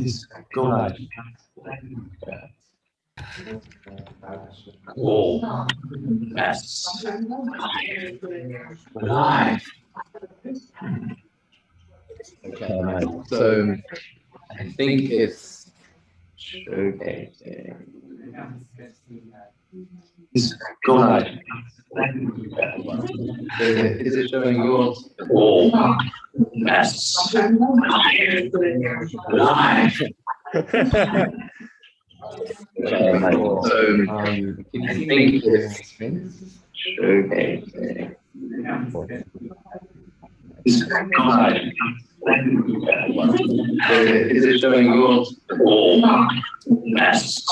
is God. Oh, yes. Live. Okay, so I think it's showcasing. Is God. Is it showing yours? Oh, yes. Live. So can you think it's showcasing? Is God. Is it showing yours? Oh, yes.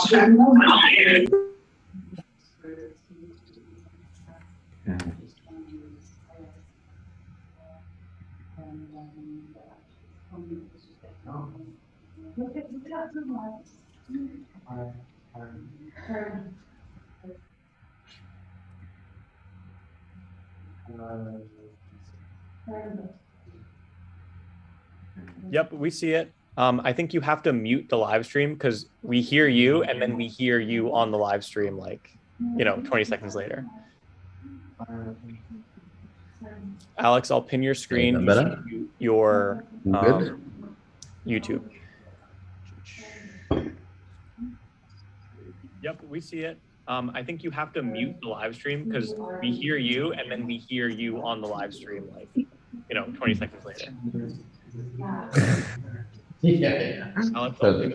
Yep, we see it. I think you have to mute the live stream because we hear you and then we hear you on the live stream, like, 20 seconds later. Alex, I'll pin your screen. You should mute your YouTube. Yep, we see it. I think you have to mute the live stream because we hear you and then we hear you on the live stream, like, 20 seconds later. Yeah. Alex, Totally.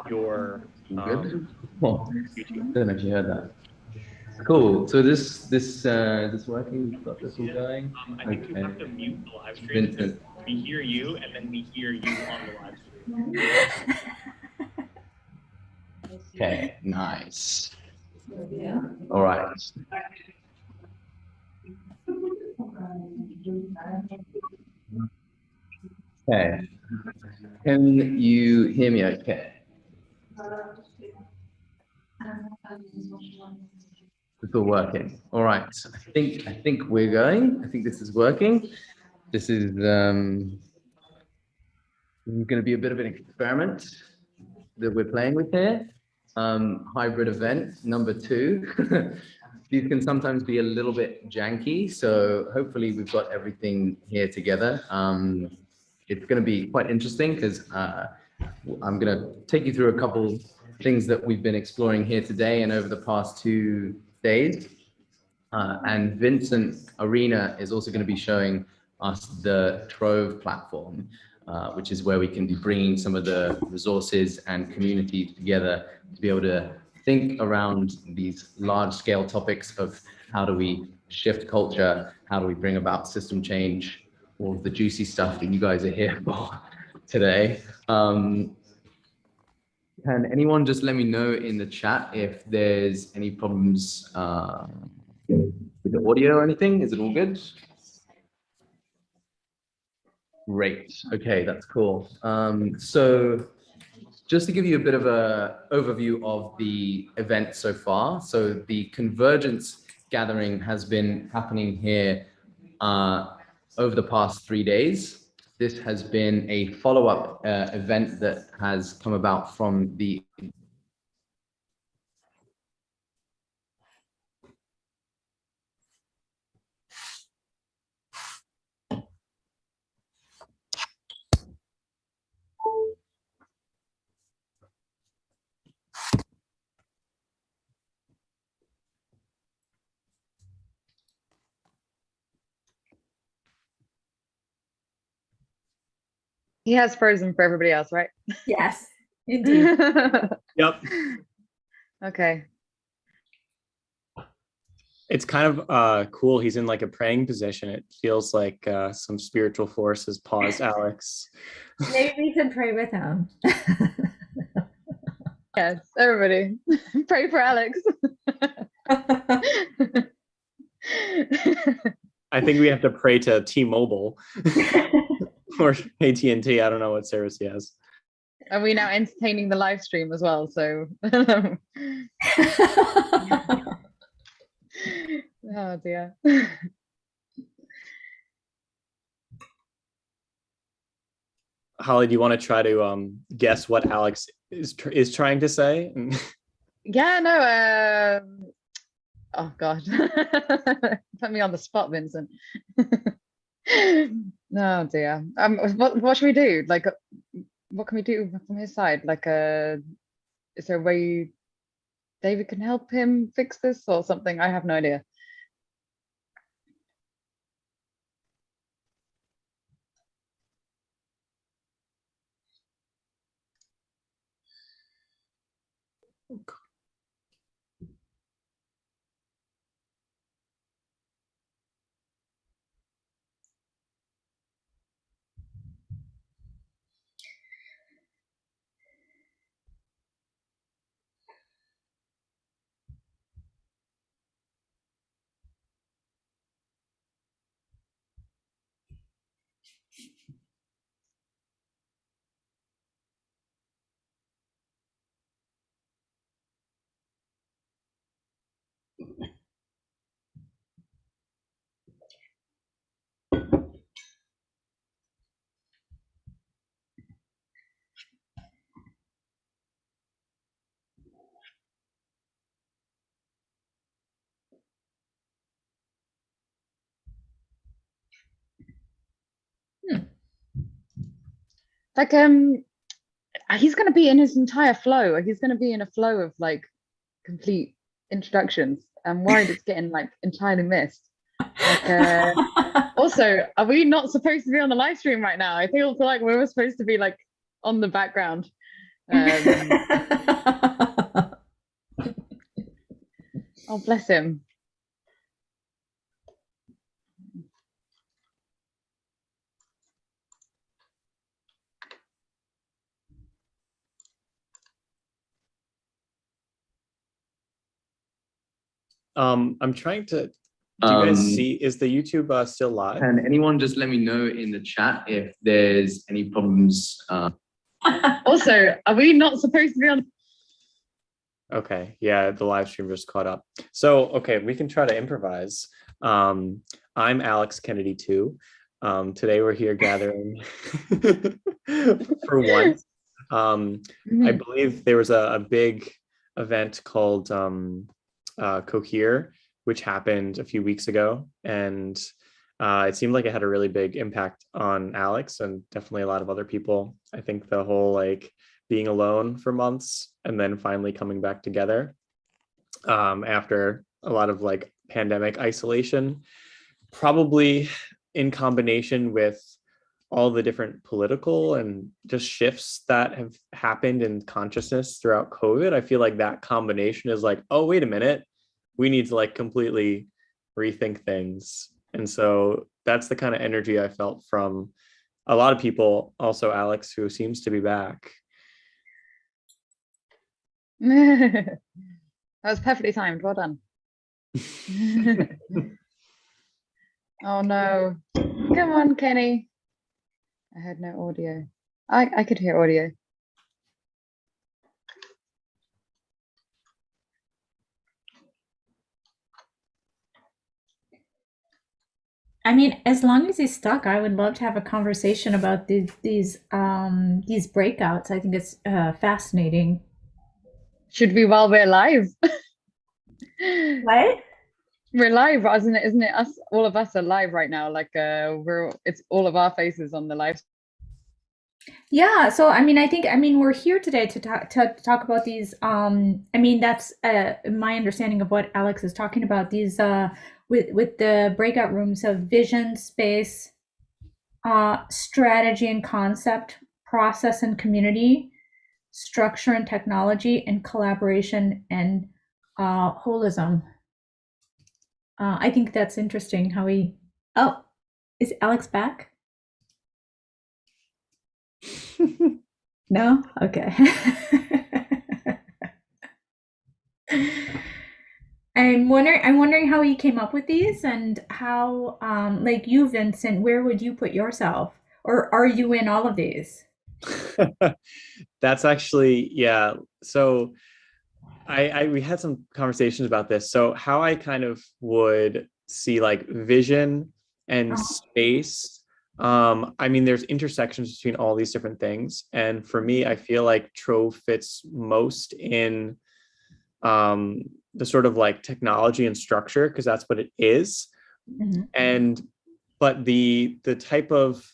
your YouTube. I don't know if you heard that. Cool. So this working? We've got this all going. I think you have to mute the live stream because we hear you and then we hear you on the live stream. Okay, nice. All right. Okay. Can you hear me okay? It's all working. All right. I think we're going. I think this is working. This is going to be a bit of an experiment that we're playing with here. Hybrid event number 2. These can sometimes be a little bit janky, so hopefully we've got everything here together. It's going to be quite interesting because I'm going to take you through a couple things that we've been exploring here today and over the past 2 days. And Vincent Arena is also going to be showing us the Trove platform, which is where we can be bringing some of the resources and communities together to be able to think around these large-scale topics of how do we shift culture, how do we bring about system change, all of the juicy stuff that you guys are here for today. Can anyone just let me know in the chat if there's any problems with the audio or anything? Is it all good? Great. Okay, that's cool. So just to give you a bit of an overview of the event so far. So the Convergence Gathering has been happening here over the past 3 days. This has been a follow-up event that has come about from the He has frozen for everybody else, right? Yes, indeed. Yep. Okay. It's kind of cool. He's in like a praying position. It feels like some spiritual force has paused Alex. Maybe we can pray with him. Yes, everybody. Pray for Alex. I think we have to pray to T-Mobile or AT&T. I don't know what service he has. Are we now entertaining the live stream as well? So, oh dear. Holly, do you want to try to guess what Alex is trying to say? Yeah, no, oh God. Put me on the spot, Vincent. No, dear. What should we do? Like, what can we do from his side? Like, is there a way David can help him fix this or something? I have no idea. Like, he's going to be in his entire flow. He's going to be in a flow of like complete introductions. I'm worried it's getting like entirely missed. Like, also, are we not supposed to be on the live stream right now? I feel like we were supposed to be like on the background. Oh, bless him. I'm trying to. Do you guys see? Is the YouTube still live? Can anyone just let me know in the chat if there's any problems? Also, are we not supposed to be on? Okay, yeah, the live stream just caught up. So, okay, we can try to improvise. I'm Alex Kennedy too. Today we're here gathering for once. I believe there was a big event called Cohere, which happened a few weeks ago, and it seemed like it had a really big impact on Alex and definitely a lot of other people. I think the whole like being alone for months and then finally coming back together after a lot of like pandemic isolation, probably in combination with all the different political and just shifts that have happened in consciousness throughout COVID. I feel like that combination is like, oh, wait a minute, we need to like completely rethink things. And so that's the kind of energy I felt from a lot of people, also Alex, who seems to be back. That was perfectly timed. Well done. Oh no. Come on, Kenny. I heard no audio. I could hear audio. I mean, as long as he's stuck, I would love to have a conversation about these breakouts. I think it's fascinating. Should we while we're live? What? We're live, isn't it? Isn't it? Us, all of us are live right now. Like it's all of our faces on the live. Yeah. So I mean, we're here today to talk about these. I mean, that's my understanding of what Alex is talking about. These with the breakout rooms of vision, space, strategy and concept, process and community, structure and technology, and collaboration and holism. I think that's interesting how we. Oh, is Alex back? No? Okay. I'm wondering how you came up with these and how, like you, Vincent, where would you put yourself? Or are you in all of these? That's actually, yeah. So we had some conversations about this. So how I kind of would see like vision and space I mean, there's intersections between all these different things. And for me, I feel like Trove fits most in the sort of like technology and structure, because that's what it is. And but the type of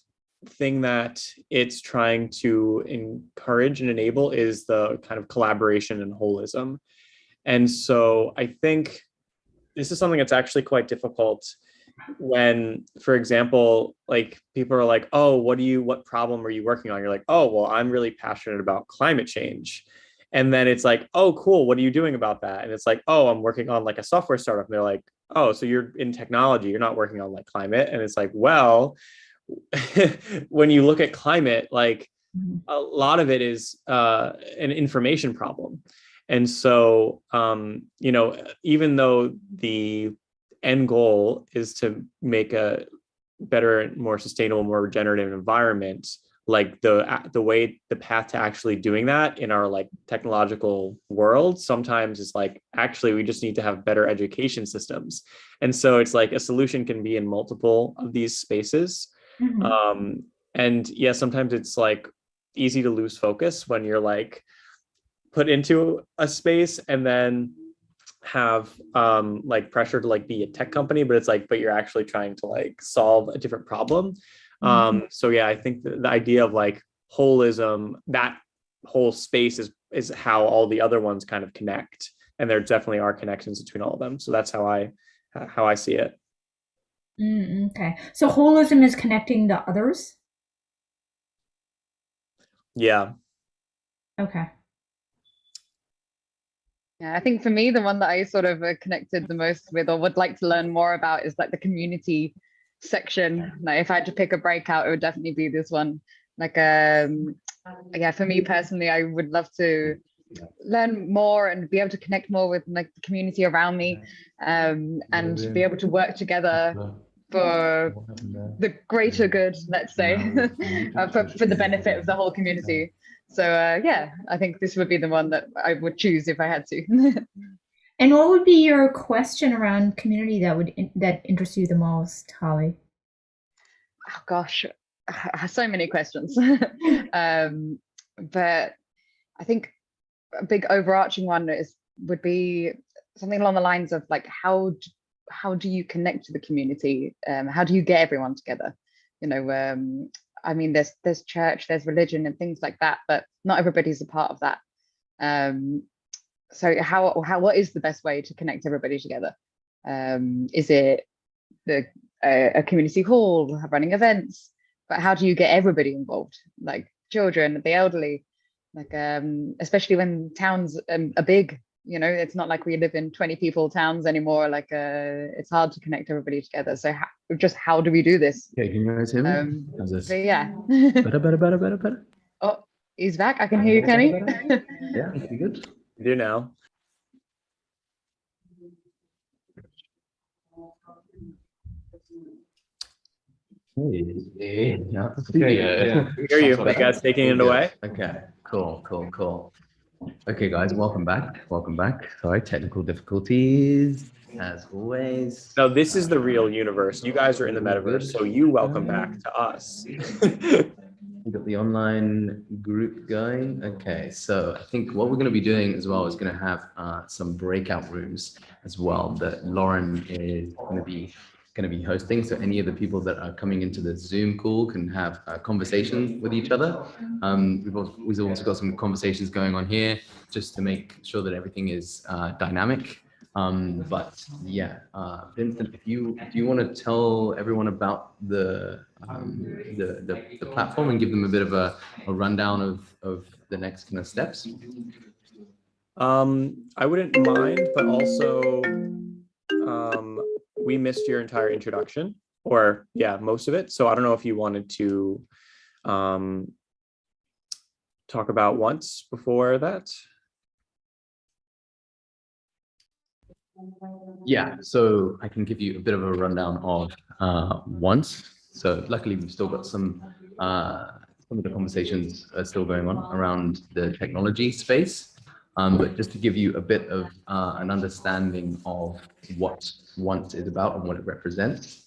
thing that it's trying to encourage and enable is the kind of collaboration and holism. And so I think this is something that's actually quite difficult when, for example, like people are like, oh, what problem are you working on? You're like, oh, well, I'm really passionate about climate change. And then it's like, oh, cool, what are you doing about that? And it's like, oh, I'm working on like a software startup. And they're like, oh, so you're in technology, you're not working on like climate. And it's like, well, when you look at climate, like a lot of it is an information problem. And so, you know, even though the end goal is to make a better, more sustainable, more regenerative environment, like the path to actually doing that in our like technological world sometimes is like, actually, we just need to have better education systems. And so it's like a solution can be in multiple of these spaces. And yeah, sometimes it's like easy to lose focus when you're like put into a space and then have like pressure to like be a tech company, but it's like, but you're actually trying to like solve a different problem. So yeah, I think the idea of like holism, that whole space is how all the other ones kind of connect, and there definitely are connections between all of them. So that's how I see it. Okay, so holism is connecting the others. Yeah. Okay. Yeah, I think for me, the one that I sort of connected the most with or would like to learn more about is like the community section. Like if I had to pick a breakout, it would definitely be this one. Like, yeah, for me personally, I would love to learn more and be able to connect more with like the community around me, and be able to work together for the greater good, let's say, for the benefit of the whole community. So yeah, I think this would be the one that I would choose if I had to. And what would be your question around community that interests you the most, Holly? Oh gosh, I have so many questions. But I think a big overarching one would be something along the lines of like, how do you connect to the community? How do you get everyone together? You know, I mean, there's church, there's religion and things like that, but not everybody's a part of that. So what is the best way to connect everybody together? Is it a community hall running events? But how do you get everybody involved, like children, the elderly, like especially when towns are big? You know, it's not like we live in 20 people towns anymore. Like it's hard to connect everybody together. So how do we do this? Okay, can you guys hear me? How's this? But yeah. Better. Oh, he's back. I can hear you, Kenny. Yeah, you good? You do now. Hey, yeah. Okay, hear you. You guys taking it away? Okay, cool. Okay, guys, welcome back. Sorry, technical difficulties, as always. No, this is the real universe. You guys are in the metaverse, so you welcome back to us. We got the online group going. Okay, so I think what we're going to be doing as well is going to have some breakout rooms as well that Lauren is going to be hosting. So any of the people that are coming into the Zoom call can have a conversation with each other. We've also got some conversations going on here just to make sure that everything is dynamic. But yeah, Vincent, if you want to tell everyone about the platform and give them a bit of a rundown of the next kind of steps. I wouldn't mind, but also we missed your entire introduction, or yeah, most of it. So I don't know if you wanted to talk about ONCE before that. Yeah, so I can give you a bit of a rundown of ONCE. So luckily we've still got some of the conversations are still going on around the technology space. But just to give you a bit of an understanding of what ONCE is about and what it represents.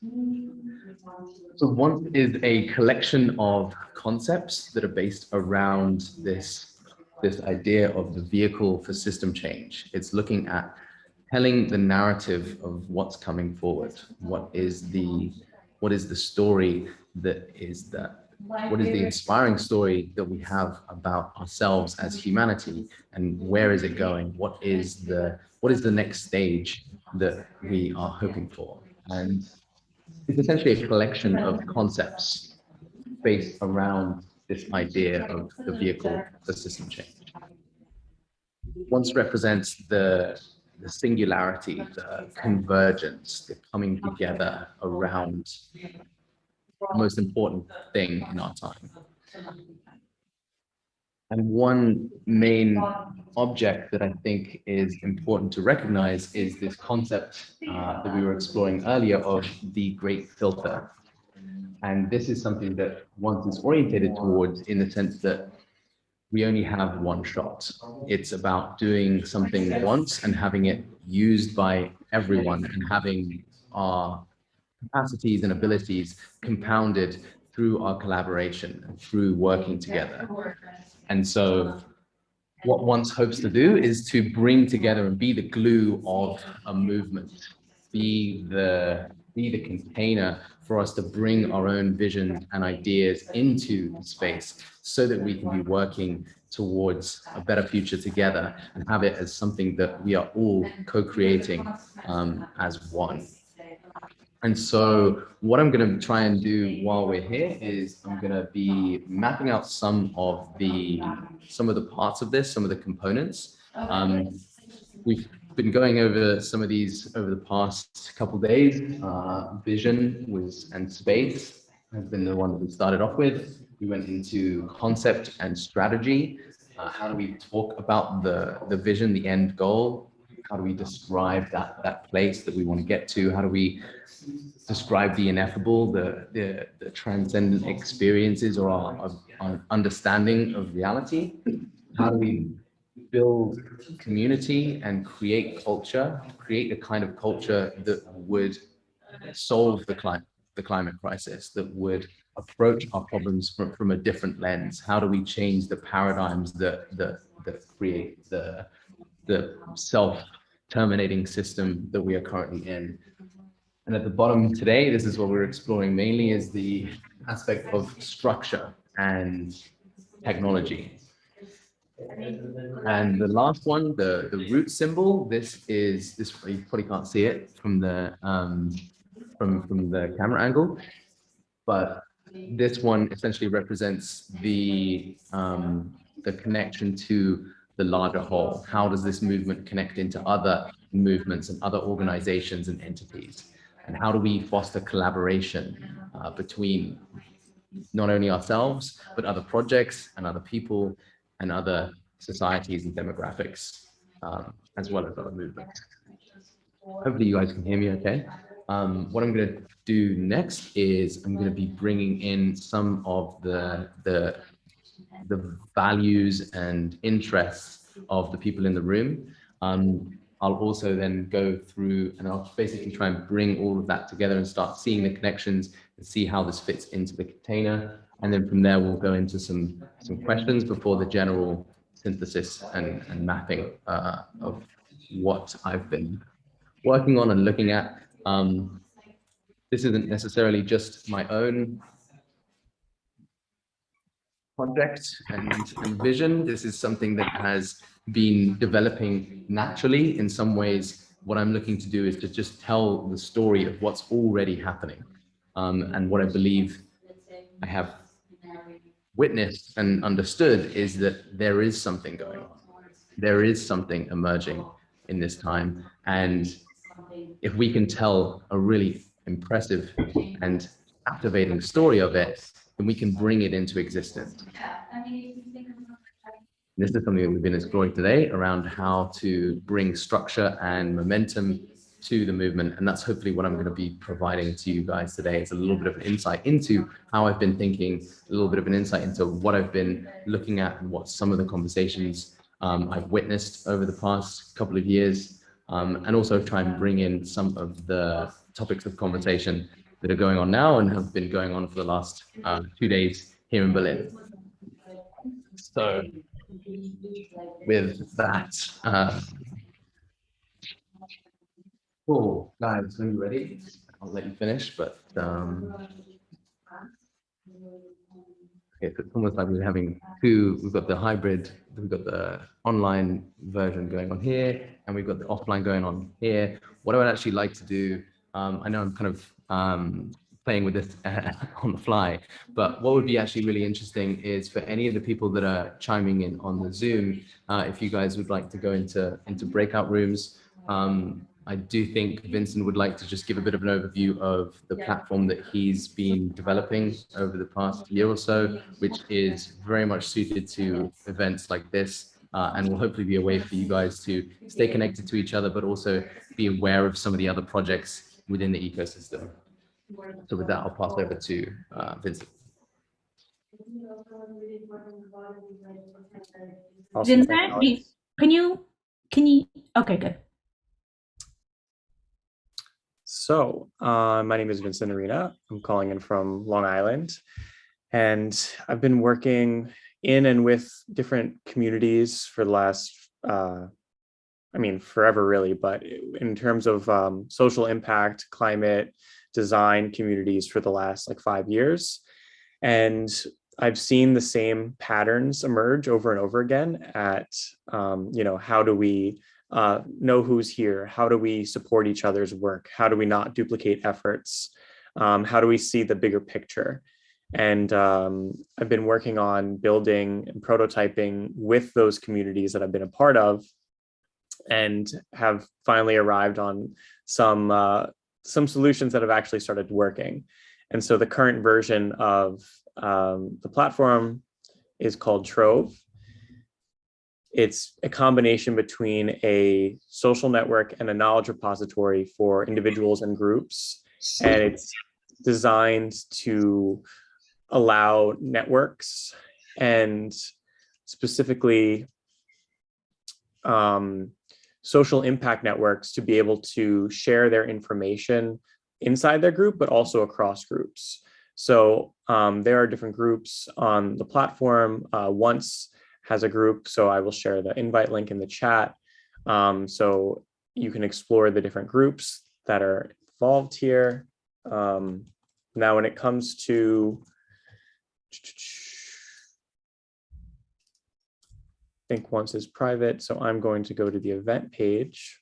So ONCE is a collection of concepts that are based around this idea of the vehicle for system change. It's looking at telling the narrative of what's coming forward. What is the story what is the inspiring story that we have about ourselves as humanity, and where is it going? What is the next stage that we are hoping for? And it's essentially a collection of concepts based around this idea of the vehicle for system change. ONCE represents the singularity, the convergence, the coming together around the most important thing in our time. And one main object that I think is important to recognize is this concept that we were exploring earlier of the great filter. And this is something that ONCE is orientated towards, in the sense that we only have one shot. It's about doing something once and having it used by everyone, and having our capacities and abilities compounded through our collaboration and through working together. And so what ONCE hopes to do is to bring together and be the glue of a movement, be the container for us to bring our own vision and ideas into the space, so that we can be working towards a better future together, and have it as something that we are all co-creating as one. And so what I'm going to try and do while we're here is I'm going to be mapping out some of the parts of this, some of the components. We've been going over some of these over the past couple of days. Vision and space has been the one that we started off with. We went into concept and strategy. How do we talk about the vision, the end goal? How do we describe that place that we want to get to? How do we describe the ineffable, the transcendent experiences, or our understanding of reality? How do we build community and create culture, create a kind of culture that would solve the climate crisis, that would approach our problems from a different lens? How do we change the paradigms that create the self-terminating system that we are currently in? And at the bottom today, this is what we're exploring mainly, is the aspect of structure and technology. And the last one, the root symbol, this you probably can't see it from the camera angle, but this one essentially represents the connection to the larger whole. How does this movement connect into other movements and other organizations and entities? And how do we foster collaboration between not only ourselves, but other projects and other people and other societies and demographics, as well as other movements? Hopefully you guys can hear me okay. What I'm going to do next is I'm going to be bringing in some of the values and interests of the people in the room. I'll also then go through and I'll basically try and bring all of that together and start seeing the connections and see how this fits into the container. And then from there, we'll go into some questions before the general synthesis and mapping of what I've been working on and looking at. This isn't necessarily just my own project and vision. This is something that has been developing naturally. In some ways, what I'm looking to do is to just tell the story of what's already happening. And what I believe I have witnessed and understood is that there is something going on. There is something emerging in this time. And if we can tell a really impressive and captivating story of it, then we can bring it into existence. This is something that we've been exploring today around how to bring structure and momentum to the movement. And that's hopefully what I'm going to be providing to you guys today. It's a little bit of insight into how I've been thinking, a little bit of an insight into what I've been looking at and what some of the conversations I've witnessed over the past couple of years, and also try and bring in some of the topics of conversation that are going on now and have been going on for the last 2 days here in Berlin. So with that, oh, guys, are you ready? I'll let you finish, but okay, so it's almost like we're having two. We've got the hybrid, we've got the online version going on here, and we've got the offline going on here. What I would actually like to do, I know I'm kind of playing with this on the fly, but what would be actually really interesting is for any of the people that are chiming in on the Zoom, if you guys would like to go into breakout rooms. I do think Vincent would like to just give a bit of an overview of the platform that he's been developing over the past year or so, which is very much suited to events like this, and will hopefully be a way for you guys to stay connected to each other, but also be aware of some of the other projects within the ecosystem. So with that, I'll pass over to Vincent. Awesome. Vincent, can you, okay, good. So my name is Vincent Arena. I'm calling in from Long Island, and I've been working in and with different communities for the last, I mean, forever really, but in terms of social impact, climate, design communities for the last like 5 years. And I've seen the same patterns emerge over and over again at, you know, how do we know who's here? How do we support each other's work? How do we not duplicate efforts? How do we see the bigger picture? And I've been working on building and prototyping with those communities that I've been a part of, and have finally arrived on some solutions that have actually started working. And so the current version of the platform is called Trove. It's a combination between a social network and a knowledge repository for individuals and groups. And it's designed to allow networks and specifically social impact networks to be able to share their information inside their group, but also across groups. So there are different groups on the platform. ONCE has a group, so I will share the invite link in the chat. So you can explore the different groups that are involved here. Now, when it comes to, I think ONCE is private, so I'm going to go to the event page.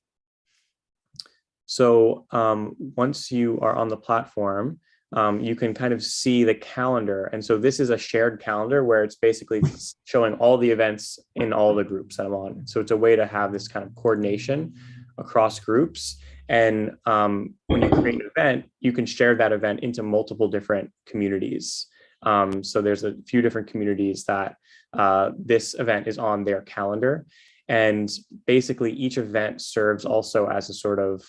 So once you are on the platform, you can kind of see the calendar. And so this is a shared calendar where it's basically showing all the events in all the groups that I'm on. So it's a way to have this kind of coordination across groups. And when you create an event, you can share that event into multiple different communities. So there's a few different communities that this event is on their calendar. And basically each event serves also as a sort of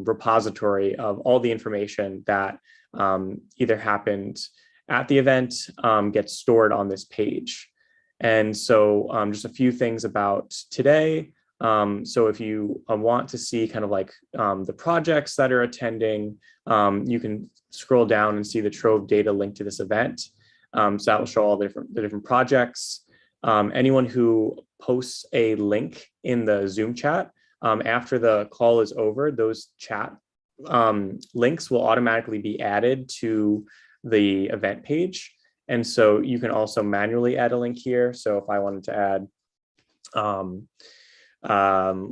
repository of all the information that either happened at the event, gets stored on this page. And so just a few things about today. So if you want to see kind of like the projects that are attending, you can scroll down and see the Trove data linked to this event. So that will show all the different projects. Anyone who posts a link in the Zoom chat, after the call is over, those chat links will automatically be added to the event page. And so you can also manually add a link here. So if I wanted to add,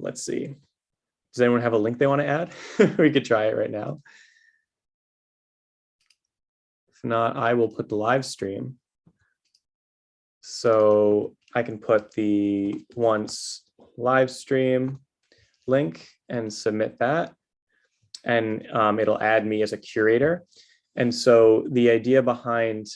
let's see, does anyone have a link they want to add? We could try it right now. If not, I will put the live stream. So I can put the ONCE live stream link and submit that. And it'll add me as a curator. And so the idea behind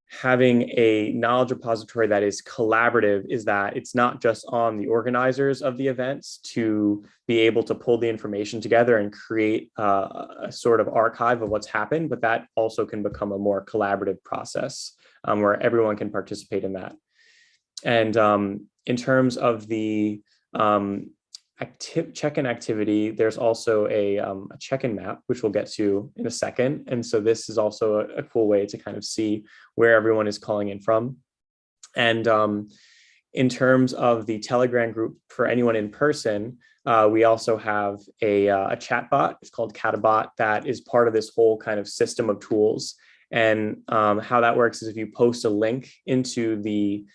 having a knowledge repository that is collaborative is that it's not just on the organizers of the events to be able to pull the information together and create a sort of archive of what's happened, but that also can become a more collaborative process where everyone can participate in that. And in terms of the check-in activity, there's also a check-in map, which we'll get to in a second. And so this is also a cool way to kind of see where everyone is calling in from. And in terms of the Telegram group for anyone in person, we also have a chat bot. It's called Catabot, that is part of this whole kind of system of tools. And how that works is if you post a link into the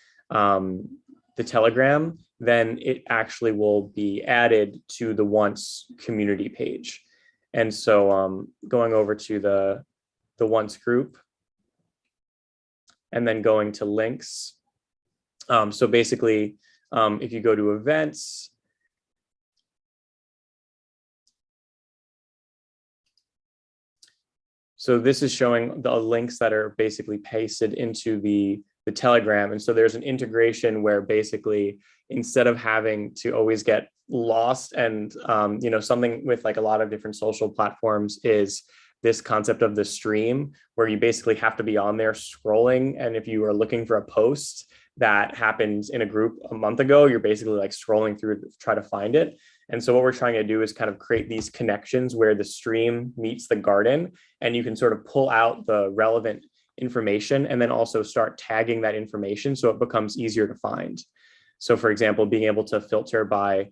Telegram, then it actually will be added to the ONCE community page. And so going over to the ONCE group and then going to links. So basically, if you go to events, so this is showing the links that are basically pasted into the Telegram. And so there's an integration where basically, instead of having to always get lost and, something with like a lot of different social platforms is this concept of the stream, where you basically have to be on there scrolling. And if you are looking for a post that happened in a group a month ago, you're basically like scrolling through to try to find it. And so what we're trying to do is kind of create these connections where the stream meets the garden, and you can sort of pull out the relevant information and then also start tagging that information so it becomes easier to find. So for example, being able to filter by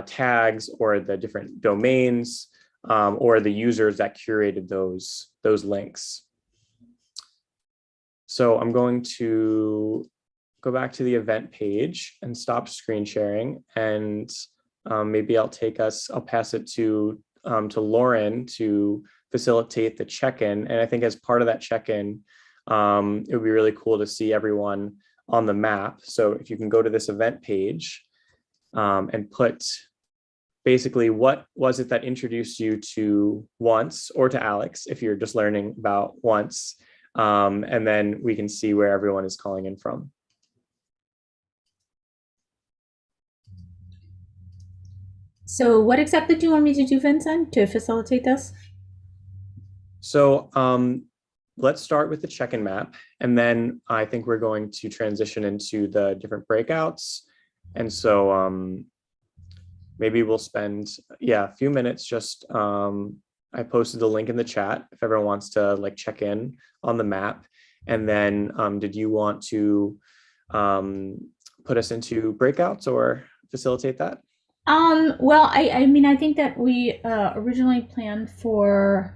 tags or the different domains or the users that curated those links. So I'm going to go back to the event page and stop screen sharing, and maybe I'll pass it to Lauren to facilitate the check-in. And I think as part of that check-in, it would be really cool to see everyone on the map. So if you can go to this event page and put basically what was it that introduced you to ONCE, or to Alex if you're just learning about ONCE, and then we can see where everyone is calling in from. So what exactly do you want me to do, Vincent, to facilitate this? So let's start with the check-in map, and then I think we're going to transition into the different breakouts. And so maybe we'll spend, a few minutes just, I posted the link in the chat if everyone wants to like check in on the map. And then did you want to put us into breakouts or facilitate that? Well, I mean, I think that we originally planned for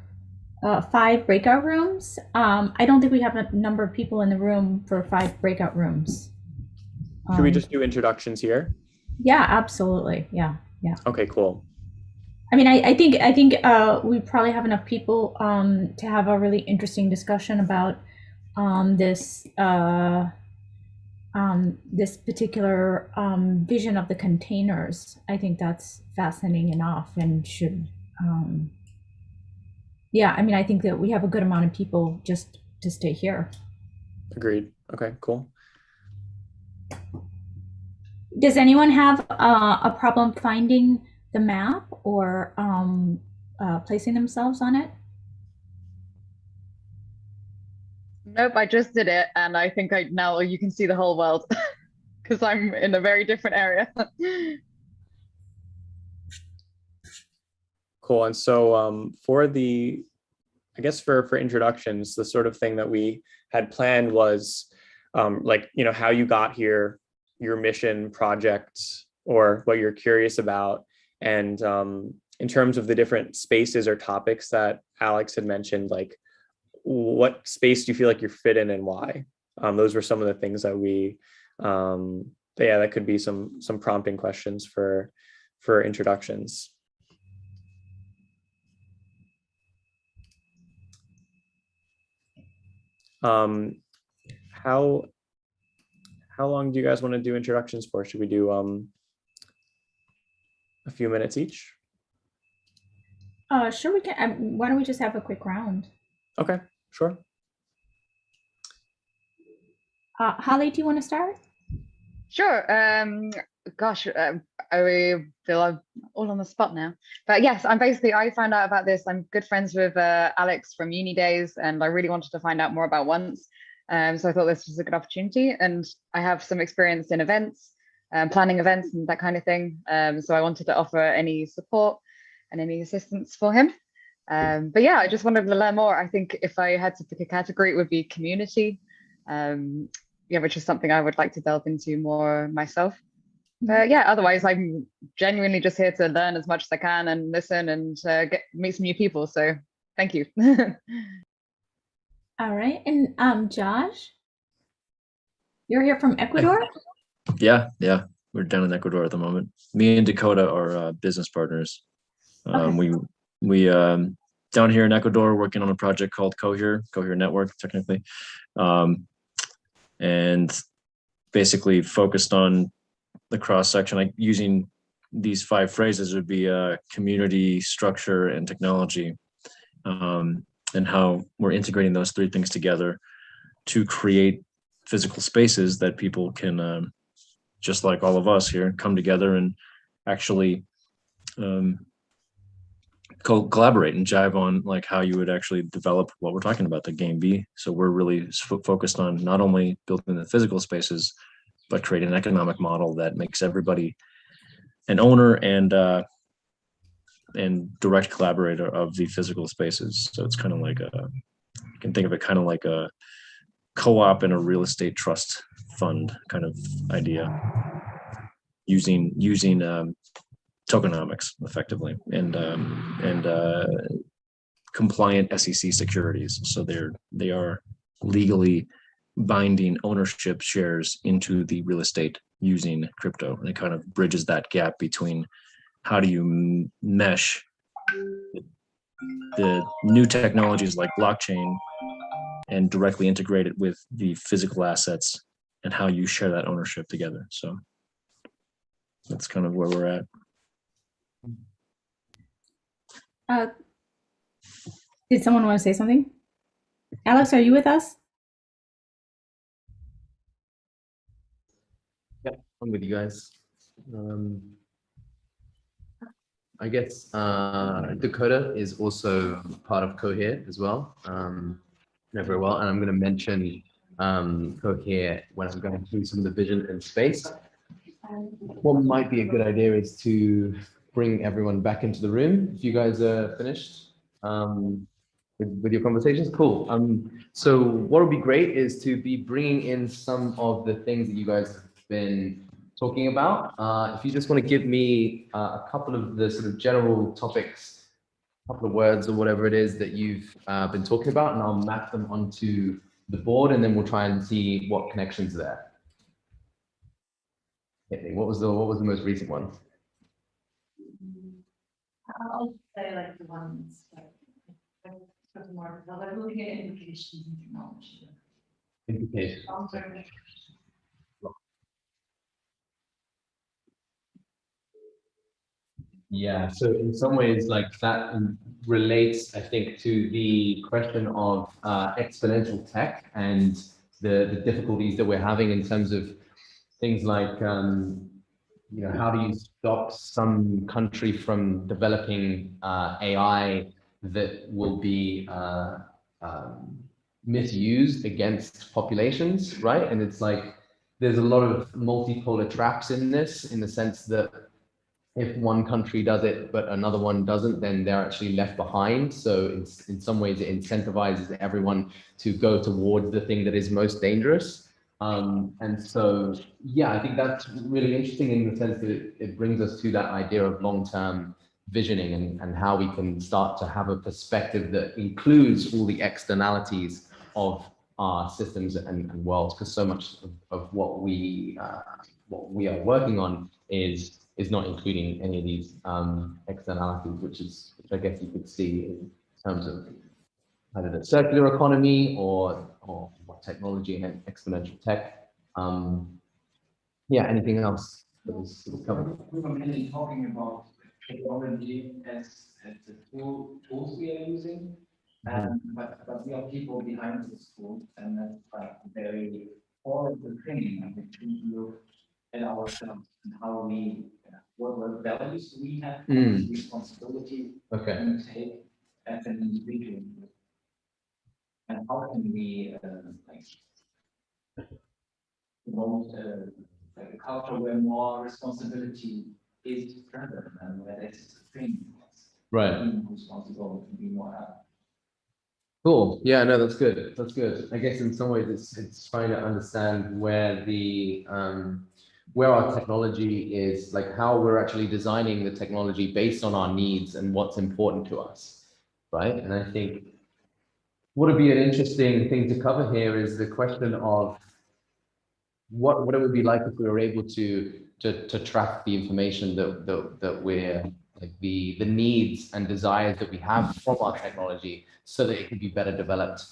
5 breakout rooms. I don't think we have a number of people in the room for 5 breakout rooms. Should we just do introductions here? Yeah, absolutely. Yeah. Okay, cool. I mean, I think we probably have enough people to have a really interesting discussion about this this particular vision of the containers. I think that's fascinating enough, and should I mean, I think that we have a good amount of people just to stay here. Agreed. Okay, cool. Does anyone have a problem finding the map or placing themselves on it? Nope, I just did it, and I think now you can see the whole world because I'm in a very different area. Cool. And so for introductions, the sort of thing that we had planned was how you got here, your mission, project, or what you're curious about. And in terms of the different spaces or topics that Alex had mentioned, like what space do you feel like you're fit in and why? Those were some of the things that we, that could be some prompting questions for introductions. How long do you guys want to do introductions for? Should we do a few minutes each? Sure, we can. Why don't we just have a quick round? Okay, sure. Holly, do you want to start? Sure. Gosh, I feel I'm all on the spot now. But yes, I found out about this. I'm good friends with Alex from uni days, and I really wanted to find out more about ONCE. So I thought this was a good opportunity, and I have some experience in events. planning events and that kind of thing. So I wanted to offer any support and any assistance for him. But yeah, I just wanted to learn more. I think if I had to pick a category, it would be community, yeah, which is something I would like to delve into more myself. But yeah, otherwise I'm genuinely just here to learn as much as I can and listen and meet some new people. So thank you. All right, and Josh, you're here from Ecuador? Yeah, we're down in Ecuador at the moment. Me and Dakotah are business partners. Okay. We down here in Ecuador working on a project called Cohere Network, technically, and basically focused on the cross section, like using these 5 phrases would be community, structure, and technology, and how we're integrating those 3 things together to create physical spaces that people can, just like all of us here, come together and actually collaborate and jive on like how you would actually develop what we're talking about, the game B. So we're really focused on not only building the physical spaces, but creating an economic model that makes everybody an owner and direct collaborator of the physical spaces. So it's kind of like you can think of it kind of like a co-op and a real estate trust fund kind of idea, using tokenomics effectively and compliant SEC securities. So they are legally binding ownership shares into the real estate using crypto, and it kind of bridges that gap between how do you mesh the new technologies like blockchain and directly integrate it with the physical assets and how you share that ownership together. So that's kind of where we're at. Did someone want to say something? Alex, are you with us? Yeah, I'm with you guys. I guess Dakotah is also part of Cohere as well. Know very well, and I'm going to mention Cohere when I'm going through some of the vision and space. What might be a good idea is to bring everyone back into the room if you guys are finished with your conversations. Cool. So what would be great is to be bringing in some of the things that you guys have been talking about. If you just want to give me a couple of the sort of general topics, a couple of words or whatever it is that you've been talking about, and I'll map them onto the board, and then we'll try and see what connections are there. What was the most recent one? I'll say like the ones that more like looking at implications in technology. Implications. Yeah, so in some ways, like that relates, I think, to the question of exponential tech and the difficulties that we're having in terms of things like, you know, how do you stop some country from developing AI that will be misused against populations, right? And it's like, there's a lot of multipolar traps in this, in the sense that if one country does it, but another one doesn't, then they're actually left behind. So it's, in some ways, it incentivizes everyone to go towards the thing that is most dangerous. And so, yeah, I think that's really interesting in the sense that it brings us to that idea of long-term visioning and how we can start to have a perspective that includes all the externalities of our systems and worlds, because so much of what we are working on is not including any of these externalities, which I guess you could see in terms of either the circular economy or technology and exponential tech. Yeah, anything else that was covered? We were mainly talking about technology as the tools we are using, but we are people behind the school, and that's like very all of the training and the we at ourselves and how we what values we have, responsibility we take as an individual, and how can we like promote like a culture where more responsibility is present and where there's supreme Right. being responsible to be more helpful. Cool. Yeah, no, that's good. That's good. I guess in some ways it's trying to understand where the where our technology is, like how we're actually designing the technology based on our needs and what's important to us, right? And I think what would be an interesting thing to cover here is the question of what it would be like if we were able to track the information that we're like the needs and desires that we have from our technology so that it can be better developed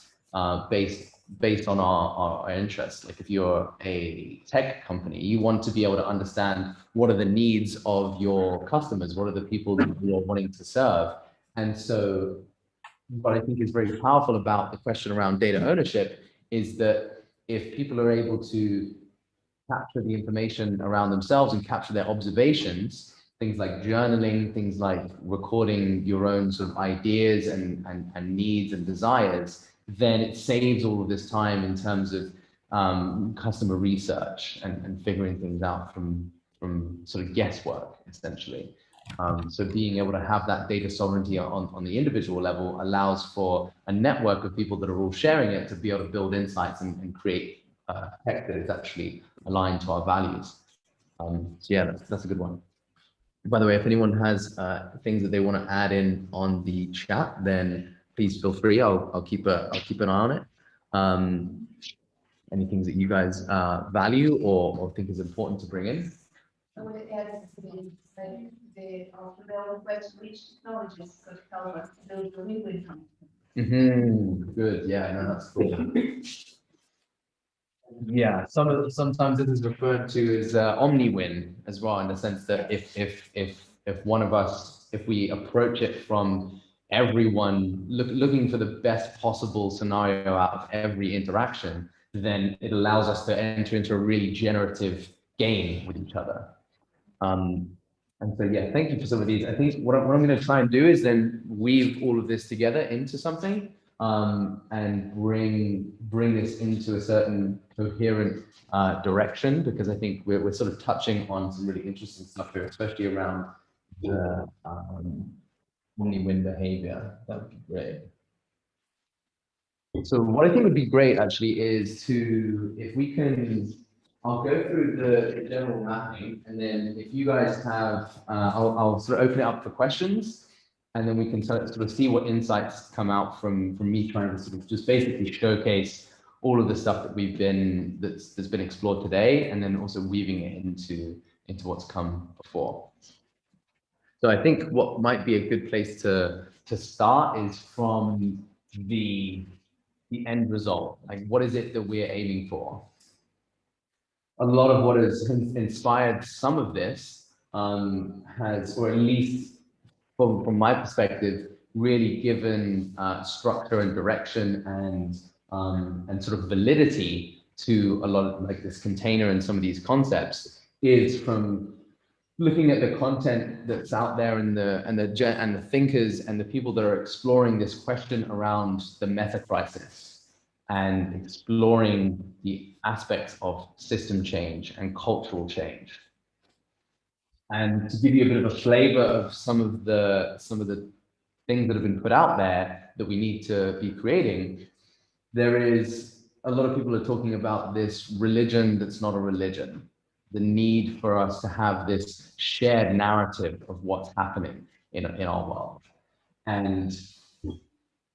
based on our interests. Like if you're a tech company, you want to be able to understand what are the needs of your customers, what are the people that you're wanting to serve. And so what I think is very powerful about the question around data ownership is that if people are able to capture the information around themselves and capture their observations, things like journaling, things like recording your own sort of ideas and needs and desires, then it saves all of this time in terms of customer research and figuring things out from sort of guesswork, essentially. So being able to have that data sovereignty on the individual level allows for a network of people that are all sharing it to be able to build insights and create tech that is actually aligned to our values. So yeah, that's a good one. By the way, if anyone has things that they want to add in on the chat, then please feel free. I'll keep an eye on it. Any things that you guys value or think is important to bring in? I want to add the which technologies could help us build the win-win company. Good. Yeah, no, that's cool. Yeah, sometimes this is referred to as omni-win as well, in the sense that if one of us, if we approach it from everyone looking for the best possible scenario out of every interaction, then it allows us to enter into a really generative game with each other. And so, yeah, thank you for some of these. I think what I'm going to try and do is then weave all of this together into something and bring this into a certain coherent direction, because I think we're sort of touching on some really interesting stuff here, especially around the omni-win behavior. That would be great. So what I think would be great actually is if we can, I'll go through the general mapping, and then if you guys have, I'll sort of open it up for questions, and then we can sort of see what insights come out from me trying to sort of just basically showcase all of the stuff that that's been explored today, and then also weaving it into what's come before. So I think what might be a good place to start is from the end result. Like, what is it that we're aiming for? A lot of what has inspired some of this has, or at least from my perspective, really given structure and direction and sort of validity to a lot of like this container and some of these concepts, is from looking at the content that's out there and the thinkers and the people that are exploring this question around the meta crisis and exploring the aspects of system change and cultural change. And to give you a bit of a flavor of some of the things that have been put out there that we need to be creating, there is a lot of people are talking about this religion that's not a religion, the need for us to have this shared narrative of what's happening in our world. And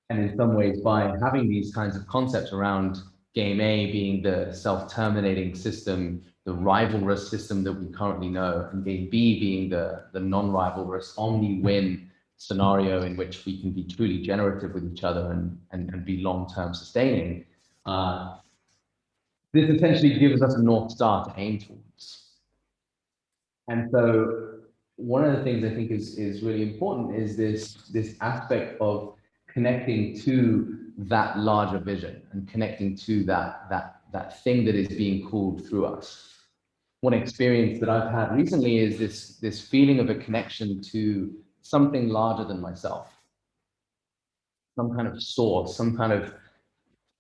in some ways, by having these kinds of concepts around game A being the self-terminating system, the rivalrous system that we currently know, and game B being the non-rivalrous omni-win scenario in which we can be truly generative with each other and be long-term sustaining, this essentially gives us a North Star to aim towards. And so one of the things I think is really important is this aspect of connecting to that larger vision and connecting to that thing that is being called through us. One experience that I've had recently is this feeling of a connection to something larger than myself, some kind of source, some kind of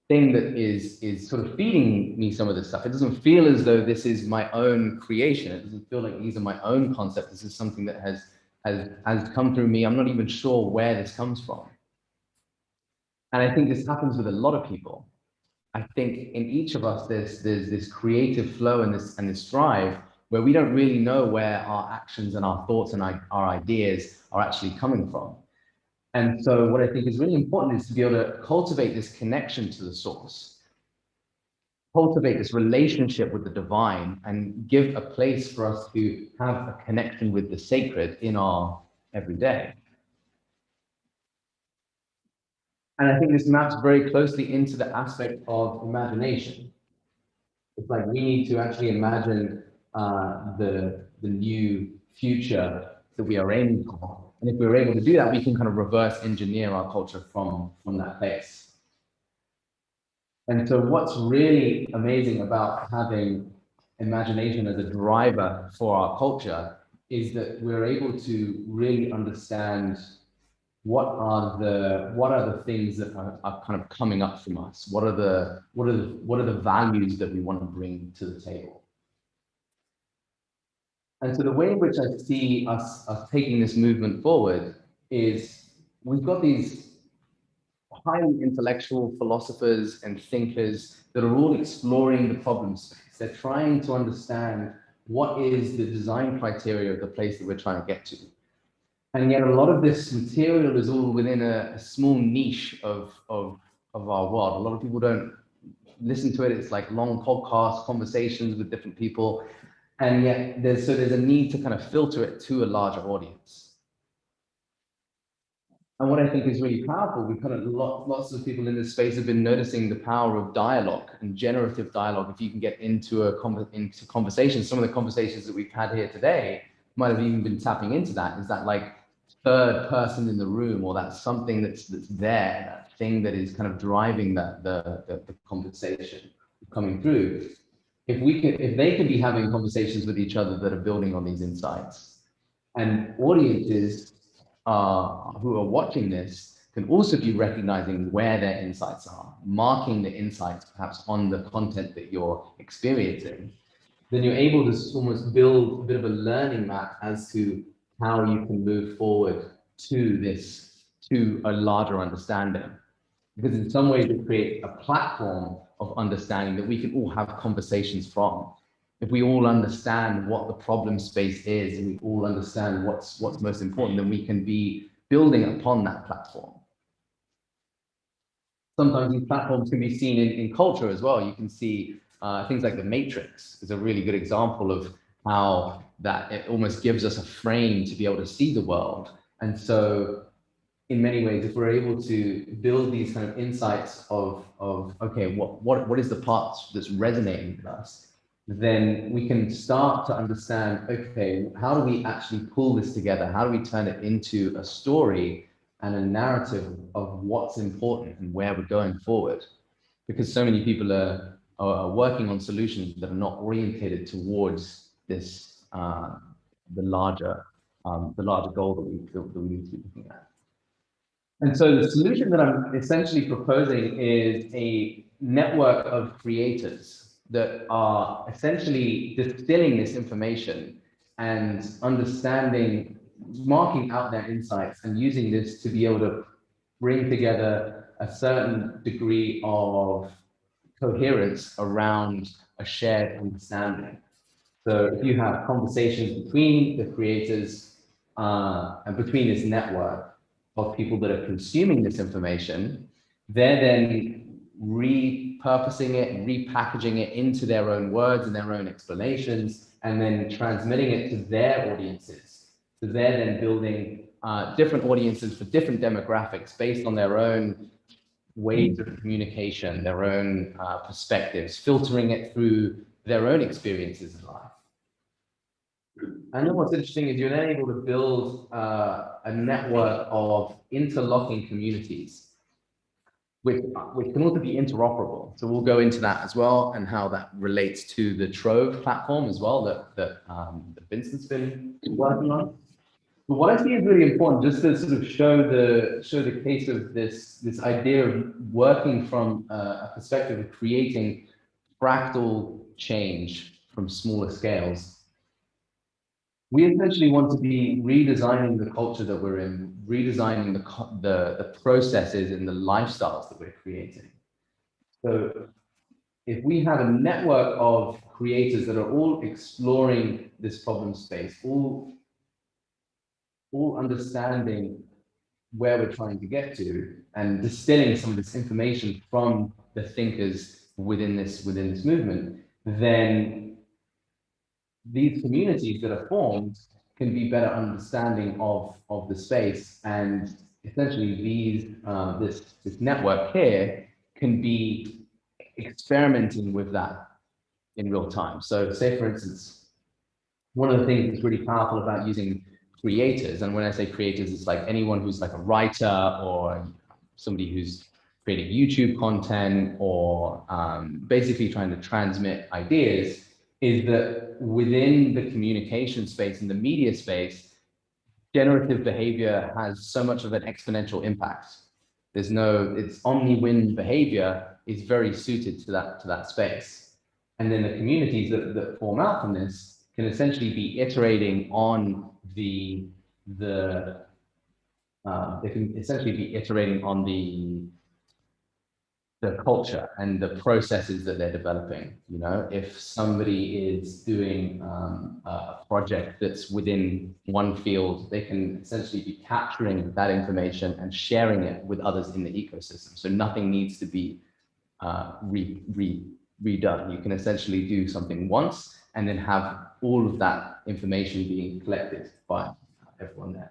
thing that is sort of feeding me some of this stuff. It doesn't feel as though this is my own creation. It doesn't feel like these are my own concepts. This is something that has come through me. I'm not even sure where this comes from. And I think this happens with a lot of people. I think in each of us, there's this creative flow and this drive where we don't really know where our actions and our thoughts and our ideas are actually coming from. And so what I think is really important is to be able to cultivate this connection to the source, cultivate this relationship with the divine, and give a place for us to have a connection with the sacred in our everyday. And I think this maps very closely into the aspect of imagination. It's like we need to actually imagine the new future that we are aiming for. And if we're able to do that, we can kind of reverse engineer our culture from that place. And so what's really amazing about having imagination as a driver for our culture is that we're able to really understand what are the things that are kind of coming up from us? What are the values that we want to bring to the table? And so the way in which I see us taking this movement forward is we've got these highly intellectual philosophers and thinkers that are all exploring the problem space. They're trying to understand what is the design criteria of the place that we're trying to get to. And yet a lot of this material is all within a small niche of our world. A lot of people don't listen to it. It's like long podcast conversations with different people. And yet there's a need to kind of filter it to a larger audience. And what I think is really powerful, we kind of lots of people in this space have been noticing the power of dialogue and generative dialogue. If you can get into conversations, some of the conversations that we've had here today might have even been tapping into that. Is that like third person in the room, or that something that's there, that thing that is kind of driving the conversation coming through? If they can be having conversations with each other that are building on these insights, and audiences who are watching this can also be recognizing where their insights are, marking the insights perhaps on the content that you're experiencing, then you're able to almost build a bit of a learning map as to how you can move forward to a larger understanding. Because in some ways it creates a platform of understanding that we can all have conversations from. If we all understand what the problem space is, and we all understand what's most important, then we can be building upon that platform. Sometimes these platforms can be seen in culture as well. You can see things like The Matrix is a really good example of how that it almost gives us a frame to be able to see the world. And so in many ways, if we're able to build these kind of insights of okay, what is the part that's resonating with us, then we can start to understand, okay, how do we actually pull this together? How do we turn it into a story and a narrative of what's important and where we're going forward? Because so many people are working on solutions that are not orientated towards this, the larger goal that we need to be looking at. And so the solution that I'm essentially proposing is a network of creators that are essentially distilling this information and understanding, marking out their insights and using this to be able to bring together a certain degree of coherence around a shared understanding. So if you have conversations between the creators and between this network of people that are consuming this information, they're then repurposing it and repackaging it into their own words and their own explanations, and then transmitting it to their audiences. So they're then building different audiences for different demographics based on their own ways of communication, their own perspectives, filtering it through their own experiences in life. And then what's interesting is you're then able to build a network of interlocking communities, which can also be interoperable. So we'll go into that as well, and how that relates to the Trove platform as well that Vincent's been working on. But what I think is really important, just to sort of show the case of this idea of working from a perspective of creating fractal change from smaller scales. We essentially want to be redesigning the culture that we're in, redesigning the processes and the lifestyles that we're creating. So if we have a network of creators that are all exploring this problem space, all understanding where we're trying to get to and distilling some of this information from the thinkers within this movement, then these communities that are formed can be better understanding of the space, and essentially this network here can be experimenting with that in real time. So say, for instance, one of the things that's really powerful about using creators, and when I say creators, it's like anyone who's like a writer or somebody who's creating YouTube content or basically trying to transmit ideas, is that within the communication space and the media space, generative behavior has so much of an exponential impact. It's omni-win behavior is very suited to that space. And then the communities that form out from this can essentially be iterating on they can essentially be iterating on the culture and the processes that they're developing. You know, if somebody is doing a project that's within one field, they can essentially be capturing that information and sharing it with others in the ecosystem. So nothing needs to be redone. You can essentially do something once and then have all of that information being collected by everyone there.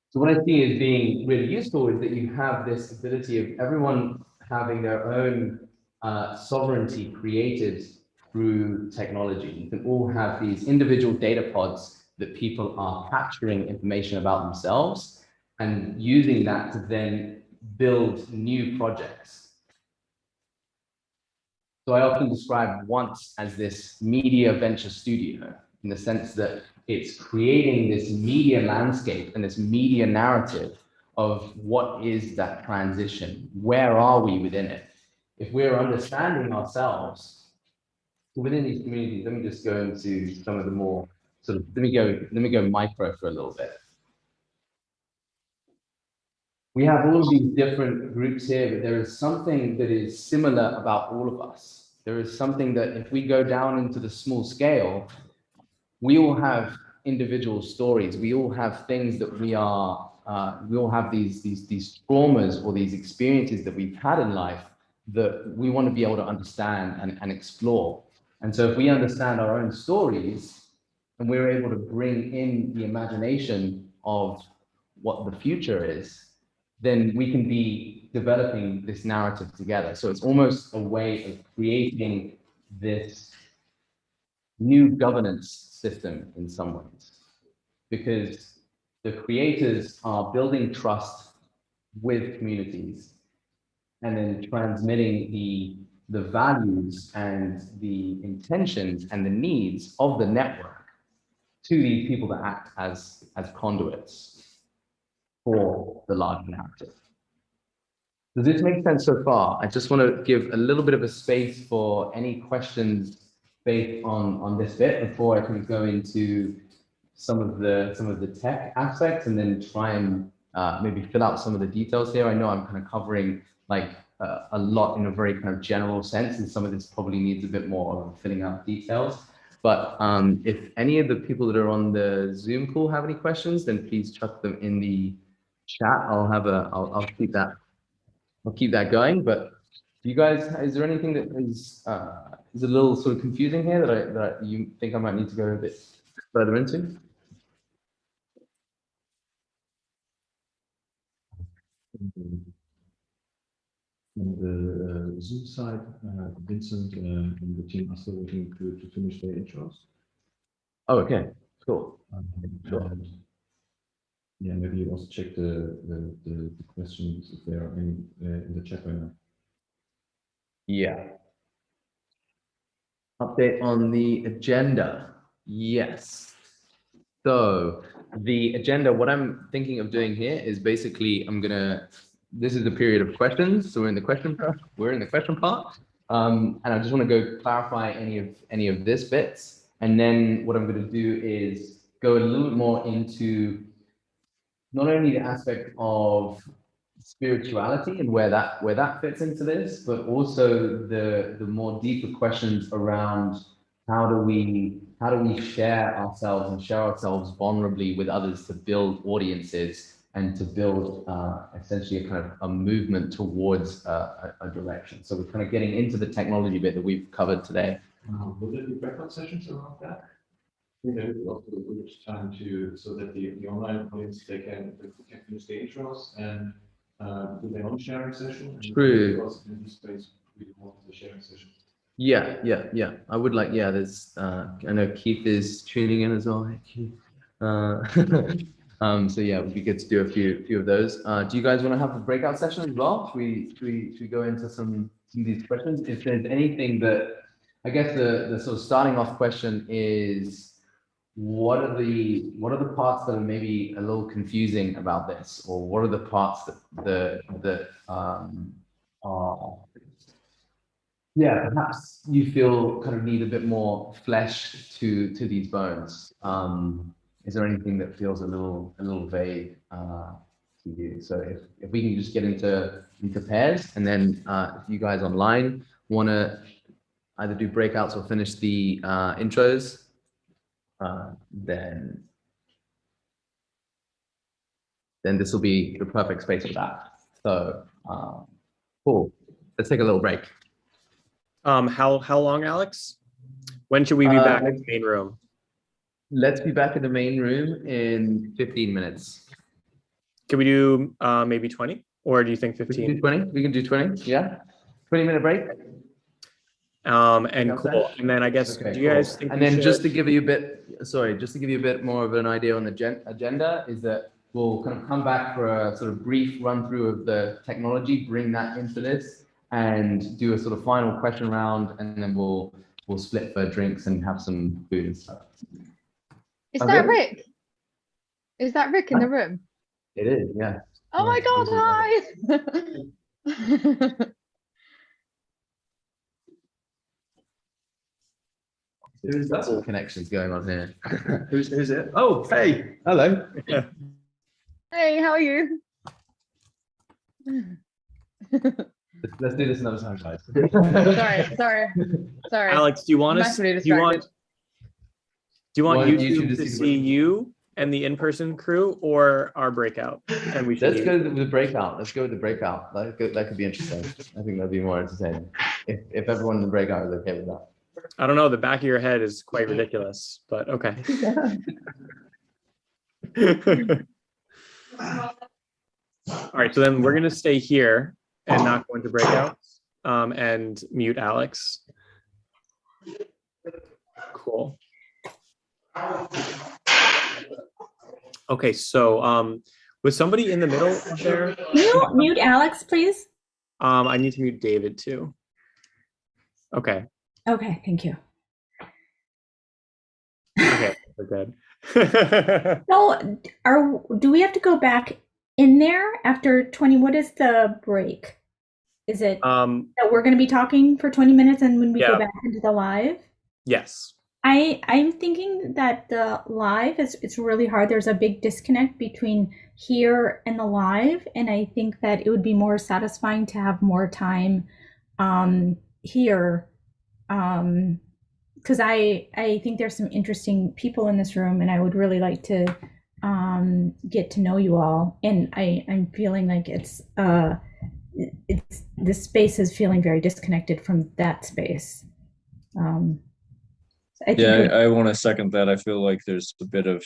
So what I see as being really useful is that you have this ability of everyone having their own sovereignty created through technology. You can all have these individual data pods that people are capturing information about themselves and using that to then build new projects. So I often describe ONCE as this media venture studio, in the sense that it's creating this media landscape and this media narrative of what is that transition? Where are we within it? If we're understanding ourselves within these communities, let me just go into some of the more sort of, let me go micro for a little bit. We have all of these different groups here, but there is something that is similar about all of us. There is something that if we go down into the small scale, we all have individual stories. We all have things that we all have these traumas or these experiences that we've had in life that we want to be able to understand and explore. And so if we understand our own stories and we're able to bring in the imagination of what the future is, then we can be developing this narrative together. So it's almost a way of creating this new governance system in some ways, because the creators are building trust with communities and then transmitting the values and the intentions and the needs of the network to these people that act as conduits for the larger narrative. Does this make sense so far? I just want to give a little bit of a space for any questions based on this bit before I can go into some of the tech aspects and then try and maybe fill out some of the details here. I know I'm kind of covering like a lot in a very kind of general sense, and some of this probably needs a bit more of filling out details. But if any of the people that are on the Zoom call have any questions, then please chuck them in the chat. I'll keep that going. But do you guys, is there anything that is a little sort of confusing here that you think I might need to go a bit further into? On the Zoom side, Vincent and the team are still working to finish their intros. Oh, okay, cool. Sure. Yeah, maybe you also check the questions if there are any in the chat right now. Yeah. Update on the agenda. Yes. So the agenda, what I'm thinking of doing here is basically this is the period of questions. So we're in the question part. And I just want to go clarify any of this bits. And then what I'm going to do is go a little bit more into not only the aspect of spirituality and where that fits into this, but also the more deeper questions around how do we share ourselves and share ourselves vulnerably with others to build audiences and to build essentially a kind of a movement towards a direction. So we're kind of getting into the technology bit that we've covered today. Will there be breakout sessions around that? You know, also a good time so that the online audience they can finish the intros and do their own sharing session. True. Also in this space, we want the sharing session. Yeah. I would like, there's, I know Keith is tuning in as well. Hey, Keith. So yeah, it would be good to do a few of those. Do you guys want to have a breakout session as well? Should we go into some of these questions? If there's anything that, I guess the sort of starting off question is, what are the parts that are maybe a little confusing about this, or what are the parts that are, yeah, perhaps you feel kind of need a bit more flesh to these bones? Is there anything that feels a little vague to you? So if we can just get into pairs, and then if you guys online want to either do breakouts or finish the intros, then this will be the perfect space for that. So cool. Let's take a little break. How long, Alex? When should we be back in the main room? Let's be back in the main room in 15 minutes. Can we do maybe 20? Or do you think 15? We can do 20. We can do 20. Yeah. 20-minute break. And cool. And then I guess, do you guys think? And then just to give you a bit more of an idea on the agenda is that we'll kind of come back for a sort of brief run through of the technology, bring that into this, and do a sort of final question round, and then we'll split for drinks and have some food and stuff. Is that Rick? Is that Rick in the room? It is, yeah. Oh my God, hi! There's some connections going on here. Who's it? Oh, hey, hello. Hey, how are you? Let's do this another time, guys. Sorry. Alex, do you want YouTube to see you and the in-person crew, or our breakout? And we should go with the breakout. Let's go with the breakout. That could be interesting. I think that'd be more entertaining if everyone in the breakout is okay with that. I don't know. The back of your head is quite ridiculous, but okay. All right, so then we're going to stay here and not go into breakouts and mute Alex. Cool. Okay, so was somebody in the middle there? Can you mute Alex, please? I need to mute David too. Okay. Okay, thank you. Okay, we're good. So, do we have to go back in there after 20? What is the break? Is it that we're going to be talking for 20 minutes and when we go back into the live? Yes. I'm thinking that the live it's really hard. There's a big disconnect between here and the live, and I think that it would be more satisfying to have more time here. Because I think there's some interesting people in this room, and I would really like to get to know you all. And I'm feeling like it's this space is feeling very disconnected from that space. I want to second that. I feel like there's a bit of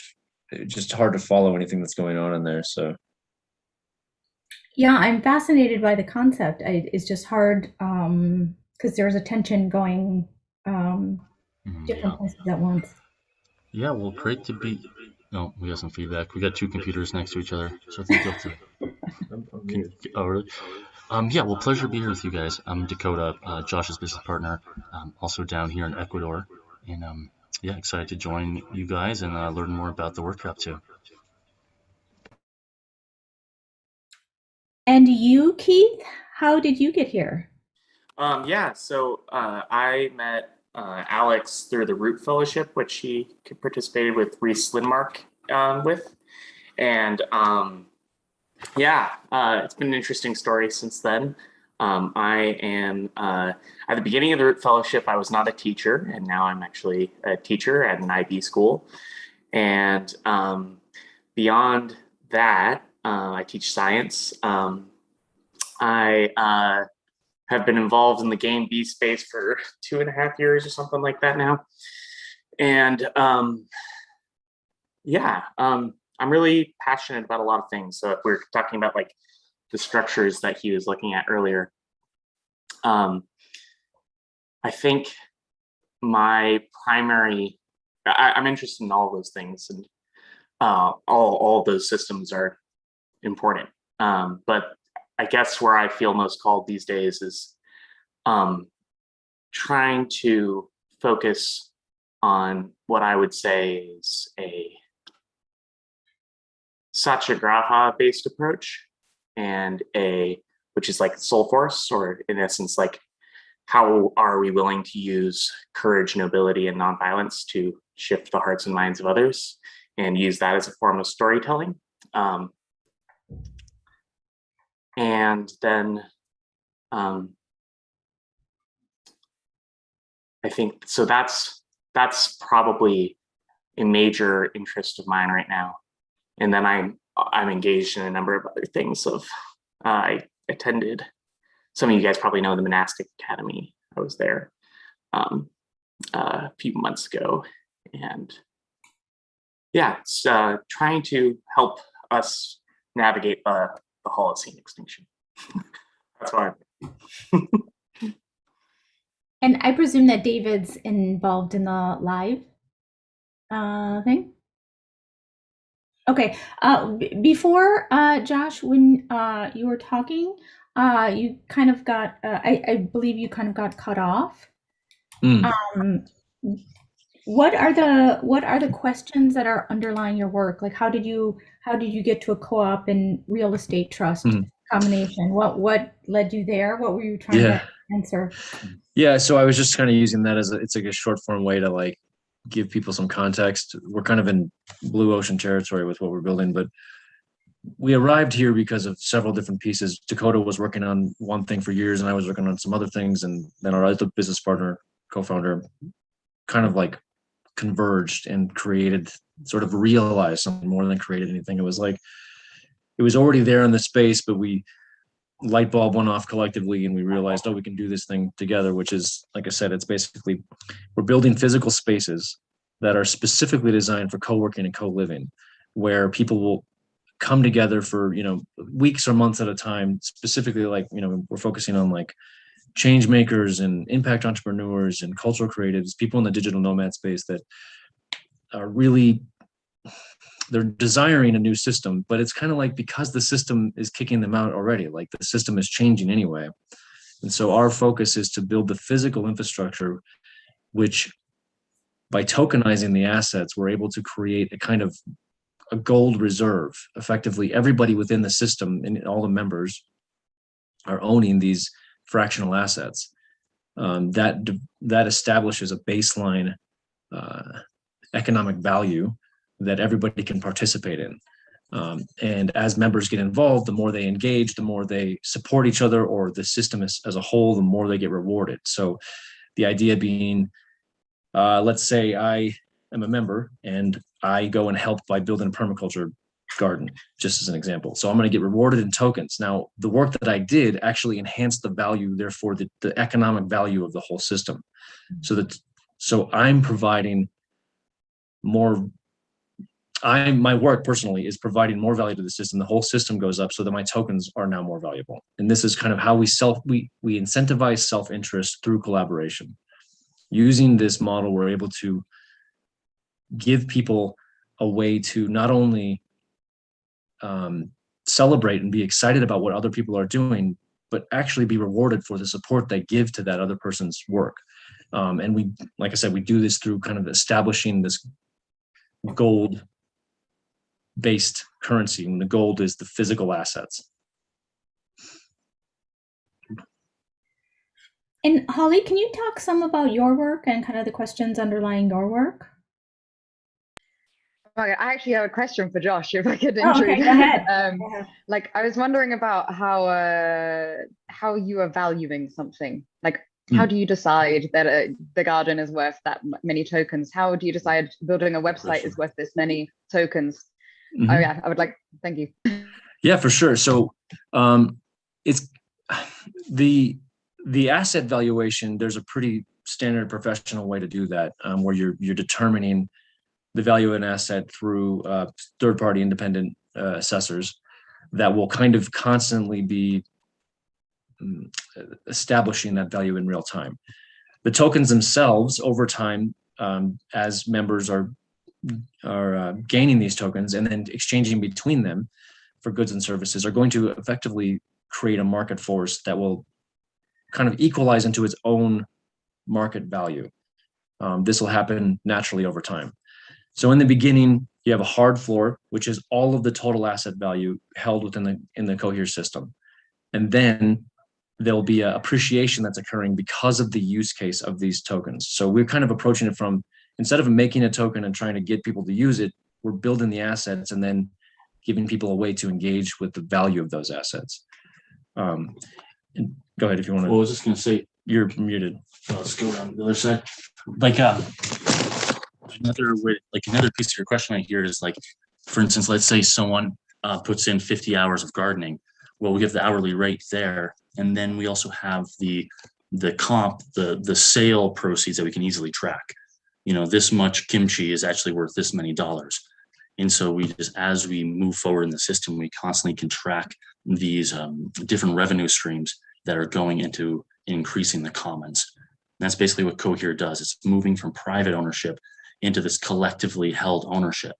just hard to follow anything that's going on in there. So yeah, I'm fascinated by the concept. It's just hard because there's a tension going different places at once. Yeah, well, great to be. No, we got some feedback. We got two computers next to each other, so I think you'll have to. Oh, really? Yeah, well, pleasure to be here with you guys. I'm Dakotah, Josh's business partner, also down here in Ecuador, and yeah, excited to join you guys and learn more about the work you're up to. And you, Keith, how did you get here? Yeah, so I met Alex through the Root Fellowship, which he participated with Reese Lindmark with. And yeah, it's been an interesting story since then. I am, at the beginning of the Root Fellowship, I was not a teacher, and now I'm actually a teacher at an IB school. And beyond that, I teach science. I have been involved in the game B space for 2.5 years or something like that now. And yeah, I'm really passionate about a lot of things. So if we're talking about like the structures that he was looking at earlier, I think my primary, I'm interested in all those things, and all those systems are important. But I guess where I feel most called these days is trying to focus on what I would say is a Satyagraha-based approach, and which is like soul force, or in essence, like how are we willing to use courage, nobility, and nonviolence to shift the hearts and minds of others, and use that as a form of storytelling. And then I think, so that's probably a major interest of mine right now. And then I'm engaged in a number of other things. I attended, some of you guys probably know the Monastic Academy. I was there a few months ago, and yeah, it's trying to help us navigate the Holocene extinction. That's why. And I presume that David's involved in the live thing. Okay. Before Josh, when you were talking, you kind of got. I believe you kind of got cut off. What are the questions that are underlying your work? Like, how did you get to a co-op and real estate trust combination? What led you there? What were you trying to answer? Yeah, so I was just kind of using that as it's like a short form way to like give people some context. We're kind of in blue ocean territory with what we're building, but we arrived here because of several different pieces. Dakotah was working on one thing for years, and I was working on some other things, and then our other business partner, co-founder, kind of like converged and created, sort of realized something more than created anything. It was like, it was already there in the space, but light bulb went off collectively, and we realized, oh, we can do this thing together, which is, like I said, it's basically, we're building physical spaces that are specifically designed for co-working and co-living, where people will come together for, weeks or months at a time, specifically, like, we're focusing on like change makers and impact entrepreneurs and cultural creatives, people in the digital nomad space that are really, they're desiring a new system, but it's kind of like, because the system is kicking them out already, like the system is changing anyway. And so our focus is to build the physical infrastructure, which by tokenizing the assets, we're able to create a kind of a gold reserve. Effectively, everybody within the system and all the members are owning these fractional assets. That establishes a baseline economic value that everybody can participate in. And as members get involved, the more they engage, the more they support each other or the system as a whole, the more they get rewarded. So the idea being, let's say I am a member and I go and help by building a permaculture garden, just as an example. So I'm going to get rewarded in tokens. Now, the work that I did actually enhanced the value, therefore the economic value of the whole system. So I'm providing more, my work personally is providing more value to the system. The whole system goes up so that my tokens are now more valuable. And this is kind of how we incentivize self-interest through collaboration. Using this model, we're able to give people a way to not only celebrate and be excited about what other people are doing, but actually be rewarded for the support they give to that other person's work. And we, like I said, we do this through kind of establishing this gold-based currency, and the gold is the physical assets. And Holly, can you talk some about your work and kind of the questions underlying your work? Okay, I actually have a question for Josh, if I could Oh, okay, intrude. go ahead. Like, I was wondering about how you are valuing something. Like, how do you decide that the garden is worth that many tokens? How do you decide building a website is worth this many tokens? Mm-hmm. Oh yeah, I would like, thank you. Yeah, for sure. So it's the asset valuation. There's a pretty standard professional way to do that, where you're determining the value of an asset through third-party independent assessors that will kind of constantly be establishing that value in real time. The tokens themselves, over time, as members are gaining these tokens and then exchanging between them for goods and services, are going to effectively create a market force that will kind of equalize into its own market value. This will happen naturally over time. So in the beginning, you have a hard floor, which is all of the total asset value held within the Cohere system. And then there'll be an appreciation that's occurring because of the use case of these tokens. So we're kind of approaching it from, instead of making a token and trying to get people to use it, we're building the assets and then giving people a way to engage with the value of those assets. And go ahead if you want to. Well, I was just going to say, you're muted. Let's go down the other side. Like another piece of your question I hear is, like, for instance, let's say someone puts in 50 hours of gardening. Well, we give the hourly rate there, and then we also have the comp, the sale proceeds that we can easily track. You know, this much kimchi is actually worth this many dollars. And so we just, as we move forward in the system, we constantly can track these different revenue streams that are going into increasing the commons. And that's basically what Cohere does. It's moving from private ownership into this collectively held ownership.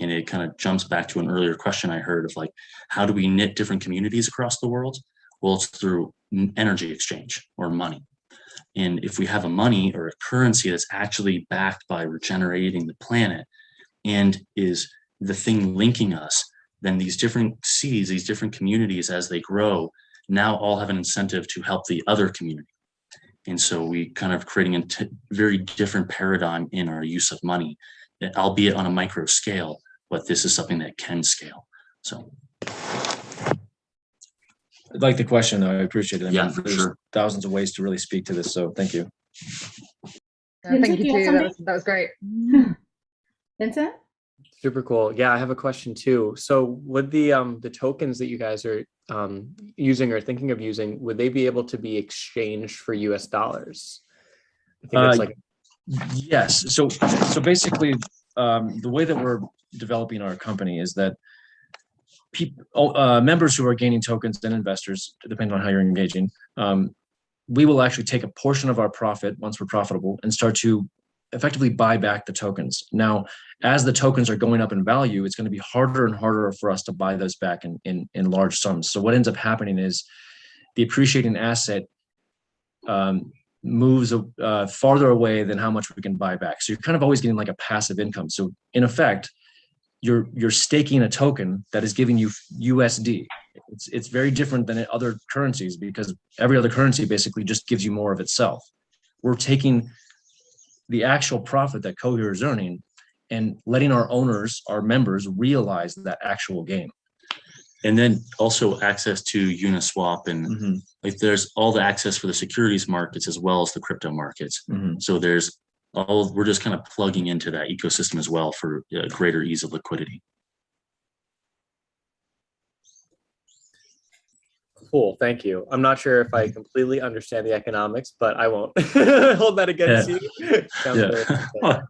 And it kind of jumps back to an earlier question I heard of, like, how do we knit different communities across the world? Well, it's through energy exchange or money. And if we have a money or a currency that's actually backed by regenerating the planet and is the thing linking us, then these different cities, these different communities, as they grow, now all have an incentive to help the other community. And so we kind of creating a very different paradigm in our use of money, albeit on a micro scale, but this is something that can scale. So I like the question, though. I appreciate it. Yeah, for sure. Thousands of ways to really speak to this, so thank you. Thank you too. That was great. Vincent? Super cool. Yeah, I have a question too. So with the tokens that you guys are using or thinking of using, would they be able to be exchanged for US dollars? I think it's like yes. So basically, the way that we're developing our company is that members who are gaining tokens and investors, depending on how you're engaging, we will actually take a portion of our profit once we're profitable and start to effectively buy back the tokens. Now, as the tokens are going up in value, it's going to be harder and harder for us to buy those back in large sums. So what ends up happening is the appreciating asset moves farther away than how much we can buy back. So you're kind of always getting like a passive income. So in effect, you're staking a token that is giving you USD. It's very different than other currencies because every other currency basically just gives you more of itself. We're taking the actual profit that Cohere is earning and letting our owners, our members, realize that actual gain. And then also access to Uniswap and like there's all the access for the securities markets as well as the crypto markets. So there's we're just kind of plugging into that ecosystem as well for greater ease of liquidity. cool. Thank you. I'm not sure if I completely understand the economics, but I won't hold that against you.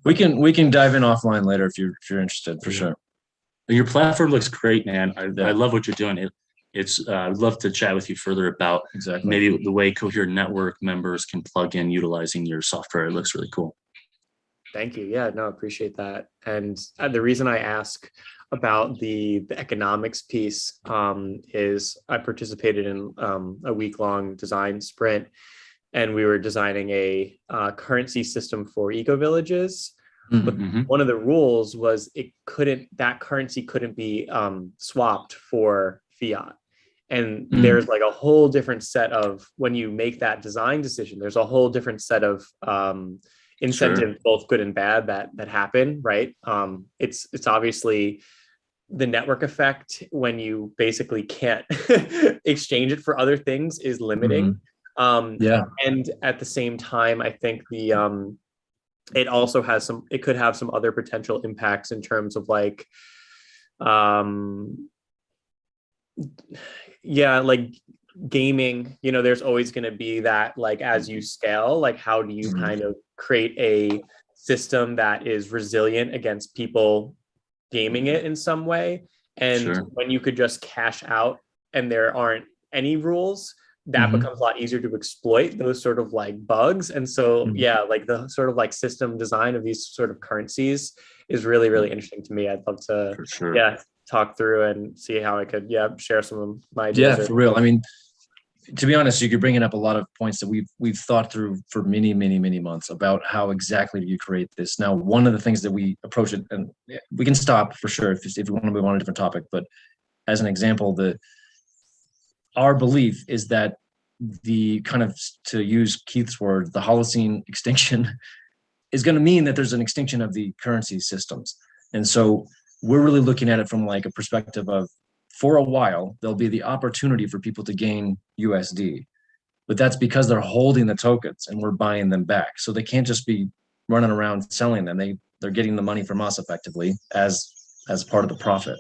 We can dive in offline later if you're interested, for sure. Your platform looks great, man. I love what you're doing. I'd love to chat with you further about maybe the way Cohere Network members can plug in utilizing your software. It looks really cool. Thank you. Yeah, no, appreciate that. And the reason I ask about the economics piece is I participated in a week-long design sprint and we were designing a currency system for eco-villages. But one of the rules was that currency couldn't be swapped for fiat. And there's like a whole different set of, when you make that design decision, there's a whole different set of incentives, both good and bad, that happen, right? It's obviously the network effect when you basically can't exchange it for other things is limiting. And at the same time, I think it also has it could have some other potential impacts in terms of like, like gaming, there's always going to be that, like, as you scale, like, how do you kind of create a system that is resilient against people gaming it in some way? And when you could just cash out and there aren't any rules, that becomes a lot easier to exploit those sort of like bugs. And so, like the sort of like system design of these sort of currencies is really, really interesting to me. I'd love to, talk through and see how I could, share some of my ideas. Yeah, for real. I mean, to be honest, you're bringing up a lot of points that we've thought through for many, many, many months about how exactly you create this. Now, one of the things that we approach it, and we can stop for sure if we want to move on a different topic, but as an example, our belief is that the kind of, to use Keith's word, the Holocene extinction is going to mean that there's an extinction of the currency systems. And so we're really looking at it from like a perspective of, for a while, there'll be the opportunity for people to gain USD, but that's because they're holding the tokens and we're buying them back. So they can't just be running around selling them. They're getting the money from us effectively as part of the profit.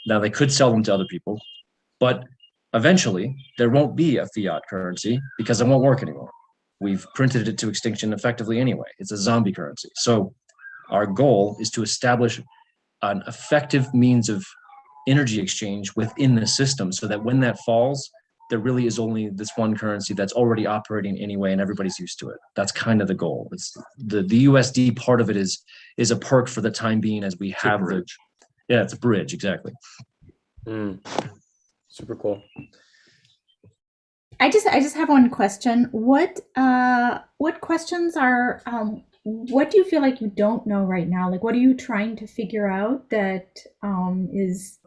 Now they could sell them to other people, but eventually there won't be a fiat currency because it won't work anymore. We've printed it to extinction effectively anyway. It's a zombie currency. So our goal is to establish an effective means of energy exchange within the system so that when that falls, there really is only this one currency that's already operating anyway and everybody's used to it. That's kind of the goal. It's the USD part of it is a perk for the time being as we have the, it's a bridge, exactly. Super cool. I just have one question. What questions are what do you feel like you don't know right now? Like, what are you trying to figure out that is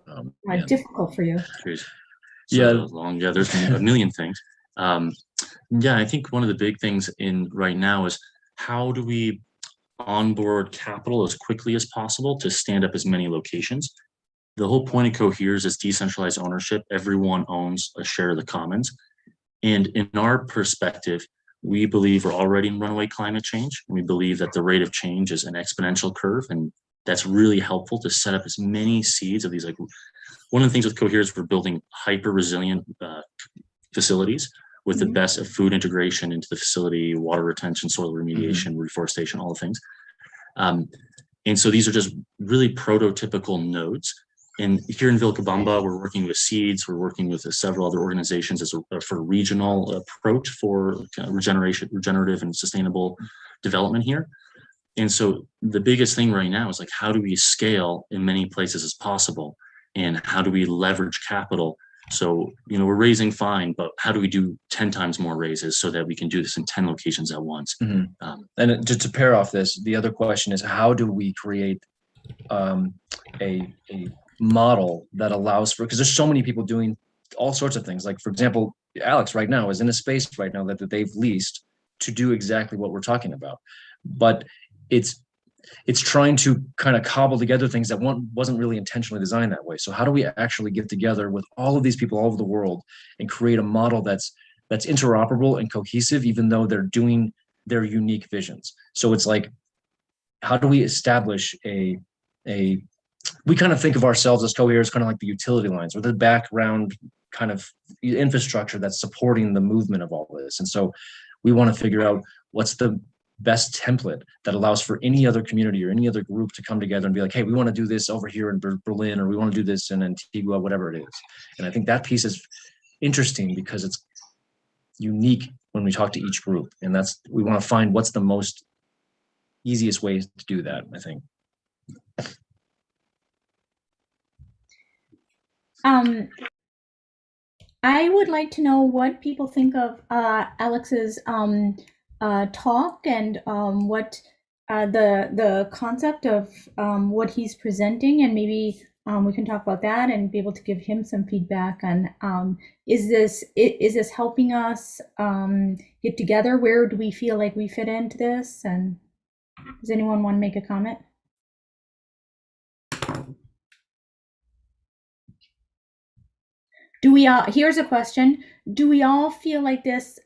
difficult for you? There's a million things. I think one of the big things right now is how do we onboard capital as quickly as possible to stand up as many locations? The whole point of Cohere's is decentralized ownership. Everyone owns a share of the commons. And in our perspective, we believe we're already in runaway climate change. And we believe that the rate of change is an exponential curve. And that's really helpful to set up as many seeds of these. Like, one of the things with Cohere is we're building hyper resilient facilities with the best of food integration into the facility, water retention, soil remediation, reforestation, all the things. And so these are just really prototypical nodes. And here in Vilcabamba, we're working with seeds. We're working with several other organizations for a regional approach for regenerative and sustainable development here. And so the biggest thing right now is like, how do we scale in many places as possible? And how do we leverage capital? So, we're raising fine, but how do we do 10 times more raises so that we can do this in 10 locations at once? And to pair off this, the other question is, how do we create a model that allows for, because there's so many people doing all sorts of things. Like, for example, Alex right now is in a space right now that they've leased to do exactly what we're talking about. But it's trying to kind of cobble together things that wasn't really intentionally designed that way. So how do we actually get together with all of these people all over the world and create a model that's interoperable and cohesive, even though they're doing their unique visions? So it's like, how do we establish we kind of think of ourselves as Cohere as kind of like the utility lines or the background kind of infrastructure that's supporting the movement of all this. And so we want to figure out what's the best template that allows for any other community or any other group to come together and be like, hey, we want to do this over here in Berlin, or we want to do this in Antigua, whatever it is. And I think that piece is interesting because it's unique when we talk to each group. And we want to find what's the most easiest ways to do that, I think. I would like to know what people think of Alex's talk and what the concept of what he's presenting, and maybe we can talk about that and be able to give him some feedback on is this helping us get together? Where do we feel like we fit into this? And does anyone want to make a comment? Do we all, here's a question. Do we all feel like this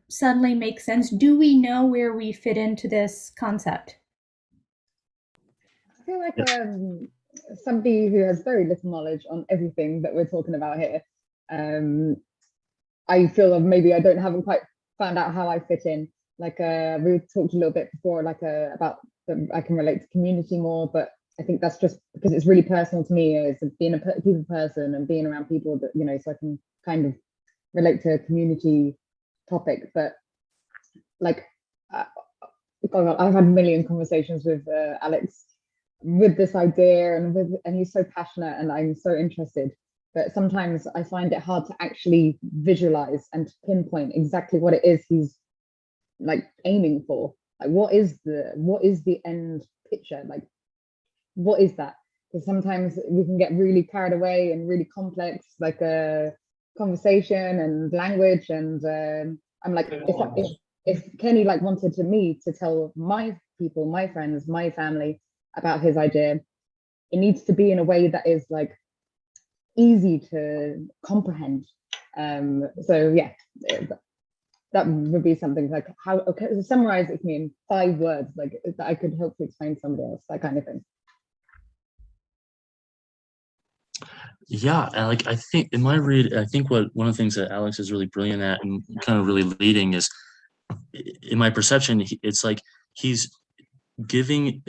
suddenly makes sense? Do we know where we fit into this concept? I feel like somebody who has very little knowledge on everything that we're talking about here. I feel like maybe I haven't quite found out how I fit in. Like we talked a little bit before, like about I can relate to community more, but I think that's just because it's really personal to me, as being a people person and being around people that, you know, so I can kind of relate to a community topic. But like, I've had a million conversations with Alex with this idea, and he's so passionate and I'm so interested. But sometimes I find it hard to actually visualize and to pinpoint exactly what it is he's like aiming for. Like, what is the end picture? Like, what is that? Because sometimes we can get really carried away and really complex, like a conversation and language. And I'm like, if Kenny like wanted me to tell my people, my friends, my family about his idea, it needs to be in a way that is like easy to comprehend. So yeah, that would be something like how, okay, so summarize it for me in 5 words, like that I could hopefully explain to somebody else, that kind of thing. Yeah, and like I think in my read, I think one of the things that Alex is really brilliant at and kind of really leading is, in my perception, it's like he's giving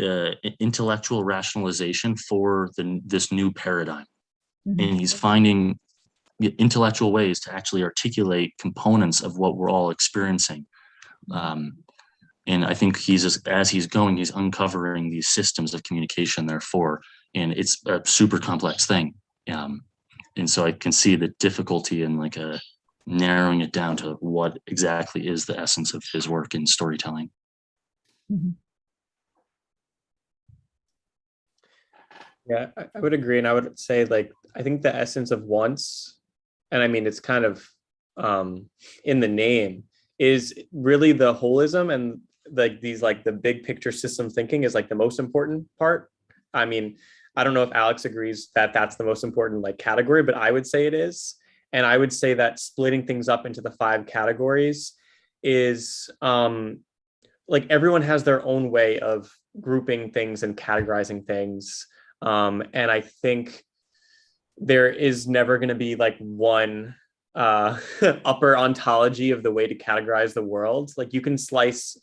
intellectual rationalization for this new paradigm, and he's finding intellectual ways to actually articulate components of what we're all experiencing. And I think as he's going, he's uncovering these systems of communication, therefore, and it's a super complex thing. And so I can see the difficulty in like narrowing it down to what exactly is the essence of his work in storytelling. Yeah, I would agree. And I would say, like, I think the essence of ONCE, and I mean, it's kind of in the name, is really the holism, and like these, like the big picture system thinking is like the most important part. I mean, I don't know if Alex agrees that that's the most important like category, but I would say it is. And I would say that splitting things up into the 5 categories is like everyone has their own way of grouping things and categorizing things. And I think there is never going to be like one upper ontology of the way to categorize the world. Like you can slice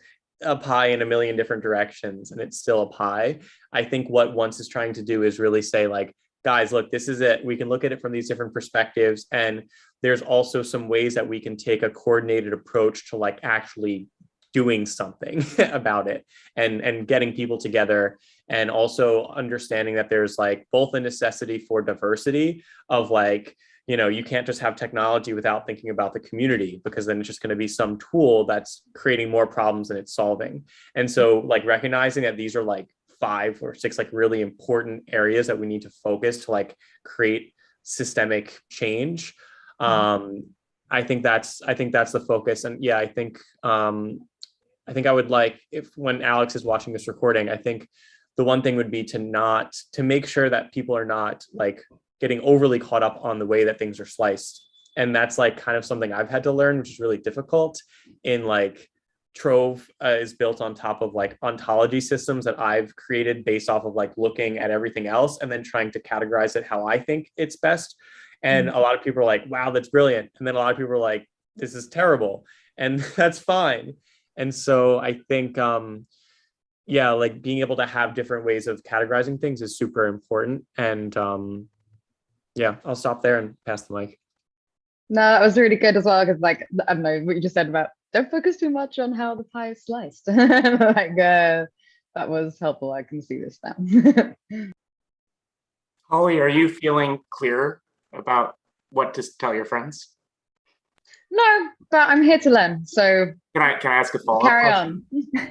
a pie in a million different directions and it's still a pie. I think what ONCE is trying to do is really say, like, guys, look, this is it. We can look at it from these different perspectives. And there's also some ways that we can take a coordinated approach to like actually doing something about it and getting people together, and also understanding that there's like both a necessity for diversity of like, you know, you can't just have technology without thinking about the community, because then it's just going to be some tool that's creating more problems than it's solving. And so like recognizing that these are like 5 or 6 like really important areas that we need to focus to like create systemic change. I think that's the focus. And yeah, I think I would like, if when Alex is watching this recording, I think the one thing would be to make sure that people are not like getting overly caught up on the way that things are sliced. And that's like kind of something I've had to learn, which is really difficult. In like Trove is built on top of like ontology systems that I've created based off of like looking at everything else and then trying to categorize it how I think it's best. And a lot of people are like, wow, that's brilliant. And then a lot of people are like, this is terrible. And that's fine. And so I think, yeah, like being able to have different ways of categorizing things is super important. And yeah, I'll stop there and pass the mic. No, that was really good as well, because like, I don't know what you just said about don't focus too much on how the pie is sliced. Like that was helpful. I can see this now. Holly, are you feeling clear about what to tell your friends? No, but I'm here to learn. So Can I ask a follow-up carry question? on.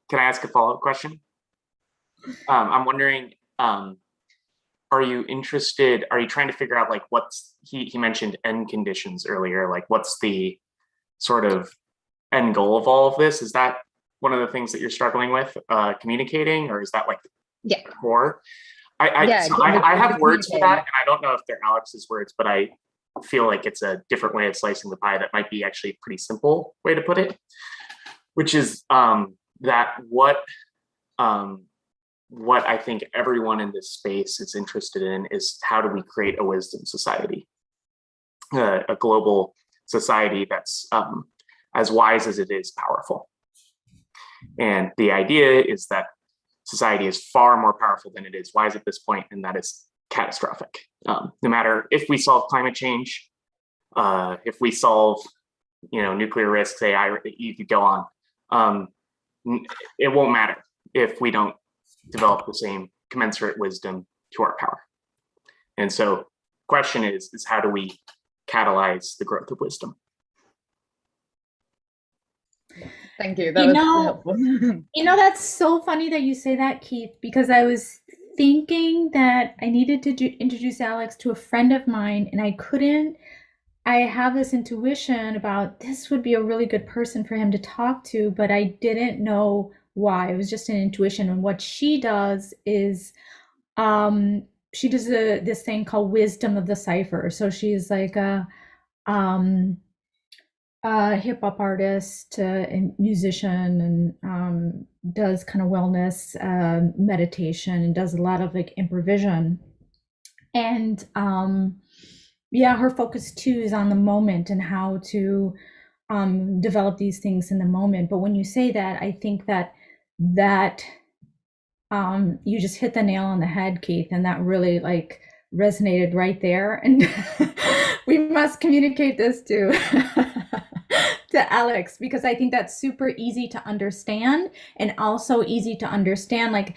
Can I ask a follow-up question? I'm wondering, are you interested, are you trying to figure out like what's, he mentioned end conditions earlier, like what's the sort of end goal of all of this? Is that one of the things that you're struggling with communicating, or is that like Yeah. core? I have words for that, and I don't know if they're Alex's words, but I feel like it's a different way of slicing the pie that might be actually a pretty simple way to put it, which is that what I think everyone in this space is interested in is how do we create a wisdom society, a global society that's as wise as it is powerful. And the idea is that society is far more powerful than it is wise at this point, and that is catastrophic. No matter if we solve climate change, if we solve, nuclear risks, AI, you could go on. It won't matter if we don't develop the same commensurate wisdom to our power. And so, question is how do we catalyze the growth of wisdom? Thank you. That was helpful. That's so funny that you say that, Keith, because I was thinking that I needed to introduce Alex to a friend of mine, and I couldn't. I have this intuition about this would be a really good person for him to talk to, but I didn't know why. It was just an intuition. And what she does is she does this thing called Wisdom of the Cipher. So she's like a hip hop artist and musician, and does kind of wellness meditation, and does a lot of like improvisation. And her focus too is on the moment and how to develop these things in the moment. But when you say that, I think that you just hit the nail on the head, Keith, and that really like resonated right there. And we must communicate this to Alex, because I think that's super easy to understand, and also easy to understand like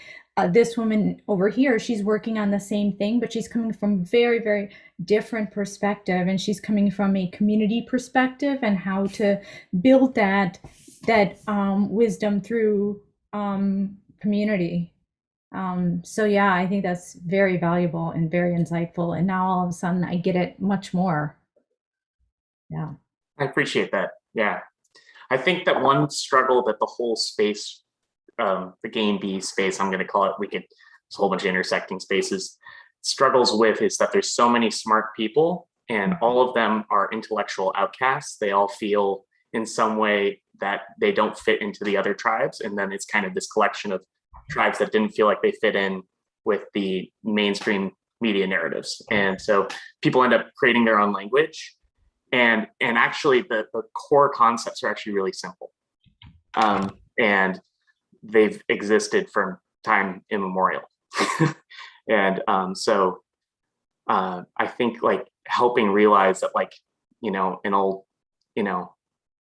this woman over here, she's working on the same thing, but she's coming from very, very different perspective, and she's coming from a community perspective and how to build that wisdom through community. So yeah, I think that's very valuable and very insightful. And now all of a sudden I get it much more. Yeah. I appreciate that. Yeah. I think that one struggle that the whole space, the game B space, I'm going to call it, there's a whole bunch of intersecting spaces, struggles with is that there's so many smart people, and all of them are intellectual outcasts. They all feel in some way that they don't fit into the other tribes. And then it's kind of this collection of tribes that didn't feel like they fit in with the mainstream media narratives. And so people end up creating their own language. And actually the core concepts are actually really simple. And they've existed from time immemorial. And so I think like helping realize that like, an old,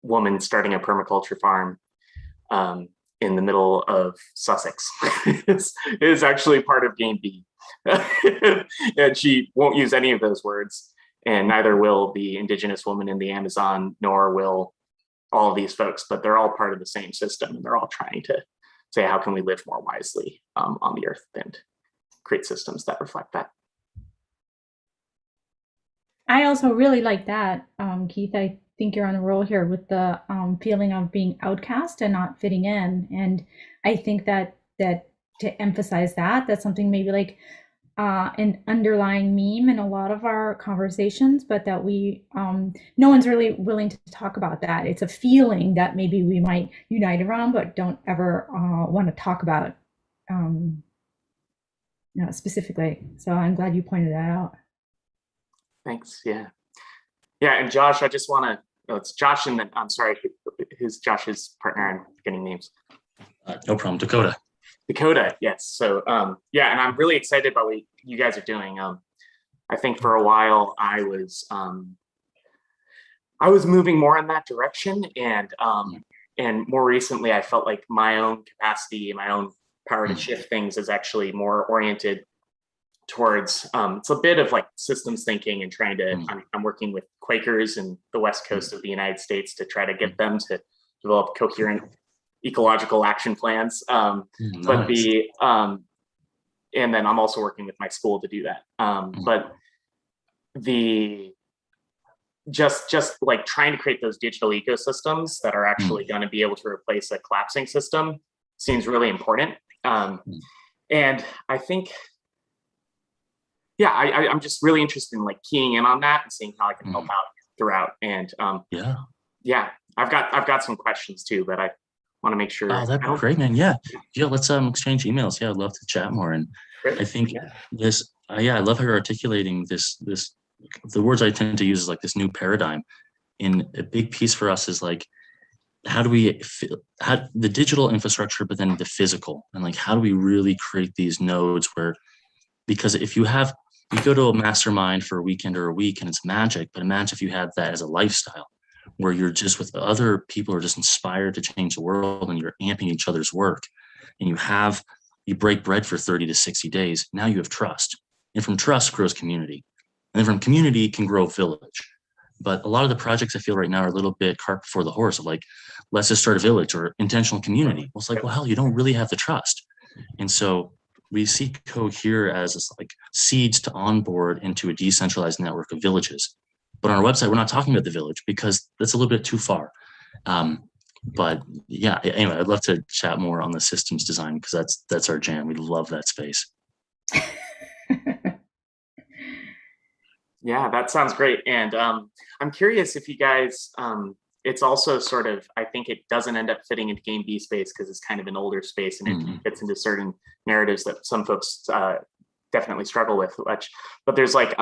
woman starting a permaculture farm in the middle of Sussex is actually part of game B. And she won't use any of those words, and neither will the indigenous woman in the Amazon, nor will all of these folks, but they're all part of the same system, and they're all trying to say, how can we live more wisely on the earth and create systems that reflect that. I also really like that, Keith. I think you're on a roll here with the feeling of being outcast and not fitting in. And I think that to emphasize that's something maybe like an underlying meme in a lot of our conversations, but that we no one's really willing to talk about that. It's a feeling that maybe we might unite around, but don't ever want to talk about specifically. So I'm glad you pointed that out. Thanks. Yeah. And Josh, I just want to, it's Josh, and then I'm sorry, who's Josh's partner? I'm getting names. No problem. Dakotah. Yes. So, and I'm really excited about what you guys are doing. I think for a while I was moving more in that direction, and more recently I felt like my own capacity, my own power to shift things is actually more oriented towards it's a bit of like systems thinking and trying to I'm working with Quakers in the west coast of the United States to try to get them to develop coherent ecological action plans. But the and then I'm also working with my school to do that. But the just like trying to create those digital ecosystems that are actually going to be able to replace a collapsing system seems really important. And I think, yeah, I'm just really interested in like keying in on that and seeing how I can help out throughout. And yeah, I've got some questions too, but I want to make sure. Oh, that'd be great, man. Yeah, let's exchange emails. Yeah, I'd love to chat more. And I think this, I love how you're articulating this. The words I tend to use is like this new paradigm. And a big piece for us is like, how do we the digital infrastructure, but then the physical, and like, how do we really create these nodes where, because if you go to a mastermind for a weekend or a week and it's magic, but imagine if you had that as a lifestyle where you're just with other people who are just inspired to change the world and you're amping each other's work, and you break bread for 30 to 60 days. Now you have trust, and from trust grows community, and then from community can grow village. But a lot of the projects I feel right now are a little bit cart before the horse of like, let's just start a village or intentional community. Well, it's like, well, hell, you don't really have the trust. And so we see Cohere as like seeds to onboard into a decentralized network of villages. But on our website, we're not talking about the village because that's a little bit too far. But yeah, anyway, I'd love to chat more on the systems design because that's our jam. We love that space. Yeah, that sounds great. And I'm curious if you guys, it's also sort of, I think it doesn't end up fitting into Game B space because it's kind of an older space and it fits into certain narratives that some folks definitely struggle with. But there's like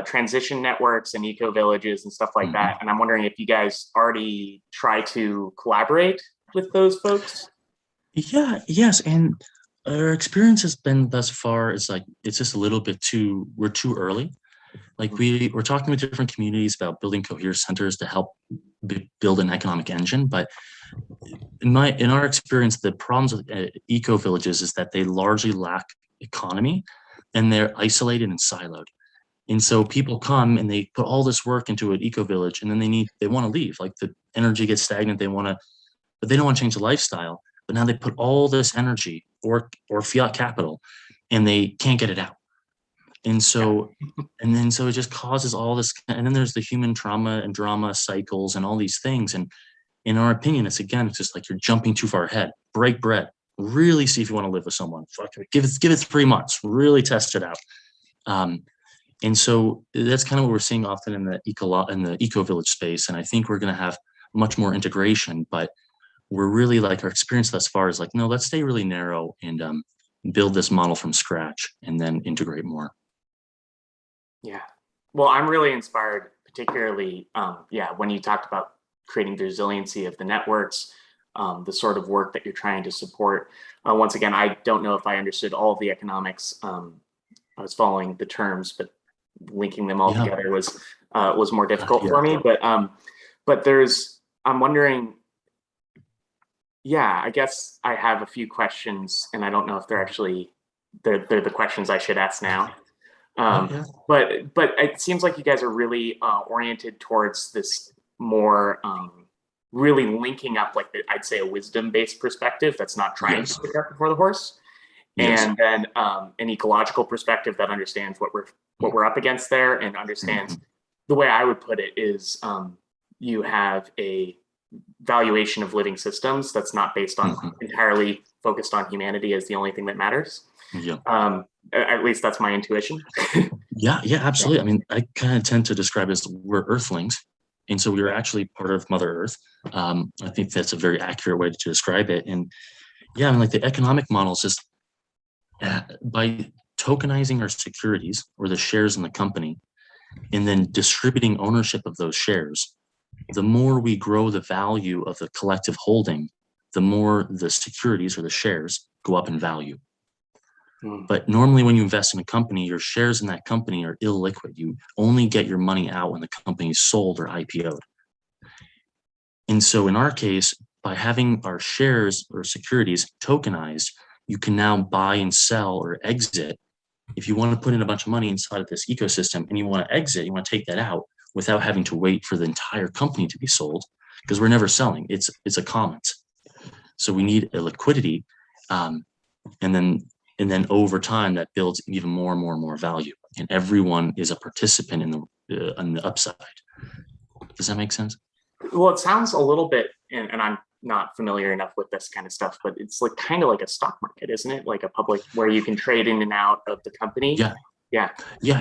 transition networks and eco villages and stuff like that. And I'm wondering if you guys already try to collaborate with those folks. Yes. And our experience has been thus far, it's like, it's just a little bit we're too early. Like we're talking with different communities about building Cohere centers to help build an economic engine. But in our experience, the problems with eco villages is that they largely lack economy and they're isolated and siloed. And so people come and they put all this work into an eco village and then they want to leave. Like the energy gets stagnant. But they don't want to change the lifestyle. But now they put all this energy or fiat capital and they can't get it out. And so it just causes all this, and then there's the human trauma and drama cycles and all these things. And in our opinion, it's just like you're jumping too far ahead. Break bread. Really see if you want to live with someone. Fuck it. Give it 3 months. Really test it out. And so that's kind of what we're seeing often in the eco village space. And I think we're going to have much more integration, but we're really like our experience thus far is like, no, let's stay really narrow and build this model from scratch and then integrate more. Yeah, well, I'm really inspired, particularly, when you talked about creating the resiliency of the networks, the sort of work that you're trying to support. Once again, I don't know if I understood all of the economics. I was following the terms, but linking them all together was more difficult for me. But I'm wondering. Yeah, I guess I have a few questions, and I don't know if they're the questions I should ask now. But it seems like you guys are really oriented towards this more really linking up, like I'd say, a wisdom-based perspective that's not trying to put the cart before the horse, and then an ecological perspective that understands what we're up against there and understands. The way I would put it is you have a valuation of living systems that's not based on entirely focused on humanity as the only thing that matters. At least that's my intuition. Yeah, absolutely. I mean, I kind of tend to describe it as we're earthlings. And so we're actually part of Mother Earth. I think that's a very accurate way to describe it. And yeah, I mean, like the economic model is just by tokenizing our securities or the shares in the company and then distributing ownership of those shares, the more we grow the value of the collective holding, the more the securities or the shares go up in value. But normally when you invest in a company, your shares in that company are illiquid. You only get your money out when the company is sold or IPO'd. And so in our case, by having our shares or securities tokenized, you can now buy and sell or exit if you want to put in a bunch of money inside of this ecosystem and you want to exit, you want to take that out without having to wait for the entire company to be sold, because we're never selling. It's a commons. So we need a liquidity, and then over time that builds even more and more and more value, and everyone is a participant in the upside. Does that make sense? Well, it sounds a little bit, and I'm not familiar enough with this kind of stuff, but it's like kind of like a stock market, isn't it? Like a public where you can trade in and out of the company. Yeah.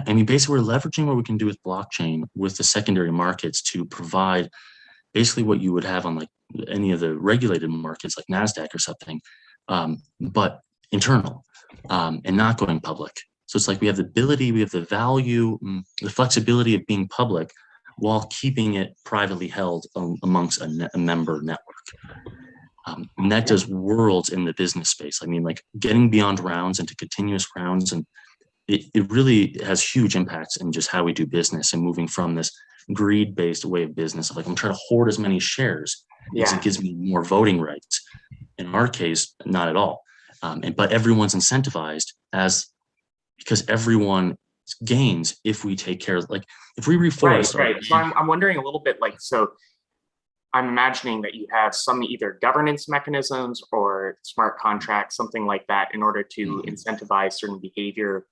I mean, basically, we're leveraging what we can do with blockchain with the secondary markets to provide basically what you would have on like any of the regulated markets, like NASDAQ or something, but internal and not going public. So it's like we have the ability, we have the value, the flexibility of being public, while keeping it privately held amongst a member network. And that does worlds in the business space. I mean, like getting beyond rounds into continuous rounds, and it really has huge impacts in just how we do business and moving from this greed-based way of business of like, I'm trying to hoard as many shares because it gives me more voting rights. In our case, not at all. But everyone's incentivized because everyone gains if we take care of, like, if we reforest. Right. So I'm wondering a little bit, like, so I'm imagining that you have some either governance mechanisms or smart contracts, something like that, in order to incentivize certain behavior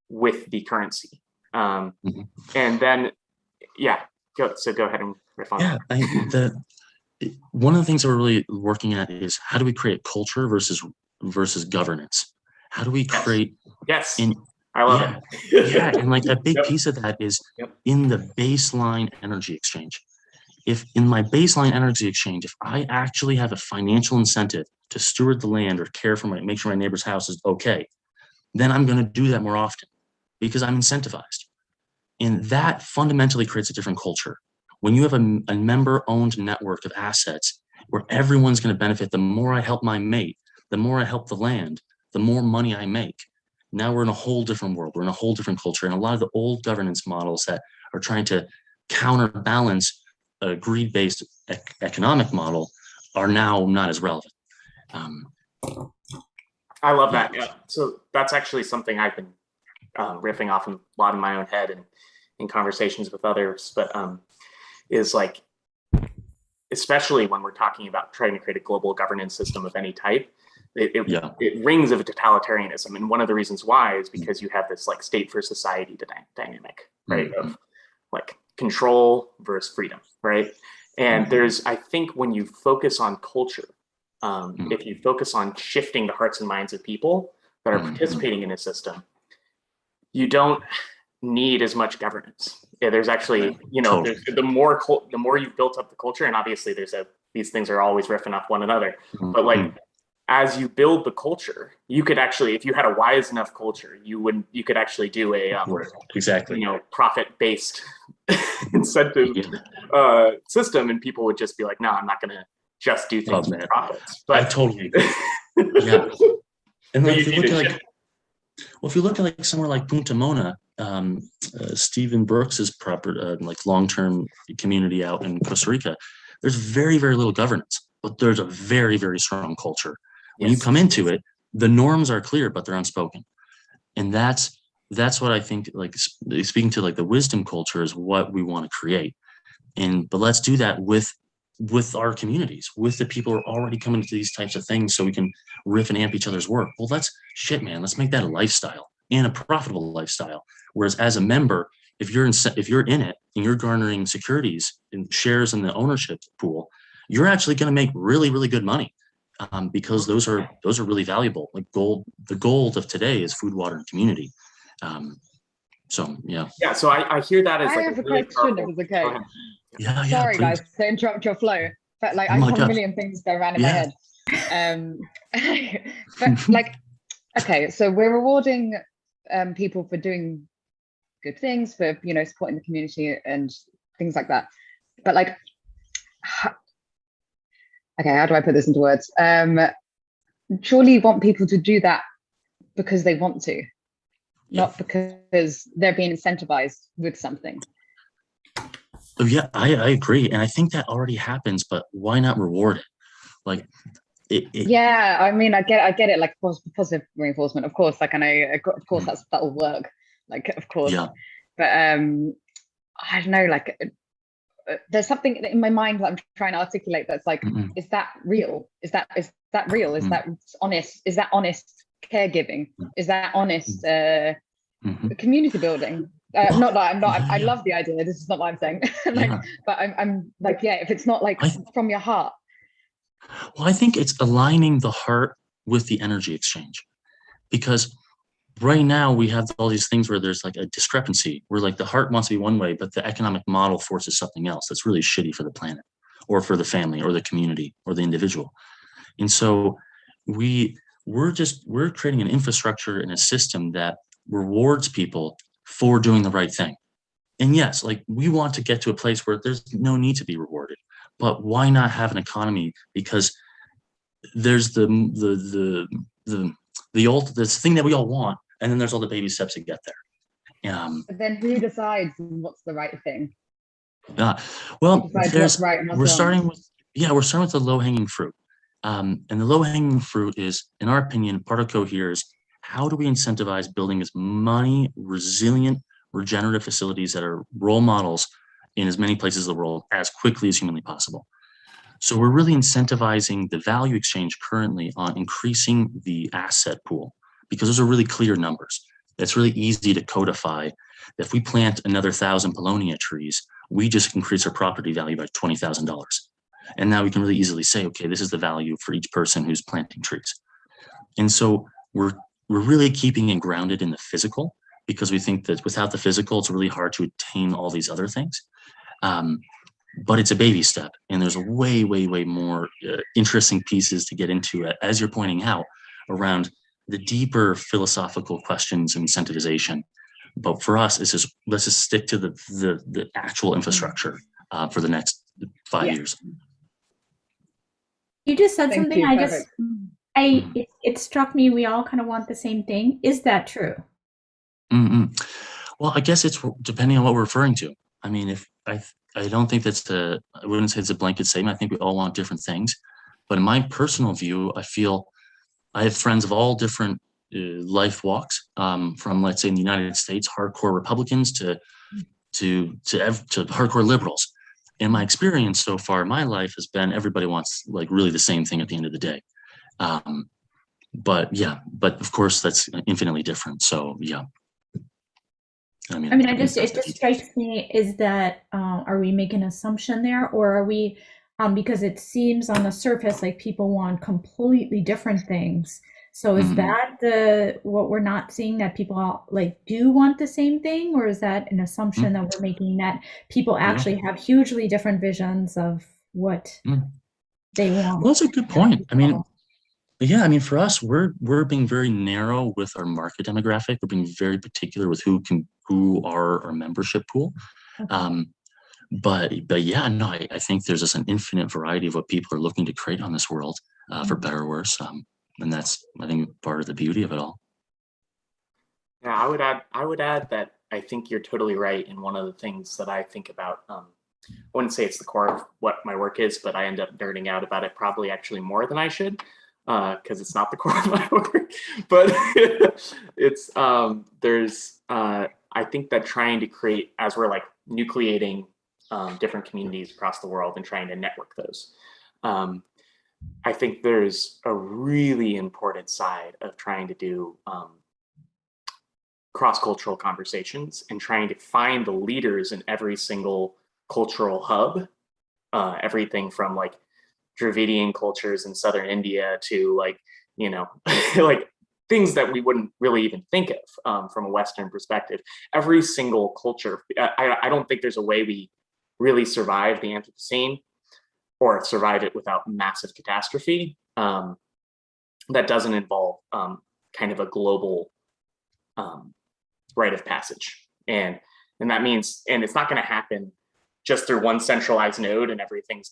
with the currency. And then, go ahead and riff on that. One of the things that we're really working at is how do we create culture versus governance? How do we create? I love it. And like a big piece of that is in the baseline energy exchange. If in my baseline energy exchange, if I actually have a financial incentive to steward the land or care for make sure my neighbor's house is okay, then I'm going to do that more often because I'm incentivized. And that fundamentally creates a different culture. When you have a member-owned network of assets where everyone's going to benefit, the more I help my mate, the more I help the land, the more money I make. Now we're in a whole different world. We're in a whole different culture. And a lot of the old governance models that are trying to counterbalance a greed-based economic model are now not as relevant. I love that. Yeah. So that's actually something I've been riffing off a lot in my own head and in conversations with others, but is like, especially when we're talking about trying to create a global governance system of any type, it rings of totalitarianism. And one of the reasons why is because you have this like state for society dynamic, right? Of like control versus freedom, right? And there's, I think when you focus on culture, if you focus on shifting the hearts and minds of people that are participating in a system, you don't need as much governance. There's actually, the more you've built up the culture, and obviously these things are always riffing off one another, but like, as you build the culture, you could actually, if you had a wise enough culture, you could actually do a profit-based incentive system, and people would just be like, no, I'm not going to just do things for profits. But I totally agree. And like, if you look at like somewhere like Punta Mona, Stephen Brooks's proper like long-term community out in Costa Rica, there's very, very little governance, but there's a very, very strong culture. When you come into it, the norms are clear, but they're unspoken. And that's what I think, like speaking to like the wisdom culture is what we want to create. But let's do that with our communities, with the people who are already coming to these types of things so we can riff and amp each other's work. Well, let's make that a lifestyle and a profitable lifestyle. Whereas as a member, if you're in it and you're garnering securities and shares in the ownership pool, you're actually going to make really, really good money. Because those are really valuable. Like gold, the gold of today is food, water, and community. So I hear that as I like have a really question, powerful. if it's okay. Sorry, please. guys, to interrupt your flow. But like, I have a million things that ran in my head. But like, okay, so we're rewarding people for doing good things, for supporting the community and things like that. But like, okay, how do I put this into words? Surely you want people to do that because they want to, not because they're being incentivized with something. Oh yeah, I agree. And I think that already happens, but why not reward it? Like Yeah, I mean, I get it, like positive reinforcement, of course, like, and of course that'll work, like, of course. Yeah. But I don't know, like, there's something in my mind that I'm trying to articulate that's like, is that real? Is that real? Is that honest? Is that honest caregiving? Is that honest community building? Not that I'm not. I love the idea. This is not what I'm saying. Like, but I'm like, yeah, if it's not like from your heart. Well, I think it's aligning the heart with the energy exchange, because right now we have all these things where there's like a discrepancy where like the heart wants to be one way, but the economic model forces something else that's really shitty for the planet or for the family or the community or the individual. And so we're creating an infrastructure and a system that rewards people for doing the right thing. And yes, like, we want to get to a place where there's no need to be rewarded, but why not have an economy? Because there's the thing that we all want, and then there's all the baby steps to get there. But then who decides what's the right thing? Well, we're starting with the low-hanging fruit. And the low-hanging fruit is, in our opinion, part of Cohere is, how do we incentivize building as many resilient, regenerative facilities that are role models in as many places of the world as quickly as humanly possible? So we're really incentivizing the value exchange currently on increasing the asset pool, because those are really clear numbers. It's really easy to codify. If we plant another 1,000 Paulownia trees, we just increase our property value by $20,000. And now we can really easily say, okay, this is the value for each person who's planting trees. And so we're really keeping it grounded in the physical, because we think that without the physical, it's really hard to attain all these other things. But it's a baby step, and there's way, way, way more interesting pieces to get into, as you're pointing out, around the deeper philosophical questions of incentivization. But for us, it's just, let's just stick to the actual infrastructure for the next 5 years. You just said Thank something. you, It struck me. We all kind of want the same thing. Is that true? Well, I guess it's depending on what we're referring to. I mean, if I don't think I wouldn't say it's a blanket statement. I think we all want different things. But in my personal view, I feel I have friends of all different life walks, from, let's say, in the United States, hardcore Republicans to hardcore liberals. And my experience so far in my life has been everybody wants like really the same thing at the end of the day. But of course that's infinitely different. So yeah. It just strikes me is that are we making an assumption there, or are we because it seems on the surface like people want completely different things. So is that what we're not seeing, that people do want the same thing, or is that an assumption that we're making that people actually have hugely different visions of what they want? Well, that's a good point. For us, we're being very narrow with our market demographic. We're being very particular with who are our membership pool. Okay. I think there's just an infinite variety of what people are looking to create on this world, for better or worse. And that's, I think, part of the beauty of it all. Yeah, I would add that I think you're totally right. And one of the things that I think about, I wouldn't say it's the core of what my work is, but I end up nerding out about it probably actually more than I should, because it's not the core of my work. But it's I think that trying to create, as we're like nucleating different communities across the world and trying to network those, I think there's a really important side of trying to do cross-cultural conversations and trying to find the leaders in every single cultural hub, everything from like Dravidian cultures in southern India to like things that we wouldn't really even think of from a Western perspective. Every single culture, I don't think there's a way we really survive the Anthropocene or survive it without massive catastrophe that doesn't involve kind of a global rite of passage. And that means, and it's not going to happen just through one centralized node and everything's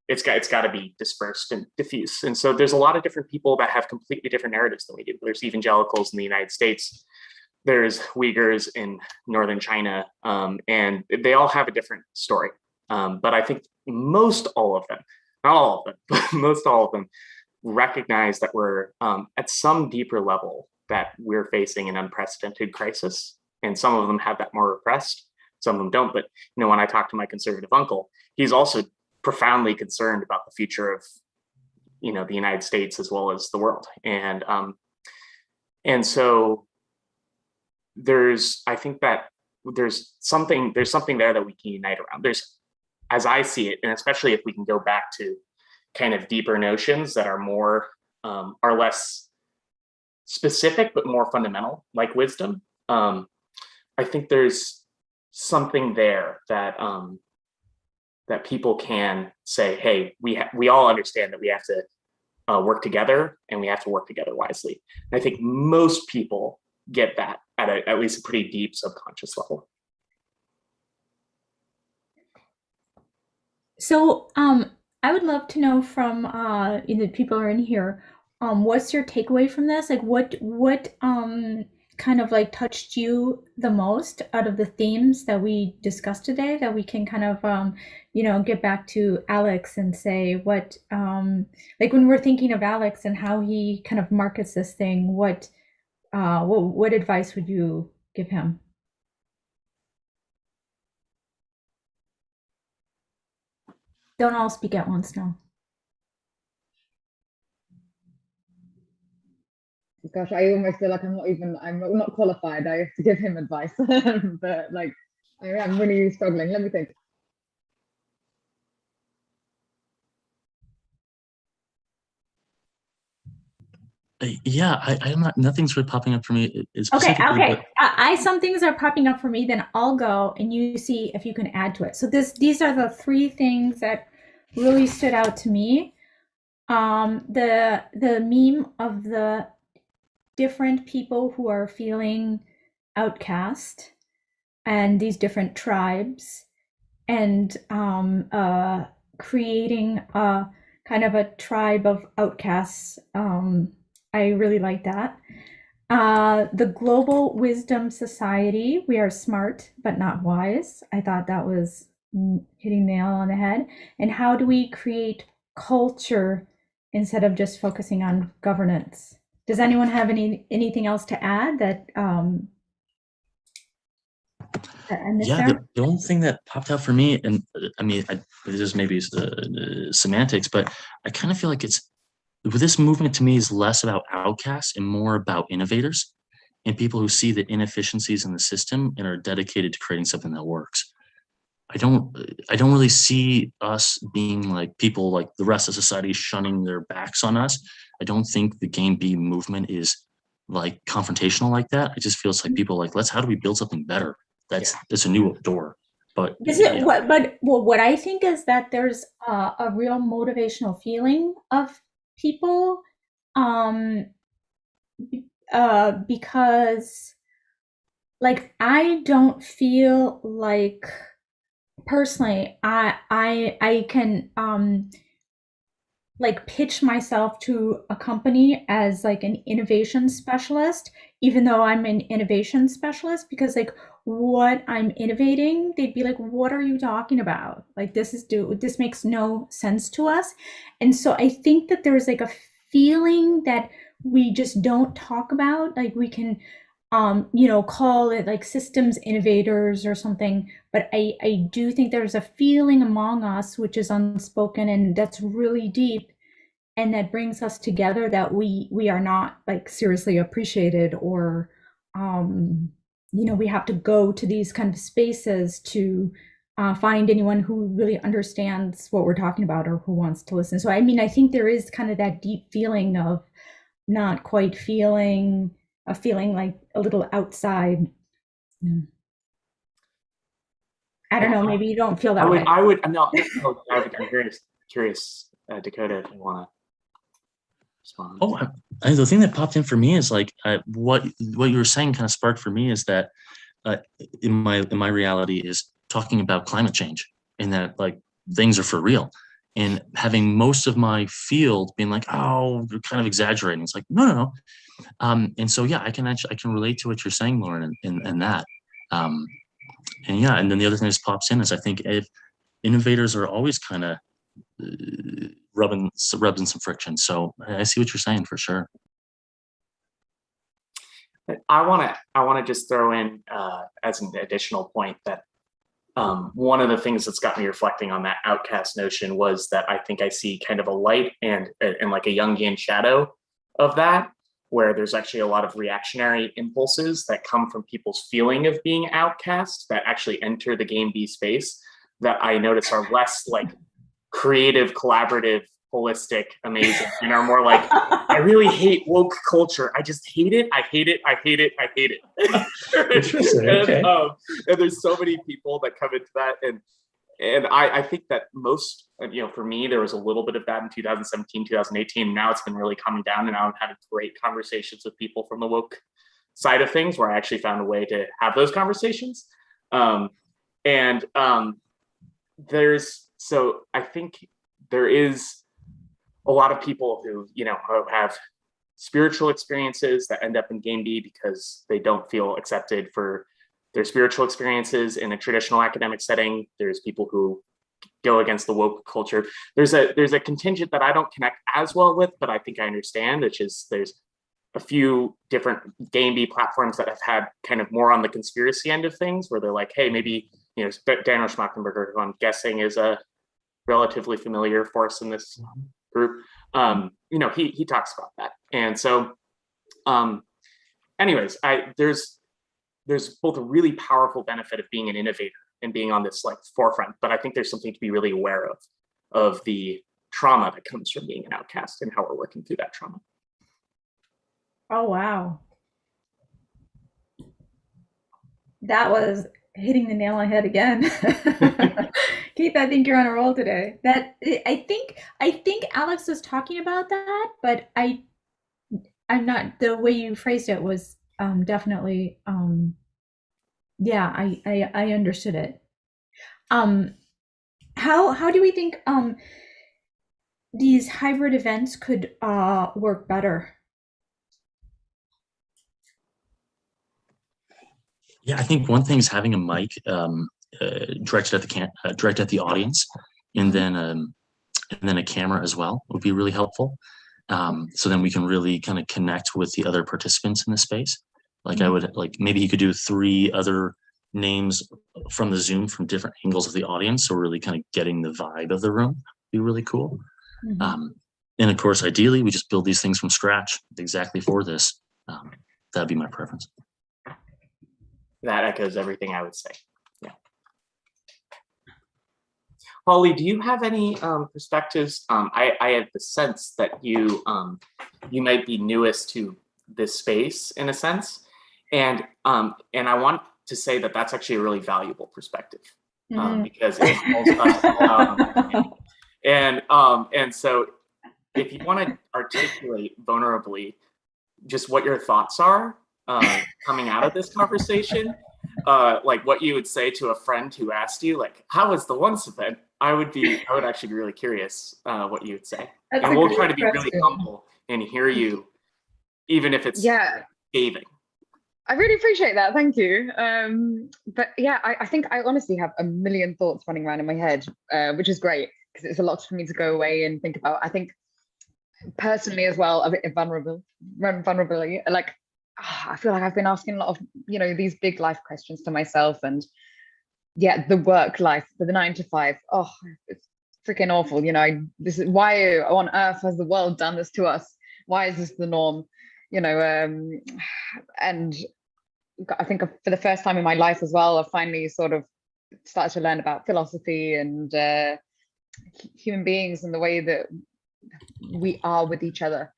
it's got to be dispersed and diffuse. And so there's a lot of different people that have completely different narratives than we do. There's evangelicals in the United States. There's Uyghurs in northern China, and they all have a different story. But I think most all of them, not all of them, but most all of them recognize that we're at some deeper level that we're facing an unprecedented crisis, and some of them have that more repressed, some of them don't. But when I talk to my conservative uncle, he's also profoundly concerned about the future of the United States as well as the world, and so I think that there's something there that we can unite around. There's, as I see it, and especially if we can go back to kind of deeper notions that are more are less specific but more fundamental, like wisdom. I think there's something there that that people can say, hey, we all understand that we have to work together, and we have to work together wisely. And I think most people get that at least a pretty deep subconscious level. So I would love to know from the people who are in here, what's your takeaway from this? Like what kind of like touched you the most out of the themes that we discussed today, that we can kind of get back to Alex and say what like when we're thinking of Alex and how he kind of markets this thing, what advice would you give him? Don't all speak at once now. Gosh, I almost feel like I'm not qualified. I have to give him advice, but like, I'm really struggling. Let me think. Yeah, I'm not. Nothing's really popping up for me. Okay. Some things are popping up for me. Then I'll go, and you see if you can add to it. So these are the three things that really stood out to me. The meme of the different people who are feeling outcast, and these different tribes, and creating a kind of a tribe of outcasts. I really like that. The Global Wisdom Society, we are smart but not wise. I thought that was hitting the nail on the head. And how do we create culture instead of just focusing on governance? Does anyone have anything else to add that I missed there? The only thing that popped out for me, and I mean, this maybe is semantics, but I kind of feel like this movement to me is less about outcasts and more about innovators and people who see the inefficiencies in the system and are dedicated to creating something that works. I don't really see us being like people like the rest of society shunning their backs on us. I don't think the Game B movement is like confrontational like that. It just feels like people like, how do we build something better? That's a new door. But what I think is that there's a real motivational feeling of people, because like I don't feel like personally I can like pitch myself to a company as like an innovation specialist, even though I'm an innovation specialist, because like what I'm innovating, they'd be like, what are you talking about? Like this makes no sense to us. And so I think that there's like a feeling that we just don't talk about, like we can call it like systems innovators or something, but I do think there's a feeling among us which is unspoken and that's really deep, and that brings us together, that we are not like seriously appreciated, or we have to go to these kind of spaces to find anyone who really understands what we're talking about or who wants to listen. So I mean, I think there is kind of that deep feeling of not quite feeling like a little outside. I don't know, maybe you don't feel that way. I'm curious, Dakotah, if you want to respond. The thing that popped in for me is like what you were saying kind of sparked for me is that in my reality is talking about climate change, and that like things are for real, and having most of my field being like, oh, you're kind of exaggerating. It's like, no. And so, yeah, I can relate to what you're saying, Lauren, and that. And then the other thing that pops in is I think if innovators are always kind of rubbing some friction. So I see what you're saying for sure. I want to just throw in as an additional point that one of the things that's got me reflecting on that outcast notion was that I think I see kind of a light and like a Jungian shadow of that, where there's actually a lot of reactionary impulses that come from people's feeling of being outcast that actually enter the game B space that I notice are less like creative, collaborative, holistic, amazing, and are more like, I really hate woke culture. I just hate it. I hate it. I hate it. I hate it. Interesting. Okay. And there's so many people that come into that. And I think that most, for me, there was a little bit of that in 2017, 2018. Now it's been really coming down, and I'm having great conversations with people from the woke side of things where I actually found a way to have those conversations. So I think there is a lot of people who, have spiritual experiences that end up in game B because they don't feel accepted for their spiritual experiences in a traditional academic setting. There's people who go against the woke culture. There's a contingent that I don't connect as well with, but I think I understand, which is there's a few different game B platforms that have had kind of more on the conspiracy end of things, where they're like, hey, maybe, Daniel Schmachtenberger, who I'm guessing is a relatively familiar force in this group, he talks about that. And so anyways, there's both a really powerful benefit of being an innovator and being on this like forefront, but I think there's something to be really aware of the trauma that comes from being an outcast and how we're working through that trauma. Oh, wow. That was hitting the nail on the head again. Keith, I think you're on a roll today. I think Alex was talking about that, but I'm not. The way you phrased it was definitely I understood it. How do we think these hybrid events could work better? Yeah, I think one thing is having a mic directed at the audience, and then a camera as well would be really helpful. So then we can really kind of connect with the other participants in the space. Like I would maybe you could do 3 other names from the Zoom from different angles of the audience. So really kind of getting the vibe of the room would be really cool. Mm-hmm. And of course, ideally, we just build these things from scratch exactly for this. That'd be my preference. That echoes everything I would say. Yeah. Holly, do you have any perspectives? I have the sense that you might be newest to this space in a sense, and I want to say that that's actually a really valuable perspective because it involves us. And so if you want to articulate vulnerably just what your thoughts are coming out of this conversation, like what you would say to a friend who asked you, like, how was the ONCE event? I would actually be really curious what you would say. That's and we'll try to be really humble and hear you, even if it's scathing. I really appreciate that. Thank you. But yeah, I think I honestly have a million thoughts running around in my head, which is great because it's a lot for me to go away and think about. I think personally as well, a bit vulnerability. Like, I feel like I've been asking a lot of, these big life questions to myself, and yeah, the work life, the 9 to 5. Oh, it's freaking awful. This is why on earth has the world done this to us? Why is this the norm? And I think for the first time in my life as well, I finally sort of started to learn about philosophy and human beings and the way that we are with each other.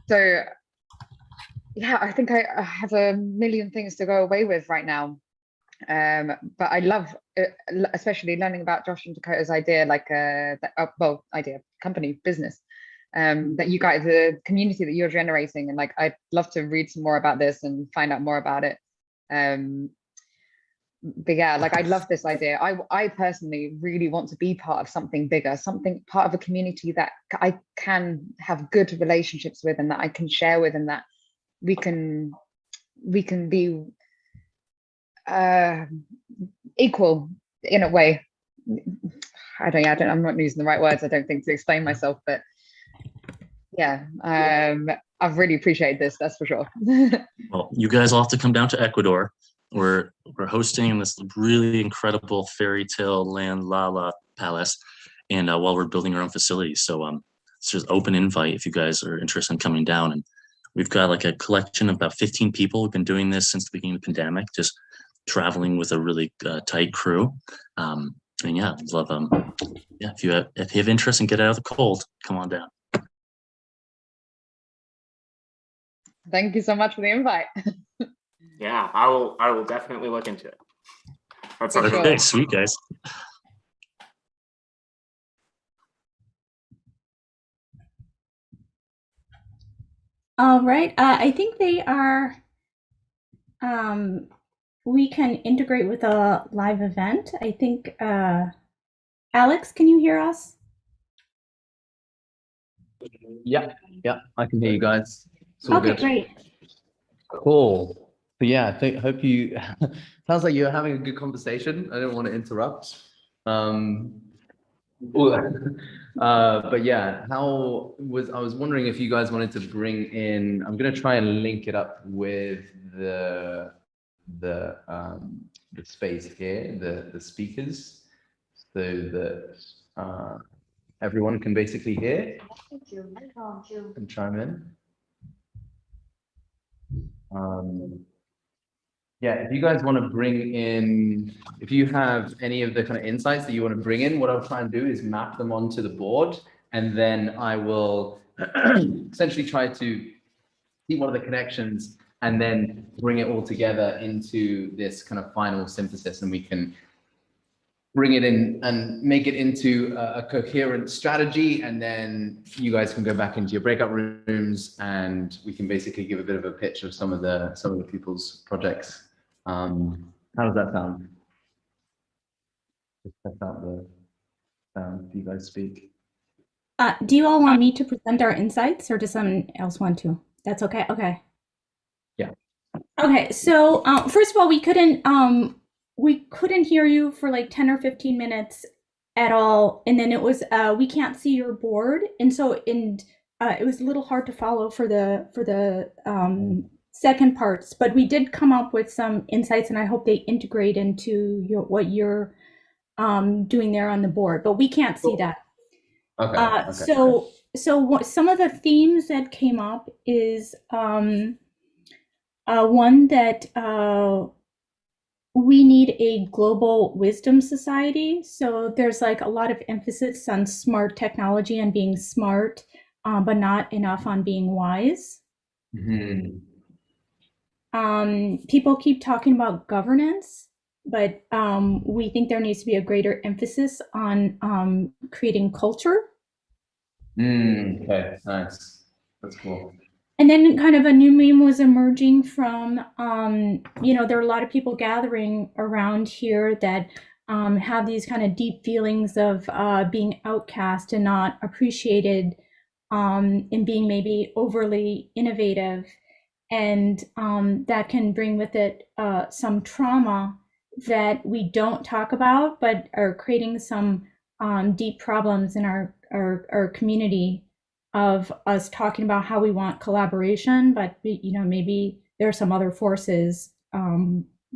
So yeah, I think I have a million things to go away with right now. But I love, especially learning about Josh and Dakotah's idea, like idea, company, business, that you guys, the community that you're generating, and like I'd love to read some more about this and find out more about it. But yeah, like I love this idea. I personally really want to be part of something bigger, part of a community that I can have good relationships with and that I can share with, and that we can be equal in a way. I'm not using the right words, I don't think, to explain myself, but yeah, I've really appreciated this, that's for sure. Well, you guys all have to come down to Ecuador. We're hosting in this really incredible fairy tale land Lala Palace, and while we're building our own facilities. So it's just open invite if you guys are interested in coming down. And we've got like a collection of about 15 people. We've been doing this since the beginning of the pandemic, just traveling with a really tight crew. And yeah, love yeah, if you have interest and get out of the cold, come on down. Thank you so much for the invite. Yeah, I will definitely look into it. That's For Okay, sure. sweet guys. All right. I think they are, we can integrate with a live event. I think, Alex, can you hear us? Yeah, I can hear you guys. It's all Okay, good. great. Cool. So yeah, hope you, sounds like you're having a good conversation. I don't want to interrupt. But yeah, I was wondering if you guys wanted to bring in, I'm going to try and link it up with the space here, the speakers, so that everyone can basically hear and chime in. Yeah, if you guys want to bring in, if you have any of the kind of insights that you want to bring in, what I'll try and do is map them onto the board, and then I will essentially try to see what are the connections and then bring it all together into this kind of final synthesis, and we can bring it in and make it into a coherent strategy, and then you guys can go back into your breakout rooms and we can basically give a bit of a pitch of some of the people's projects. How does that sound? Just test out the sound if you guys speak. Do you all want me to present our insights, or does someone else want to? That's okay. Okay. Yeah. Okay. So first of all, we couldn't hear you for like 10 or 15 minutes at all, and then it was we can't see your board, and so it was a little hard to follow for the second parts, but we did come up with some insights, and I hope they integrate into what you're doing there on the board, but we can't see that. Okay. So some of the themes that came up is one that we need a global wisdom society. So there's like a lot of emphasis on smart technology and being smart, but not enough on being wise. Mm-hmm. People keep talking about governance, but we think there needs to be a greater emphasis on creating culture. Okay, nice. That's cool. And then kind of a new meme was emerging from, there are a lot of people gathering around here that have these kind of deep feelings of being outcast and not appreciated, and being maybe overly innovative. And that can bring with it some trauma that we don't talk about, but are creating some deep problems in our community of us talking about how we want collaboration, but maybe there are some other forces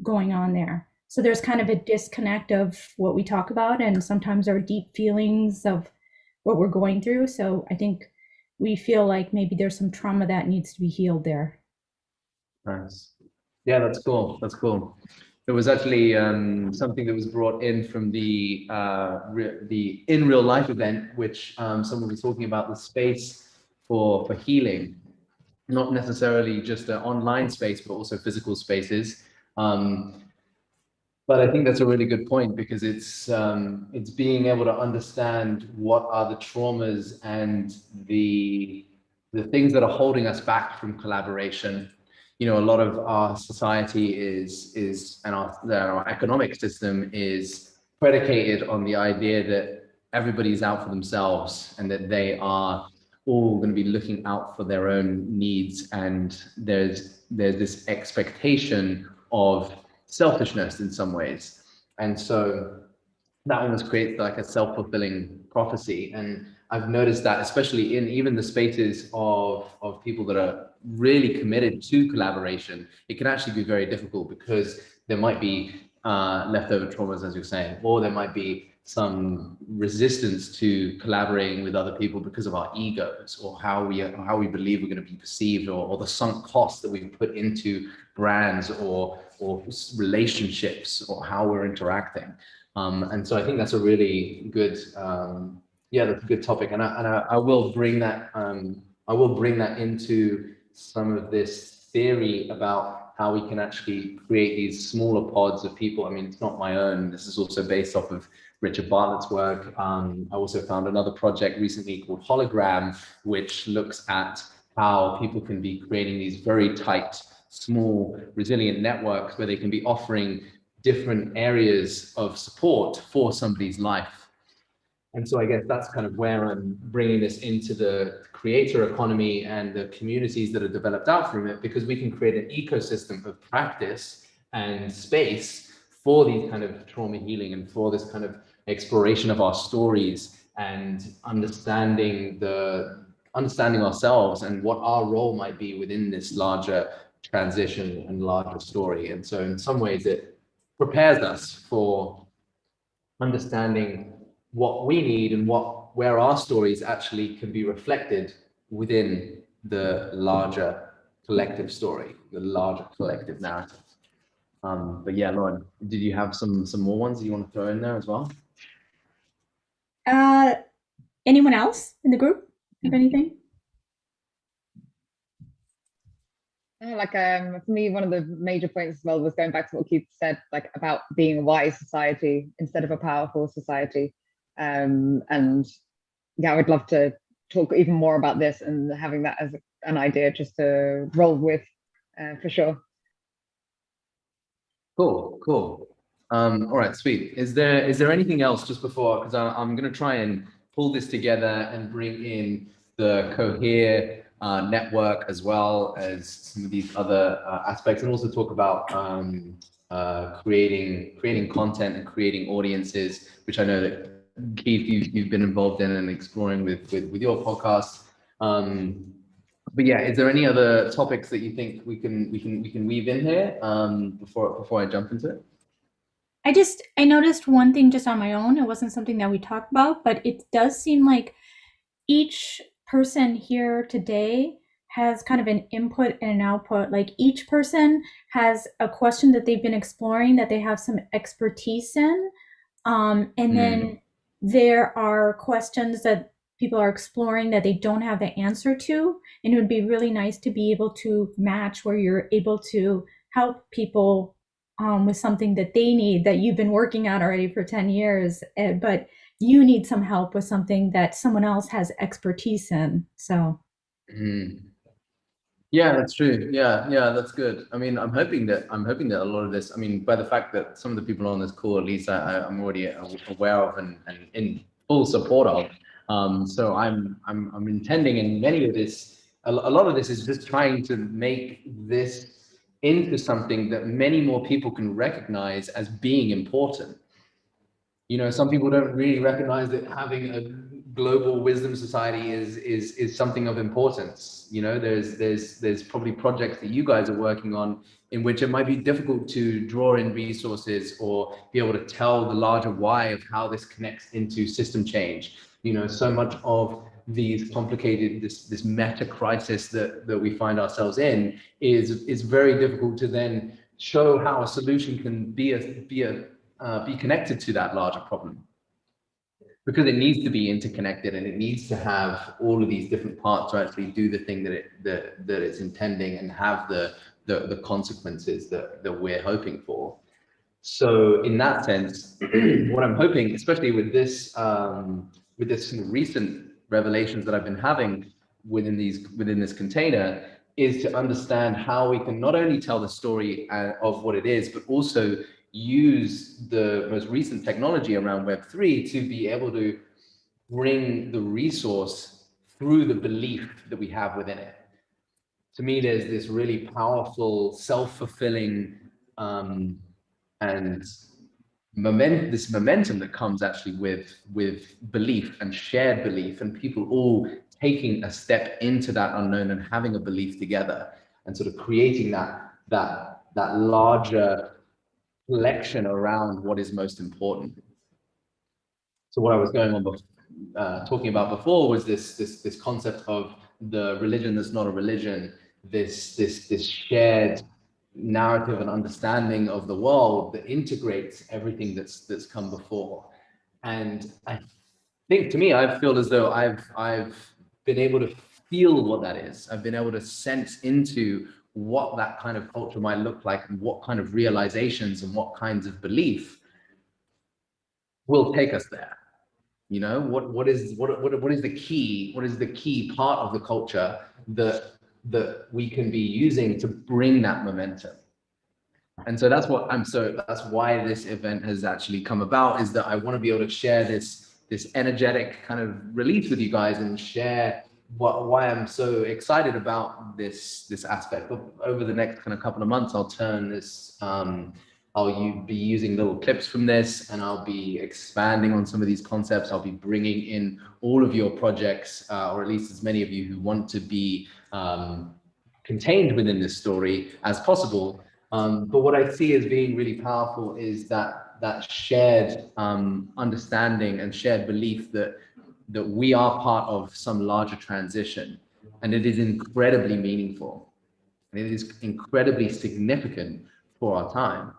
going on there. So there's kind of a disconnect of what we talk about and sometimes our deep feelings of what we're going through. So I think we feel like maybe there's some trauma that needs to be healed there. Nice. Yeah, that's cool. That's cool. There was actually something that was brought in from the in real life event, which someone was talking about the space for healing, not necessarily just an online space, but also physical spaces. But I think that's a really good point, because it's being able to understand what are the traumas and the things that are holding us back from collaboration. A lot of our society and our economic system is predicated on the idea that everybody's out for themselves and that they are all going to be looking out for their own needs. And there's this expectation of selfishness in some ways. And so that almost creates like a self-fulfilling prophecy. And I've noticed that, especially in even the spaces of people that are really committed to collaboration, it can actually be very difficult because there might be leftover traumas, as you're saying, or there might be some resistance to collaborating with other people because of our egos, or how we believe we're going to be perceived, or the sunk cost that we put into brands or relationships, or how we're interacting. And so I think that's a really good, that's a good topic, and I will bring that into some of this theory about how we can actually create these smaller pods of people. I mean, it's not my own. This is also based off of Richard Bartlett's work. I also found another project recently called Hologram, which looks at how people can be creating these very tight, small, resilient networks where they can be offering different areas of support for somebody's life. And so I guess that's kind of where I'm bringing this into the creator economy and the communities that are developed out from it, because we can create an ecosystem of practice and space for these kind of trauma healing and for this kind of exploration of our stories and understanding ourselves and what our role might be within this larger transition and larger story. And so in some ways it prepares us for understanding what we need and where our stories actually can be reflected within the larger collective story, the larger collective narrative. But yeah, Lauren, did you have some more ones that you want to throw in there as well? Anyone else in the group have anything? For me, one of the major points as well was going back to what Keith said, like about being a wise society instead of a powerful society. And yeah, I would love to talk even more about this and having that as an idea just to roll with, for sure. Cool. All right, sweet. Is there anything else just before, because I'm going to try and pull this together and bring in the Cohere network as well as some of these other aspects, and also talk about creating content and creating audiences, which I know that Keith, you've been involved in and exploring with your podcast. But yeah, is there any other topics that you think we can weave in here before I jump into it? I noticed one thing just on my own. It wasn't something that we talked about, but it does seem like each person here today has kind of an input and an output. Like each person has a question that they've been exploring that they have some expertise in. And then there are questions that people are exploring that they don't have the answer to. And it would be really nice to be able to match where you're able to help people with something that they need, that you've been working on already for 10 years, but you need some help with something that someone else has expertise in. So. Yeah, that's true. Yeah, that's good. I mean, I'm hoping that a lot of this, I mean, by the fact that some of the people on this call, at least I'm already aware of and in full support of. So I'm intending in many of this, a lot of this is just trying to make this into something that many more people can recognize as being important. You know, some people don't really recognize that having a global wisdom society is something of importance. You know, there's probably projects that you guys are working on in which it might be difficult to draw in resources or be able to tell the larger why of how this connects into system change. You know, so much of these complicated, this meta crisis that we find ourselves in is very difficult to then show how a solution can be connected to that larger problem, because it needs to be interconnected and it needs to have all of these different parts to actually do the thing that it's intending and have the consequences that we're hoping for. So in that sense, what I'm hoping, especially with this recent revelations that I've been having within this container, is to understand how we can not only tell the story of what it is, but also use the most recent technology around Web3 to be able to bring the resource through the belief that we have within it. To me, there's this really powerful, self-fulfilling and this momentum that comes actually with belief and shared belief, and people all taking a step into that unknown and having a belief together and sort of creating that larger collection around what is most important. So what I was talking about before was this concept of the religion that's not a religion, this shared narrative and understanding of the world that integrates everything that's come before. And I think, to me, I feel as though I've been able to feel what that is. I've been able to sense into what that kind of culture might look like, and what kind of realizations and what kinds of belief will take us there. You know, what is the key part of the culture that we can be using to bring that momentum? And so that's why this event has actually come about, is that I want to be able to share this energetic kind of release with you guys and share why I'm so excited about this aspect. But over the next kind of couple of months, I'll turn this, I'll be using little clips from this, and I'll be expanding on some of these concepts. I'll be bringing in all of your projects, or at least as many of you who want to be contained within this story as possible. But what I see as being really powerful is that shared understanding and shared belief that we are part of some larger transition, and it is incredibly meaningful, and it is incredibly significant for our time.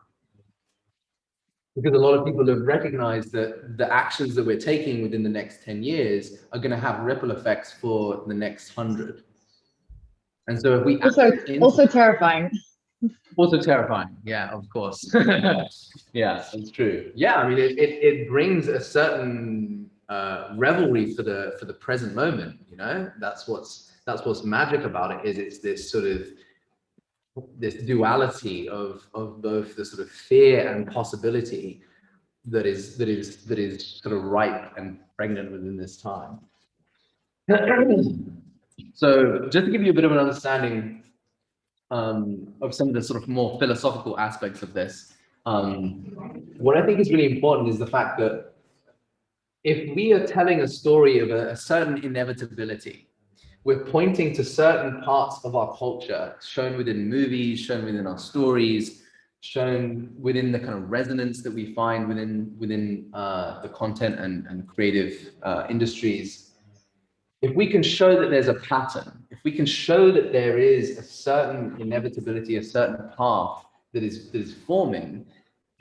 Because a lot of people have recognized that the actions that we're taking within the next 10 years are going to have ripple effects for the next 100. And so if we also terrifying. Also terrifying, yeah, of course. Yeah, it's true. Yeah, I mean, it brings a certain revelry for the present moment. You know, that's what's magic about it. Is it's this sort of this duality of both the sort of fear and possibility that is sort of ripe and pregnant within this time. So just to give you a bit of an understanding of some of the sort of more philosophical aspects of this, what I think is really important is the fact that if we are telling a story of a certain inevitability, we're pointing to certain parts of our culture shown within movies, shown within our stories, shown within the kind of resonance that we find within the content and creative industries. If we can show that there's a pattern, if we can show that there is a certain inevitability, a certain path that is forming,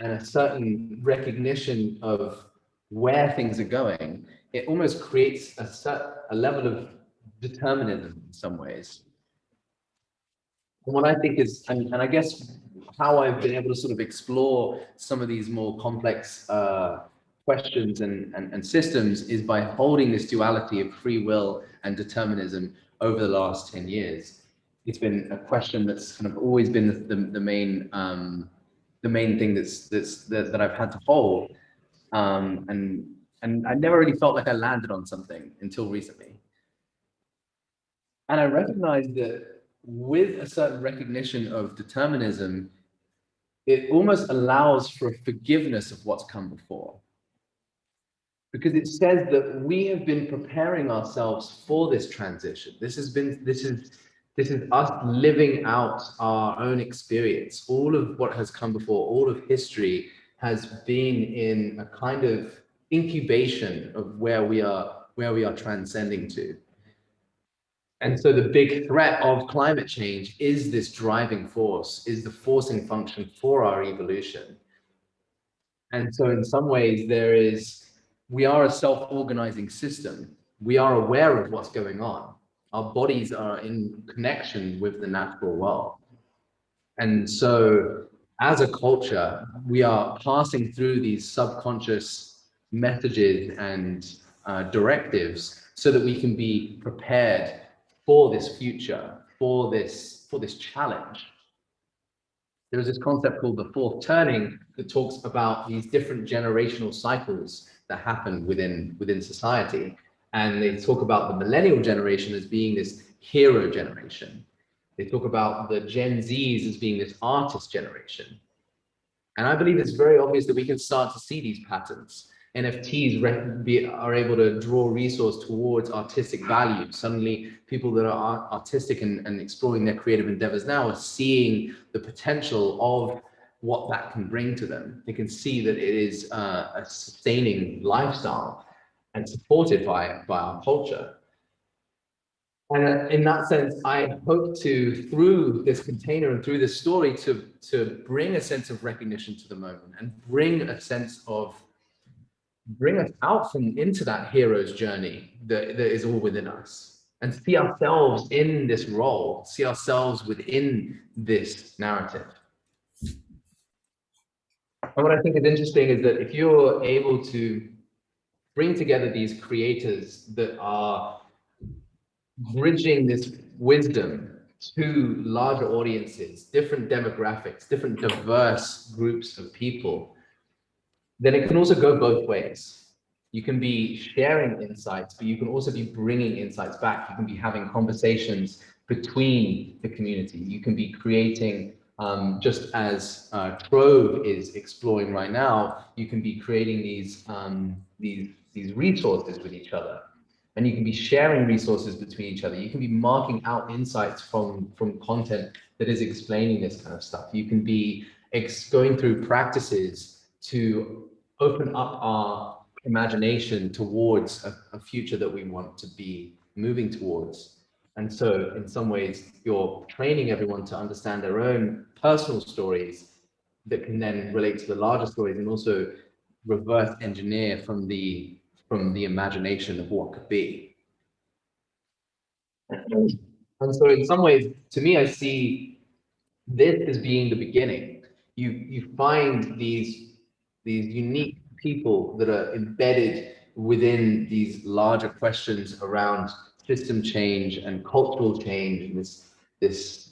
and a certain recognition of where things are going, it almost creates a level of determinism in some ways. And what I think is, and I guess how I've been able to sort of explore some of these more complex questions and systems is by holding this duality of free will and determinism over the last 10 years. It's been a question that's kind of always been the main thing that I've had to hold, and I never really felt like I landed on something until recently. And I recognized that with a certain recognition of determinism, it almost allows for a forgiveness of what's come before. Because it says that we have been preparing ourselves for this transition. This is us living out our own experience. All of what has come before, all of history has been in a kind of incubation of where we are transcending to. And so the big threat of climate change is this driving force, is the forcing function for our evolution. And so in some ways we are a self-organizing system. We are aware of what's going on. Our bodies are in connection with the natural world. And so as a culture, we are passing through these subconscious messages and directives so that we can be prepared for this future, for this challenge. There's this concept called the fourth turning that talks about these different generational cycles that happen within society. And they talk about the millennial generation as being this hero generation. They talk about the Gen Zs as being this artist generation. And I believe it's very obvious that we can start to see these patterns. NFTs are able to draw resource towards artistic value. Suddenly, people that are artistic and exploring their creative endeavors now are seeing the potential of what that can bring to them. They can see that it is a sustaining lifestyle and supported by our culture. And in that sense, I hope to, through this container and through this story, to bring a sense of recognition to the moment and bring us out into that hero's journey that is all within us, and see ourselves in this role, see ourselves within this narrative. And what I think is interesting is that if you're able to bring together these creators that are bridging this wisdom to larger audiences, different demographics, different diverse groups of people, then it can also go both ways. You can be sharing insights, but you can also be bringing insights back. You can be having conversations between the community. You can be creating, just as Trove is exploring right now, you can be creating these resources with each other. And you can be sharing resources between each other. You can be marking out insights from content that is explaining this kind of stuff. You can be going through practices to open up our imagination towards a future that we want to be moving towards. And so in some ways, you're training everyone to understand their own personal stories that can then relate to the larger stories, and also reverse engineer from the imagination of what could be. And so in some ways, to me, I see this as being the beginning. You find these unique people that are embedded within these larger questions around system change and cultural change, and this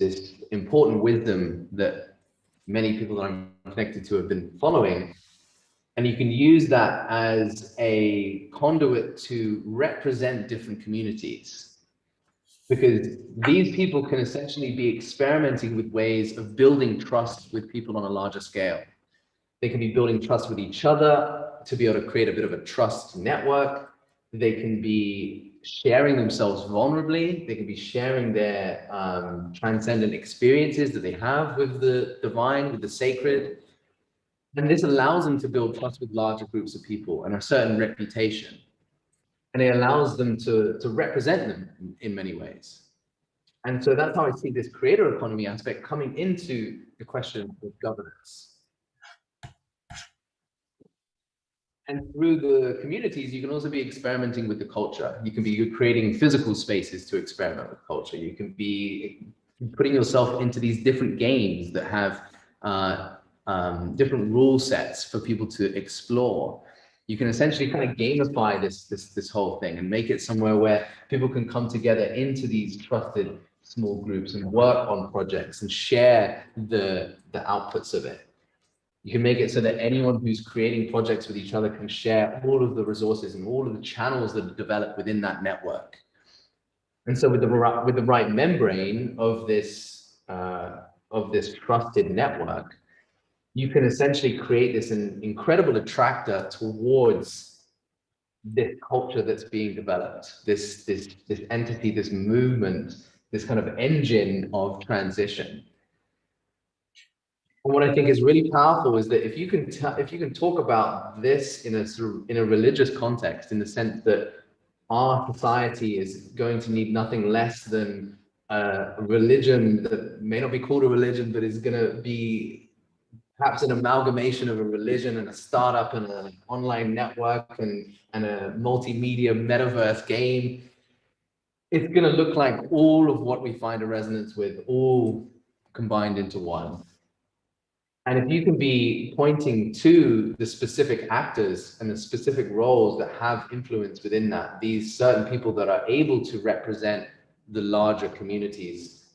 important wisdom that many people that I'm connected to have been following. And you can use that as a conduit to represent different communities, because these people can essentially be experimenting with ways of building trust with people on a larger scale. They can be building trust with each other to be able to create a bit of a trust network. They can be sharing themselves vulnerably. They can be sharing their transcendent experiences that they have with the divine, with the sacred. And this allows them to build trust with larger groups of people and a certain reputation. And it allows them to represent them in many ways. And so that's how I see this creator economy aspect coming into the question of governance. And through the communities, you can also be experimenting with the culture. You can be creating physical spaces to experiment with culture. You can be putting yourself into these different games that have different rule sets for people to explore. You can essentially kind of gamify this whole thing and make it somewhere where people can come together into these trusted small groups and work on projects and share the outputs of it. You can make it so that anyone who's creating projects with each other can share all of the resources and all of the channels that are developed within that network. And so with the right membrane of this trusted network, you can essentially create this incredible attractor towards this culture that's being developed, this entity, this movement, this kind of engine of transition. And what I think is really powerful is that if you can talk about this in a religious context, in the sense that our society is going to need nothing less than a religion that may not be called a religion, but is going to be perhaps an amalgamation of a religion and a startup and an online network and a multimedia metaverse game. It's going to look like all of what we find a resonance with, all combined into one. And if you can be pointing to the specific actors and the specific roles that have influence within that, these certain people that are able to represent the larger communities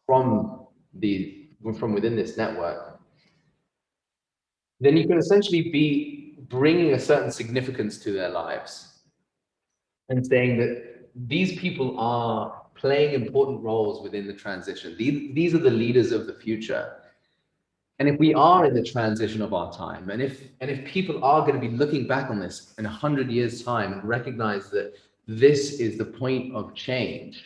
from within this network, then you can essentially be bringing a certain significance to their lives and saying that these people are playing important roles within the transition. These are the leaders of the future. And if we are in the transition of our time, and if people are going to be looking back on this in 100 years' time and recognize that this is the point of change,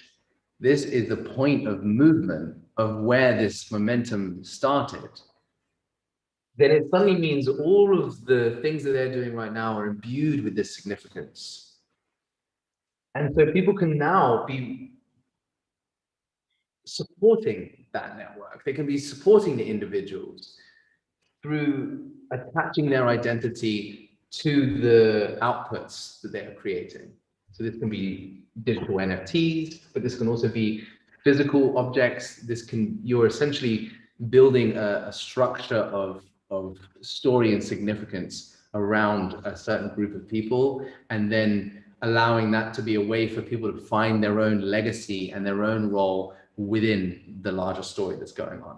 this is the point of movement of where this momentum started, then it suddenly means all of the things that they're doing right now are imbued with this significance. And so people can now be supporting that network. They can be supporting the individuals through attaching their identity to the outputs that they are creating. So this can be digital NFTs, but this can also be physical objects. You're essentially building a structure of story and significance around a certain group of people, and then allowing that to be a way for people to find their own legacy and their own role within the larger story that's going on.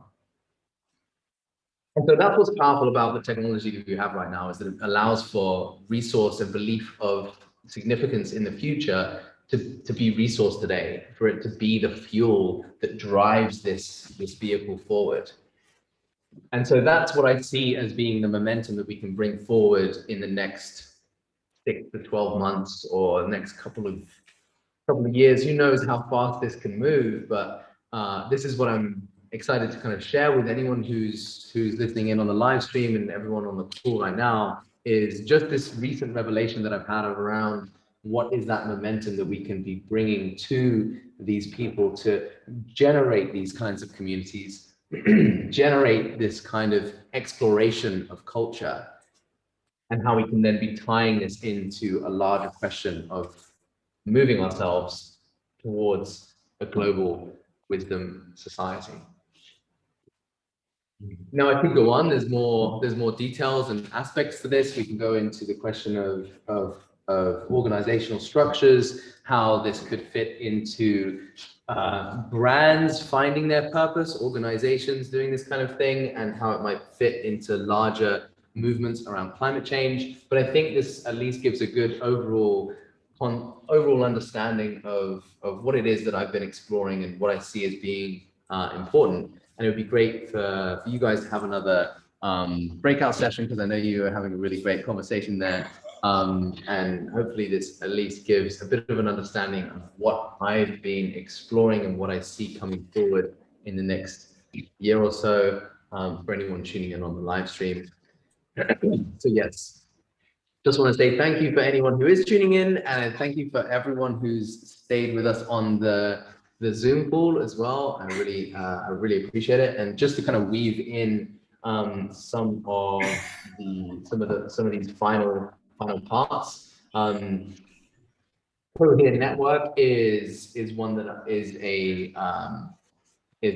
And so that's what's powerful about the technology that we have right now, is that it allows for resource and belief of significance in the future to be resourced today, for it to be the fuel that drives this vehicle forward. And so that's what I see as being the momentum that we can bring forward in the next 6 to 12 months or the next couple of years. Who knows how fast this can move, but this is what I'm excited to kind of share with anyone who's listening in on the live stream and everyone on the call right now, is just this recent revelation that I've had around what is that momentum that we can be bringing to these people to generate these kinds of communities, generate this kind of exploration of culture, and how we can then be tying this into a larger question of moving ourselves towards a global wisdom society. Now, I could go on. There's more details and aspects to this. We can go into the question of organizational structures, how this could fit into brands finding their purpose, organizations doing this kind of thing, and how it might fit into larger movements around climate change. But I think this at least gives a good overall understanding of what it is that I've been exploring and what I see as being important. And it would be great for you guys to have another breakout session, because I know you are having a really great conversation there. And hopefully this at least gives a bit of an understanding of what I've been exploring and what I see coming forward in the next year or so, for anyone tuning in on the live stream. So yes, just want to say thank you for anyone who is tuning in, and thank you for everyone who's stayed with us on the Zoom call as well. I really appreciate it. And just to kind of weave in some of these final parts. Cohere Network is one that is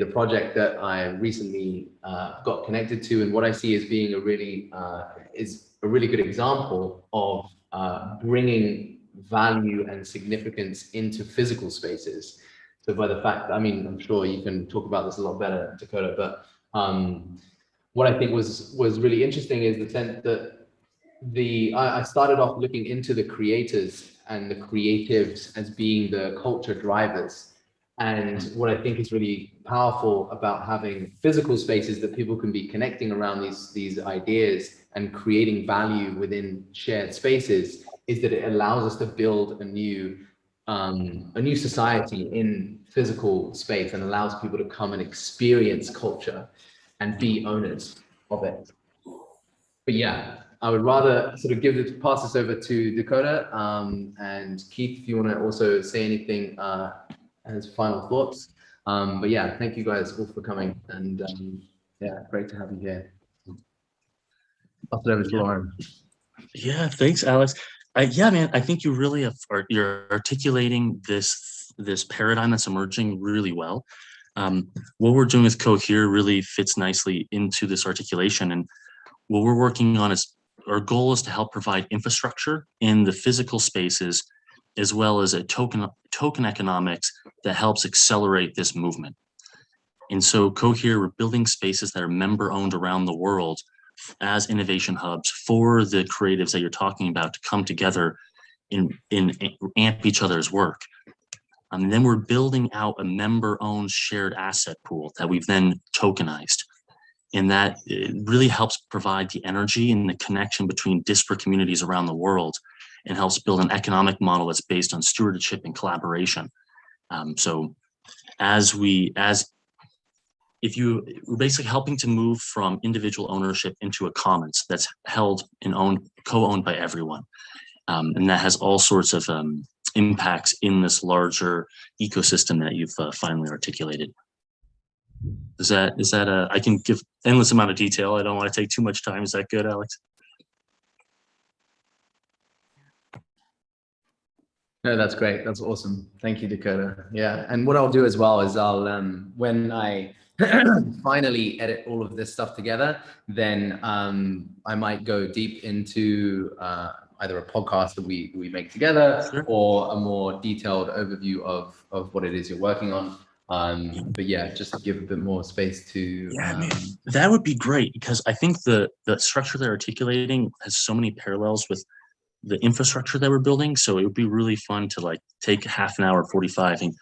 a project that I recently got connected to, and what I see as being a really good example of bringing value and significance into physical spaces. So by the fact, I mean, I'm sure you can talk about this a lot better, Dakotah, but what I think was really interesting is the sense that I started off looking into the creators and the creatives as being the culture drivers. And what I think is really powerful about having physical spaces that people can be connecting around these ideas and creating value within shared spaces is that it allows us to build a new society in physical space, and allows people to come and experience culture and be owners of it. But yeah, I would rather sort of pass this over to Dakotah, and Keith, if you want to also say anything as final thoughts. But yeah, thank you guys all for coming, and yeah, great to have you here. Pass it over to Lauren. Yeah, thanks, Alex. Yeah, man, I think you really you're articulating this paradigm that's emerging really well. What we're doing with Cohere really fits nicely into this articulation, and what we're working on is, our goal is to help provide infrastructure in the physical spaces, as well as a token economics that helps accelerate this movement. And so Cohere, we're building spaces that are member owned around the world as innovation hubs for the creatives that you're talking about to come together and amp each other's work. And then we're building out a member owned shared asset pool that we've then tokenized. in that it really helps provide the energy and the connection between disparate communities around the world, and helps build an economic model that's based on stewardship and collaboration. So we're basically helping to move from individual ownership into a commons that's held and co-owned by everyone. And that has all sorts of impacts in this larger ecosystem that you've finally articulated. I can give endless amount of detail. I don't want to take too much time. Is that good, Alex? No, that's great. That's awesome. Thank you, Dakotah. Yeah, and what I'll do as well is I'll when I finally edit all of this stuff together, then I might go deep into either a podcast that we make together, Sure. or a more detailed overview of what it is you're working on. But yeah, just to give a bit more space to. Yeah, that would be great, because I think the structure they're articulating has so many parallels with the infrastructure that we're building. So it would be really fun to like take half an hour, 45, and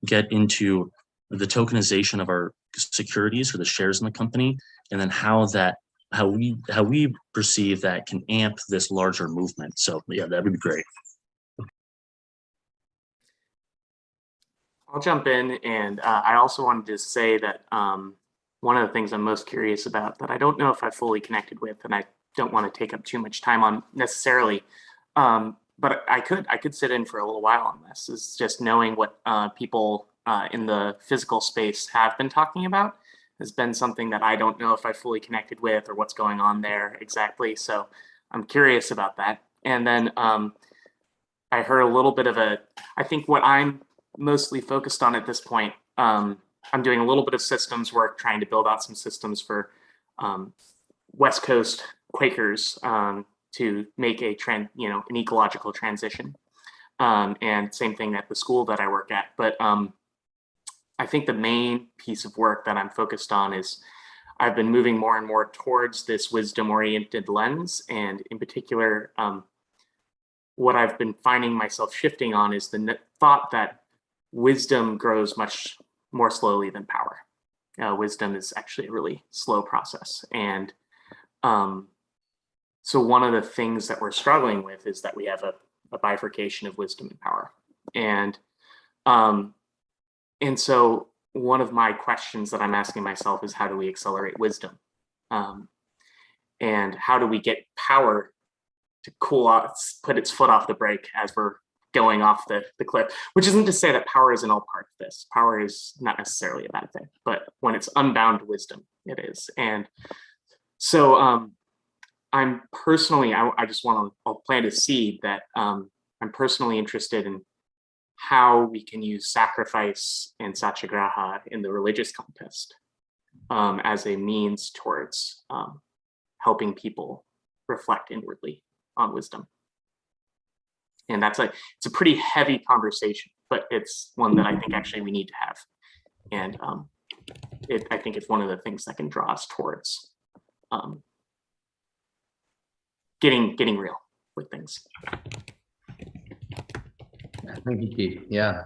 get into the tokenization of our securities or the shares in the company, and then how we perceive that can amp this larger movement. So yeah, that would be great. I'll jump in, and I also wanted to say that one of the things I'm most curious about that I don't know if I've fully connected with, and I don't want to take up too much time on necessarily, but I could sit in for a little while on this, is just knowing what people in the physical space have been talking about has been something that I don't know if I fully connected with or what's going on there exactly. So I'm curious about that. And then I heard a little bit of I think what I'm mostly focused on at this point, I'm doing a little bit of systems work, trying to build out some systems for West Coast Quakers to make an ecological transition. And same thing at the school that I work at. But I think the main piece of work that I'm focused on is I've been moving more and more towards this wisdom-oriented lens. And in particular, what I've been finding myself shifting on is the thought that wisdom grows much more slowly than power. Wisdom is actually a really slow process. And so one of the things that we're struggling with is that we have a bifurcation of wisdom and power. And so one of my questions that I'm asking myself is, how do we accelerate wisdom? And how do we get power to cool off, put its foot off the brake as we're going off the cliff? Which isn't to say that power isn't all part of this. Power is not necessarily a bad thing, but when it's unbound wisdom, it is. And so I'm personally, I'll plant a seed that I'm personally interested in how we can use sacrifice and satyagraha in the religious context as a means towards helping people reflect inwardly on wisdom. And it's a pretty heavy conversation, but it's one that I think actually we need to have. And I think it's one of the things that can draw us towards getting real with things. Thank you, Keith. Yeah.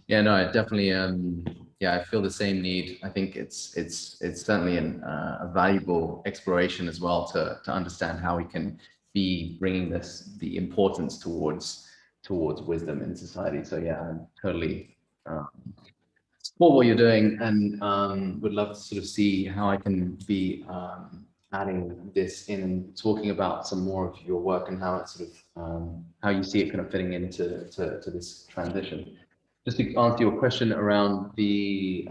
Yeah, no, I definitely, I feel the same need. I think it's certainly a valuable exploration as well to understand how we can be bringing the importance towards wisdom in society. So yeah, I'm totally support what you're doing, and would love to sort of see how I can be adding this in and talking about some more of your work and how it sort of how you see it kind of fitting into this transition. Just to answer your question around the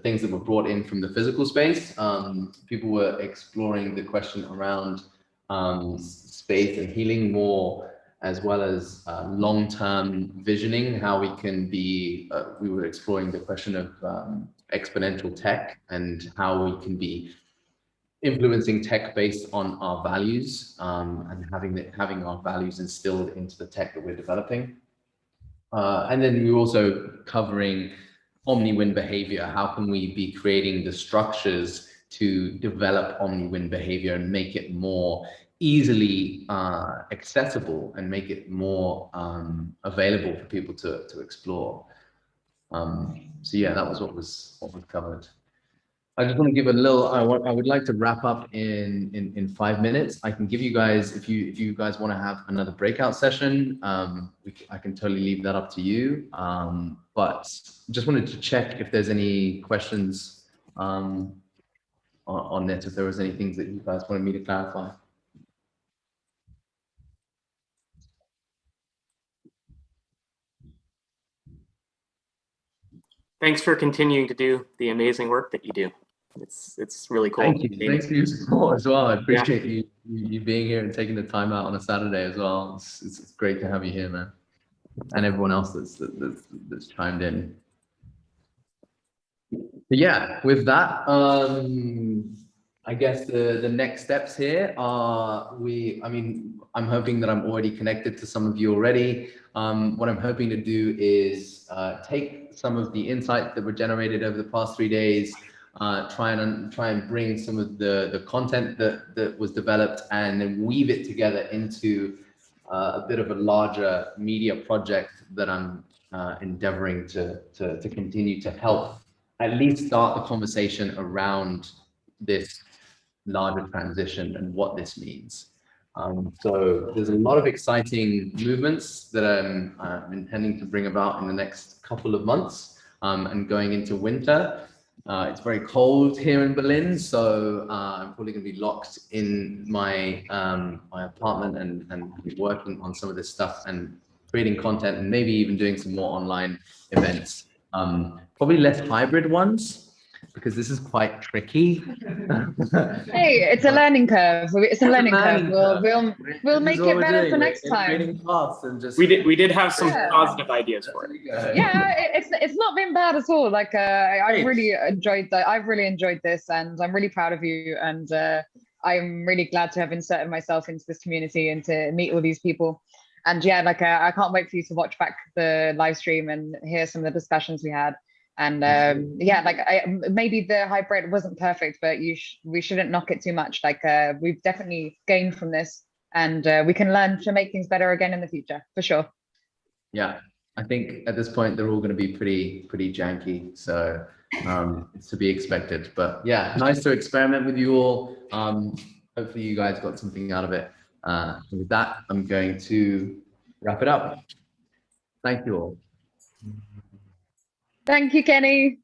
things that were brought in from the physical space, people were exploring the question around space and healing more, as well as long-term visioning, how we can be, we were exploring the question of exponential tech and how we can be influencing tech based on our values, and having our values instilled into the tech that we're developing. And then we're also covering omni-win behavior. How can we be creating the structures to develop omni-win behavior and make it more easily accessible and make it more available for people to explore. So yeah, that was what was covered. I just want to give a little. I would like to wrap up in 5 minutes. I can give you guys, if you guys want to have another breakout session, I can totally leave that up to you. But just wanted to check if there's any questions on it. If there was any things that you guys wanted me to clarify. Thanks for continuing to do the amazing work that you do. It's really cool. Thank you. Thanks for your support as well. I appreciate you being here and taking the time out on a Saturday as well. It's great to have you here, man, and everyone else that's chimed in. But yeah, with that, I guess the next steps here are I'm hoping that I'm already connected to some of you already. What I'm hoping to do is take some of the insights that were generated over the past 3 days, try and bring some of the content that was developed and then weave it together into a bit of a larger media project that I'm endeavoring to continue to help at least start the conversation around this larger transition and what this means. So there's a lot of exciting movements that I'm intending to bring about in the next couple of months, and going into winter. It's very cold here in Berlin, so I'm probably going to be locked in my my apartment and working on some of this stuff and creating content and maybe even doing some more online events. Probably less hybrid ones, because this is quite tricky. Hey, it's a learning curve. It's a learning curve. We'll make it better for next time. We did have some positive ideas for it. Yeah, it's not been bad at all. Like I really enjoyed that. I've really enjoyed this, and I'm really proud of you. And I'm really glad to have inserted myself into this community and to meet all these people. And yeah, like I can't wait for you to watch back the live stream and hear some of the discussions we had. And yeah, like maybe the hybrid wasn't perfect, but we shouldn't knock it too much. Like we've definitely gained from this, and we can learn to make things better again in the future, for sure. Yeah, I think at this point they're all going to be pretty janky, so it's to be expected. But yeah, nice to experiment with you all. Hopefully you guys got something out of it. With that, I'm going to wrap it up. Thank you all. Thank you, Kenny.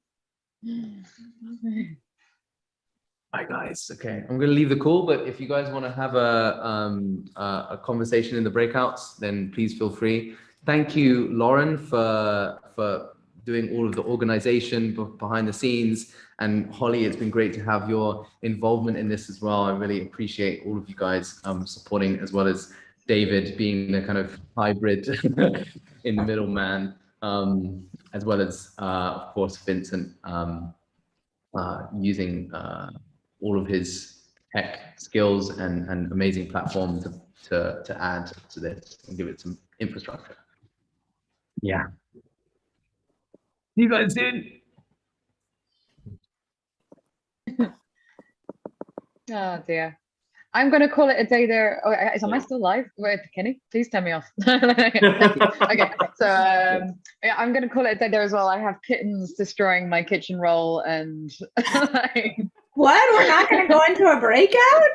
Bye, guys. Okay, I'm going to leave the call, but if you guys want to have a conversation in the breakouts, then please feel free. Thank you, Lauren, for doing all of the organization behind the scenes. And Holly, it's been great to have your involvement in this as well. I really appreciate all of you guys supporting, as well as David being the kind of hybrid in the middle man. As well as, of course, Vincent using all of his tech skills and amazing platform to add to this and give it some infrastructure. Yeah. You guys did. Oh dear. I'm going to call it a day there. Oh, am I still live? Wait, Kenny, please turn me off. Okay, so yeah, I'm going to call it a day there as well. I have kittens destroying my kitchen roll and like... What? We're not going to go into a breakout?